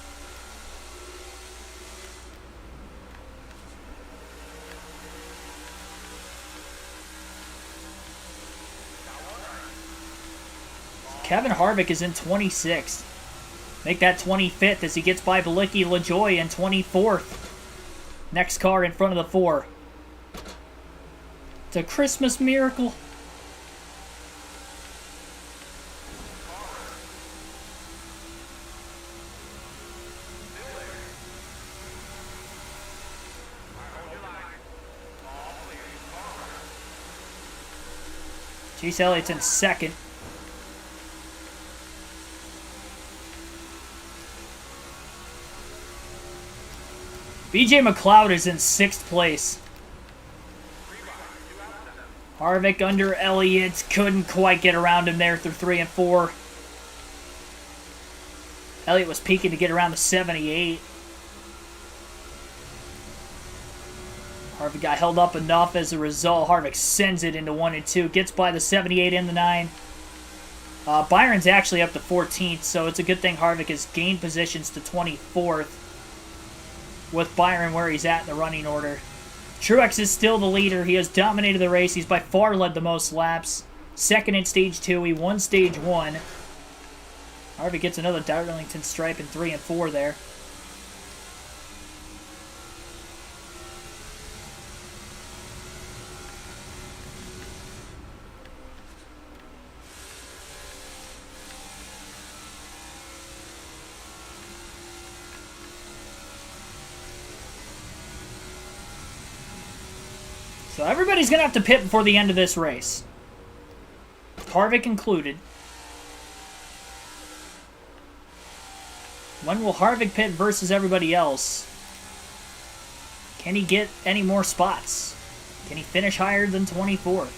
Kevin Harvick is in 26th. Make that 25th as he gets by Bilicki LaJoy in 24th. Next car in front of the 4. It's a Christmas miracle. Chase Elliott's in 2nd. BJ McLeod is in 6th place. Harvick under Elliott. Couldn't quite get around him there through 3 and 4. Elliott was peaking to get around the 78. Harvick got held up enough as a result. Harvick sends it into 1 and 2. Gets by the 78 and the 9. Byron's actually up to 14th, so it's a good thing Harvick has gained positions to 24th. With Byron where he's at in the running order. Truex is still the leader. He has dominated the race. He's by far led the most laps. 2nd in Stage 2. He won Stage 1. Harvick gets another Darlington stripe in 3 and 4 there. So everybody's going to have to pit before the end of this race. Harvick included. When will Harvick pit versus everybody else? Can he get any more spots? Can he finish higher than 24th?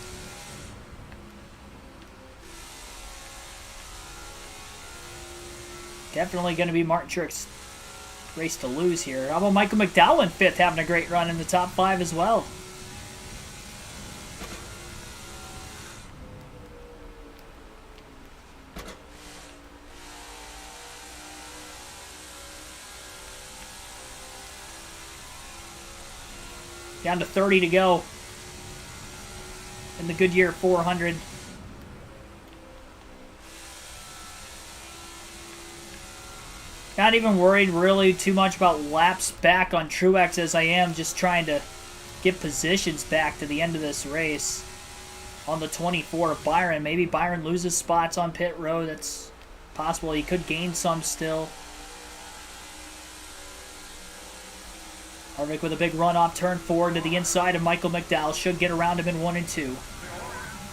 Definitely going to be Martin Truex race to lose here. How about Michael McDowell in 5th, having a great run in the top 5 as well? Down to 30 to go in the Goodyear 400. Not even worried really too much about laps back on Truex as I am just trying to get positions back to the end of this race. On the 24 of Byron. Maybe Byron loses spots on pit road. That's possible. He could gain some still. Harvick with a big run off turn 4 to the inside of Michael McDowell. Should get around him in 1 and 2.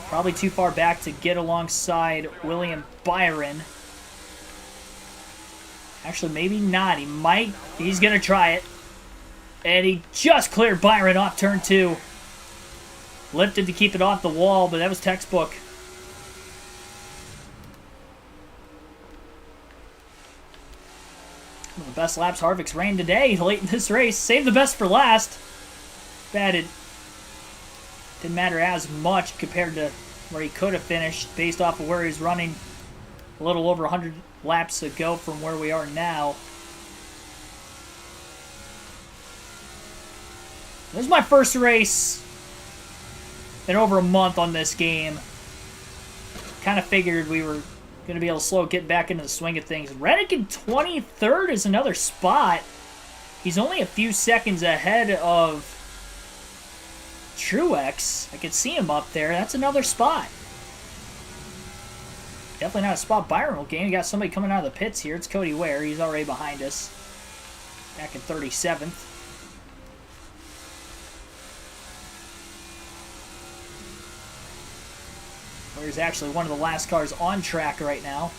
Probably too far back to get alongside William Byron. Actually, maybe not. He might. He's going to try it. And he just cleared Byron off turn 2. Lifted to keep it off the wall, but that was textbook. One of the best laps Harvick's ran today late in this race. Saved the best for last. Bad it didn't matter as much compared to where he could have finished based off of where he's running a little over 100 laps ago from where we are now. This is my first race in over a month on this game. Kind of figured we were going to be able to get back into the swing of things. Reddick in 23rd is another spot. He's only a few seconds ahead of Truex. I could see him up there. That's another spot. Definitely not a spot Byron will gain. We got somebody coming out of the pits here. It's Cody Ware. He's already behind us. Back in 37th. Ware's actually one of the last cars on track right now.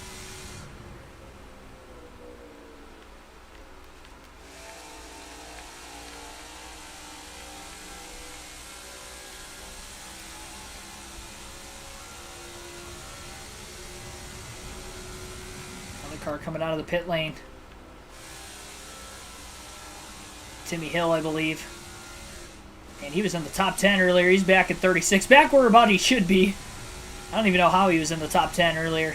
Car coming out of the pit lane. Timmy Hill, I believe. And he was in the top 10 earlier. He's back at 36. Back where about he should be. I don't even know how he was in the top 10 earlier. I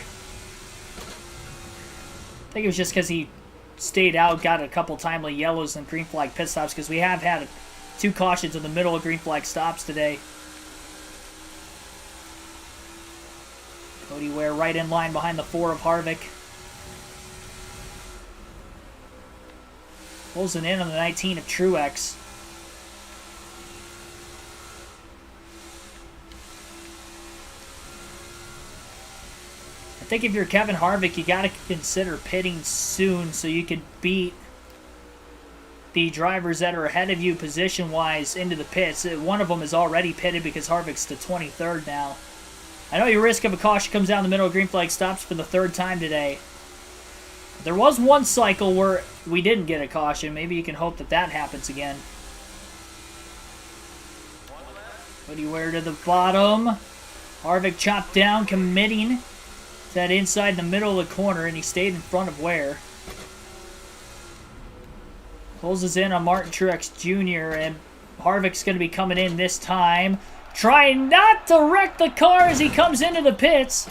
think it was just because he stayed out, got a couple timely yellows and green flag pit stops, because we have had 2 cautions in the middle of green flag stops today. Cody Ware right in line behind the 4 of Harvick. Closing in on the 19 of Truex. I think if you're Kevin Harvick, you got to consider pitting soon so you can beat the drivers that are ahead of you position-wise into the pits. One of them is already pitted because Harvick's the 23rd now. I know your risk of a caution comes down the middle of green flag stops for the 3rd time today. There was one cycle where we didn't get a caution. Maybe you can hope that that happens again. Cody Ware to the bottom. Harvick chopped down, committing to that inside in the middle of the corner, and he stayed in front of Ware. Closes in on Martin Truex Jr., and Harvick's going to be coming in this time, trying not to wreck the car as he comes into the pits.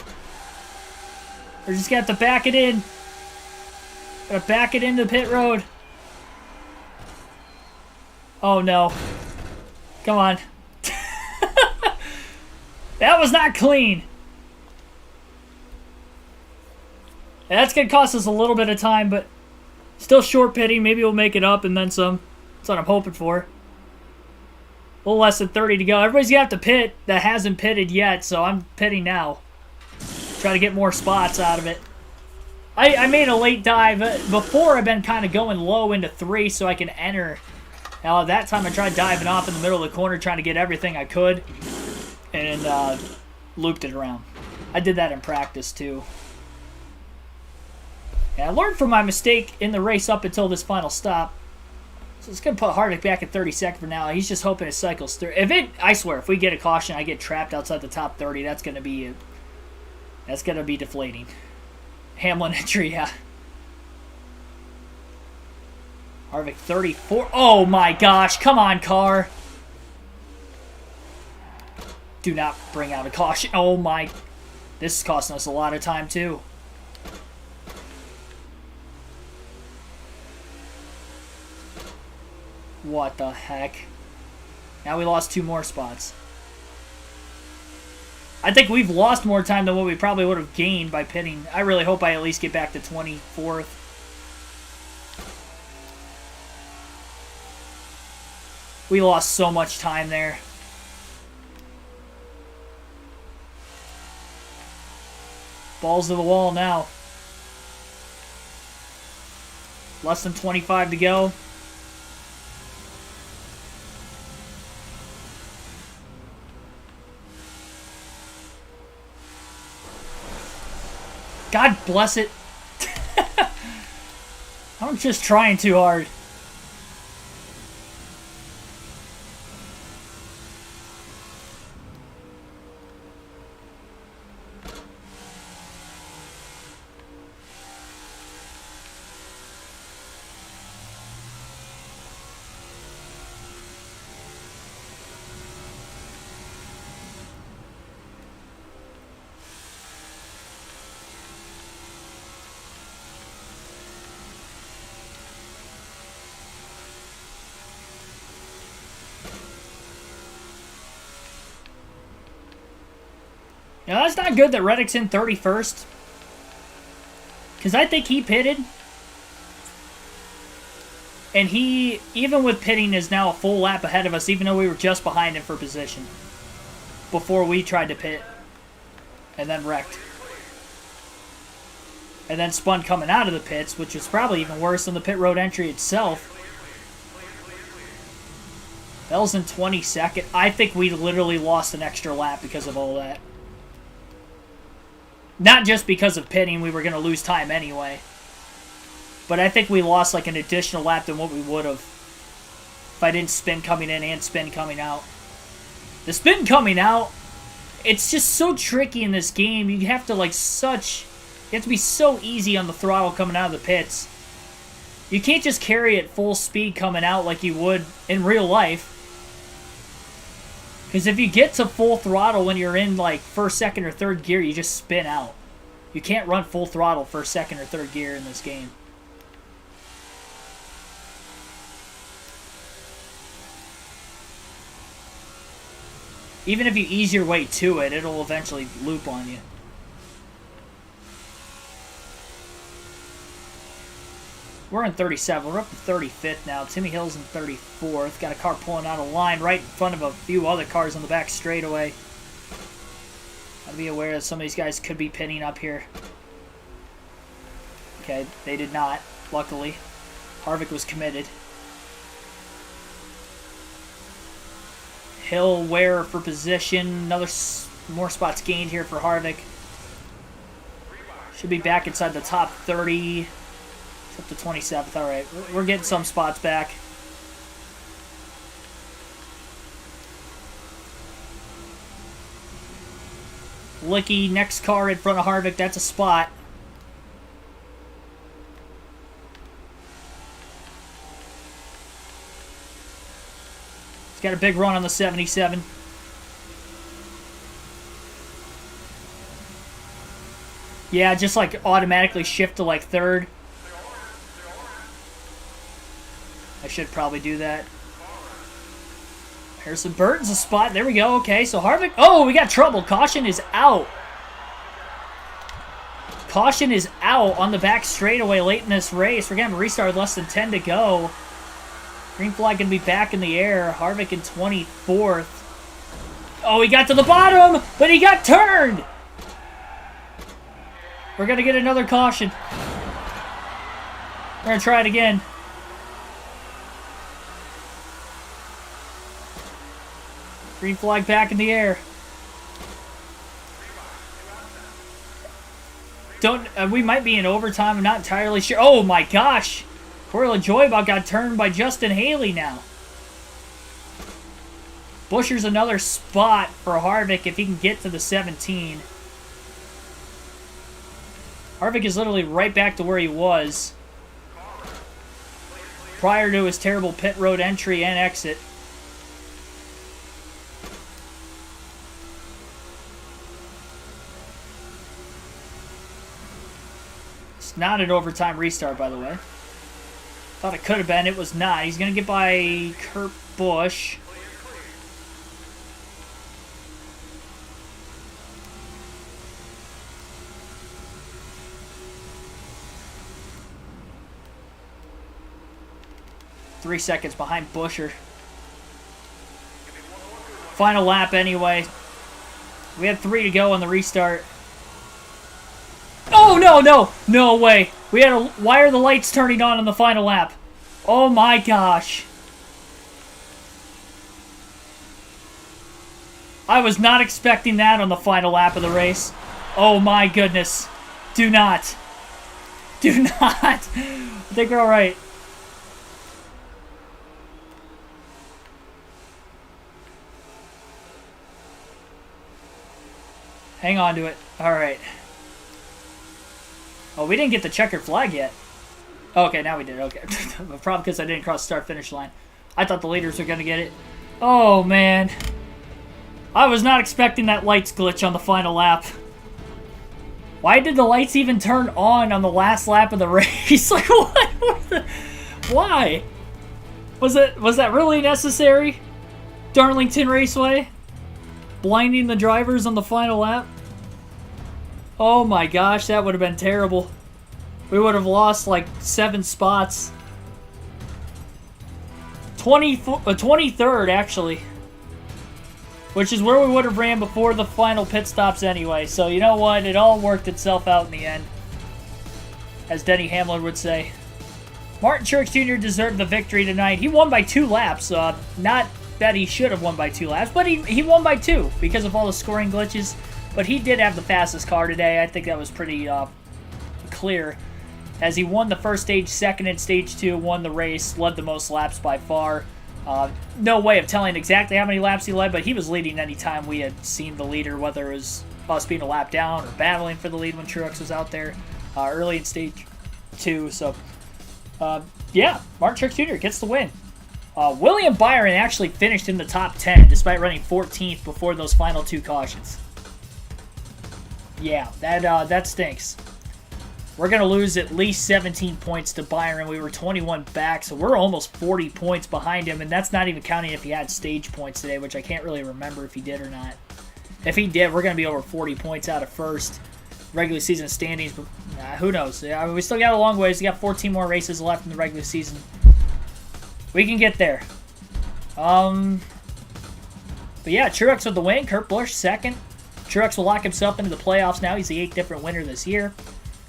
We're just going to have to back it in. Gotta back it into the pit road. Oh no. Come on. That was not clean. That's going to cost us a little bit of time, but still short pitting. Maybe we'll make it up and then some. That's what I'm hoping for. A little less than 30 to go. Everybody's going to have to pit that hasn't pitted yet, so I'm pitting now. Try to get more spots out of it. I made a late dive. Before, I've been kind of going low into 3 so I can enter. Now, that time I tried diving off in the middle of the corner trying to get everything I could and looped it around. I did that in practice, too. And I learned from my mistake in the race up until this final stop. So it's going to put Harvick back at 32nd for now. He's just hoping it cycles through. I swear, if we get a caution, I get trapped outside the top 30, that's going to be deflating. Hamlin entry, yeah. Harvick 34. Oh my gosh, come on, car. Do not bring out a caution. Oh my. This is costing us a lot of time, too. What the heck? Now we lost 2 more spots. I think we've lost more time than what we probably would have gained by pitting. I really hope I at least get back to 24th. We lost so much time there. Balls to the wall now. Less than 25 to go. God bless it. I'm just trying too hard. Now, that's not good that Reddick's in 31st. Because I think he pitted. And he, even with pitting, is now a full lap ahead of us, even though we were just behind him for position. Before we tried to pit. And then wrecked. And then spun coming out of the pits, which was probably even worse than the pit road entry itself. Bell's in 22nd. I think we literally lost an extra lap because of all that. Not just because of pitting, we were going to lose time anyway. But I think we lost like an additional lap than what we would have if I didn't spin coming in and spin coming out. The spin coming out, it's just so tricky in this game. You have to like such You have to be so easy on the throttle coming out of the pits. You can't just carry it full speed coming out like you would in real life. Because if you get to full throttle when you're in like first, second, or third gear, you just spin out. You can't run full throttle first, second, or third gear in this game. Even if you ease your way to it, it'll eventually loop on you. We're in 37. We're up to 35th now. Timmy Hill's in 34th. Got a car pulling out of line right in front of a few other cars on the back straightaway. Gotta be aware that some of these guys could be pitting up here. Okay, they did not, luckily. Harvick was committed. Hill, Ware for position. More spots gained here for Harvick. Should be back inside the top 30. Up to 27th. All right, we're getting some spots back. Licky, next car in front of Harvick. That's a spot. He's got a big run on the 77. Yeah, just like automatically shift to like third. I should probably do that. Harrison Burton's a spot. There we go. Okay, so Harvick. Oh, we got trouble. Caution is out. Caution is out on the back straightaway late in this race. We're going to have a restart with less than 10 to go. Green flag going to be back in the air. Harvick in 24th. Oh, he got to the bottom, but he got turned. We're going to get another caution. We're going to try it again. Green flag back in the air. We might be in overtime. I'm not entirely sure. Oh my gosh. Corey LaJoie about got turned by Justin Haley now. Buscher's another spot for Harvick if he can get to the 17. Harvick is literally right back to where he was prior to his terrible pit road entry and exit. Not an overtime restart, by the way. Thought it could have been. It was not. He's going to get by Kurt Busch. Three seconds behind Buscher. Final lap anyway. We have 3 to go on the restart. Oh, no way. Why are the lights turning on the final lap? Oh my gosh. I was not expecting that on the final lap of the race. Oh my goodness. Do not. Do not. I think we're all right. Hang on to it. All right. Oh, we didn't get the checkered flag yet. Okay, now we did. Okay. Probably because I didn't cross the start-finish line. I thought the leaders were going to get it. Oh, man. I was not expecting that lights glitch on the final lap. Why did the lights even turn on the last lap of the race? Like, what? Why? Was that really necessary? Darlington Raceway? Blinding the drivers on the final lap? Oh my gosh, that would have been terrible. We would have lost like 7 spots. 23rd, actually. Which is where we would have ran before the final pit stops anyway. So, you know what? It all worked itself out in the end. As Denny Hamlin would say. Martin Truex Jr. deserved the victory tonight. He won by 2 laps. Not that he should have won by 2 laps, but he won by 2 because of all the scoring glitches. But he did have the fastest car today. I think that was pretty clear. As he won the first stage, second in stage 2, won the race, led the most laps by far. No way of telling exactly how many laps he led, but he was leading any time we had seen the leader, whether it was us being a lap down or battling for the lead when Truex was out there early in stage 2. So, yeah, Martin Truex Jr. gets the win. William Byron actually finished in the top 10 despite running 14th before those final 2 cautions. Yeah, that stinks. We're going to lose at least 17 points to Byron. We were 21 back, so we're almost 40 points behind him, and that's not even counting if he had stage points today, which I can't really remember if he did or not. If he did, we're going to be over 40 points out of first. Regular season standings, but who knows? We still got a long ways. We got 14 more races left in the regular season. We can get there. But yeah, Truex with the win. Kurt Busch second. Truex will lock himself into the playoffs now. He's the 8th different winner this year.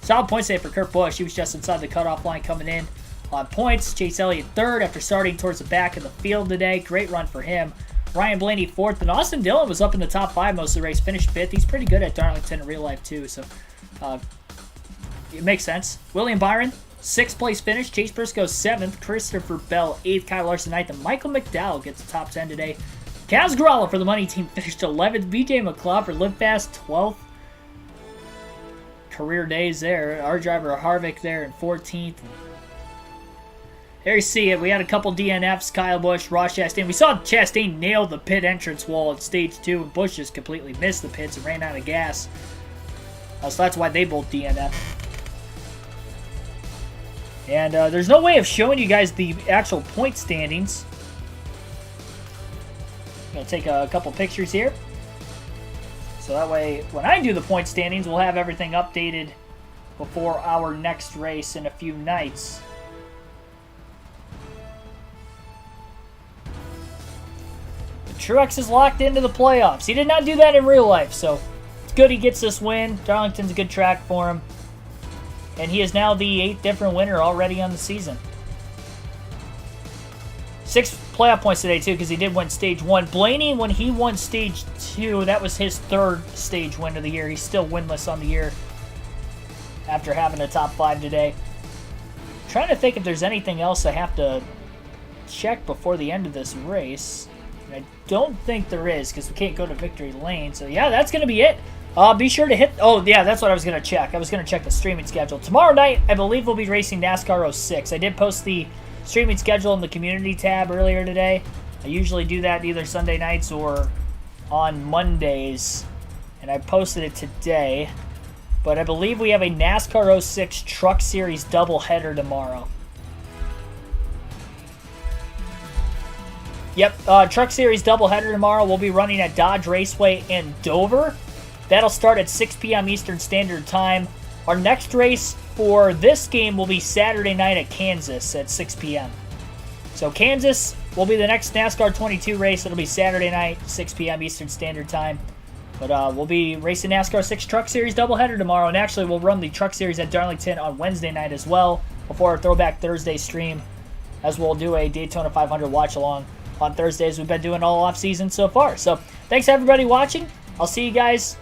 Solid points today for Kurt Busch. He was just inside the cutoff line coming in on points. Chase Elliott third after starting towards the back of the field today. Great run for him. Ryan Blaney fourth, and Austin Dillon was up in the top 5 most of the race. Finished 5th. He's pretty good at Darlington in real life too, so it makes sense. William Byron, 6th place finish. Chase Briscoe 7th. Christopher Bell 8th. Kyle Larson 9th. And Michael McDowell gets the top 10 today. Kaz Gralla for the money team finished 11th. BJ McLeod for Live Fast 12th. Career days there. Our driver Harvick there in 14th. There you see it. We had a couple DNFs. Kyle Busch, Ross Chastain. We saw Chastain nail the pit entrance wall at stage 2, and Busch just completely missed the pits and ran out of gas. So that's why they both DNF. And there's no way of showing you guys the actual point standings. I'm going to take a couple pictures here. So that way, when I do the point standings, we'll have everything updated before our next race in a few nights. Truex is locked into the playoffs. He did not do that in real life, so it's good he gets this win. Darlington's a good track for him. And he is now the 8th different winner already on the season. 6 playoff points today, too, because he did win Stage 1. Blaney, when he won Stage 2, that was his 3rd stage win of the year. He's still winless on the year after having a top 5 today. I'm trying to think if there's anything else I have to check before the end of this race. I don't think there is because we can't go to victory lane. So, yeah, that's going to be it. Be sure to hit... Oh, yeah, that's what I was going to check. I was going to check the streaming schedule. Tomorrow night, I believe we'll be racing NASCAR 06. I did post the streaming schedule in the community tab earlier today. I usually do that either Sunday nights or on Mondays. And I posted it today. But I believe we have a NASCAR 06 Truck Series doubleheader tomorrow. Yep, Truck Series doubleheader tomorrow. We'll be running at Dodge Raceway in Dover. That'll start at 6 p.m. Eastern Standard Time. Our next race for this game will be Saturday night at Kansas at 6 p.m. So Kansas will be the next NASCAR 22 race. It'll be Saturday night, 6 p.m. Eastern Standard Time. But we'll be racing NASCAR 6 Truck Series doubleheader tomorrow. And actually, we'll run the Truck Series at Darlington on Wednesday night as well before our Throwback Thursday stream, as we'll do a Daytona 500 watch-along on Thursdays. We've been doing all off-season so far. So thanks, everybody, watching. I'll see you guys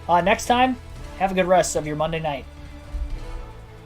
next time. Have a good rest of your Monday night.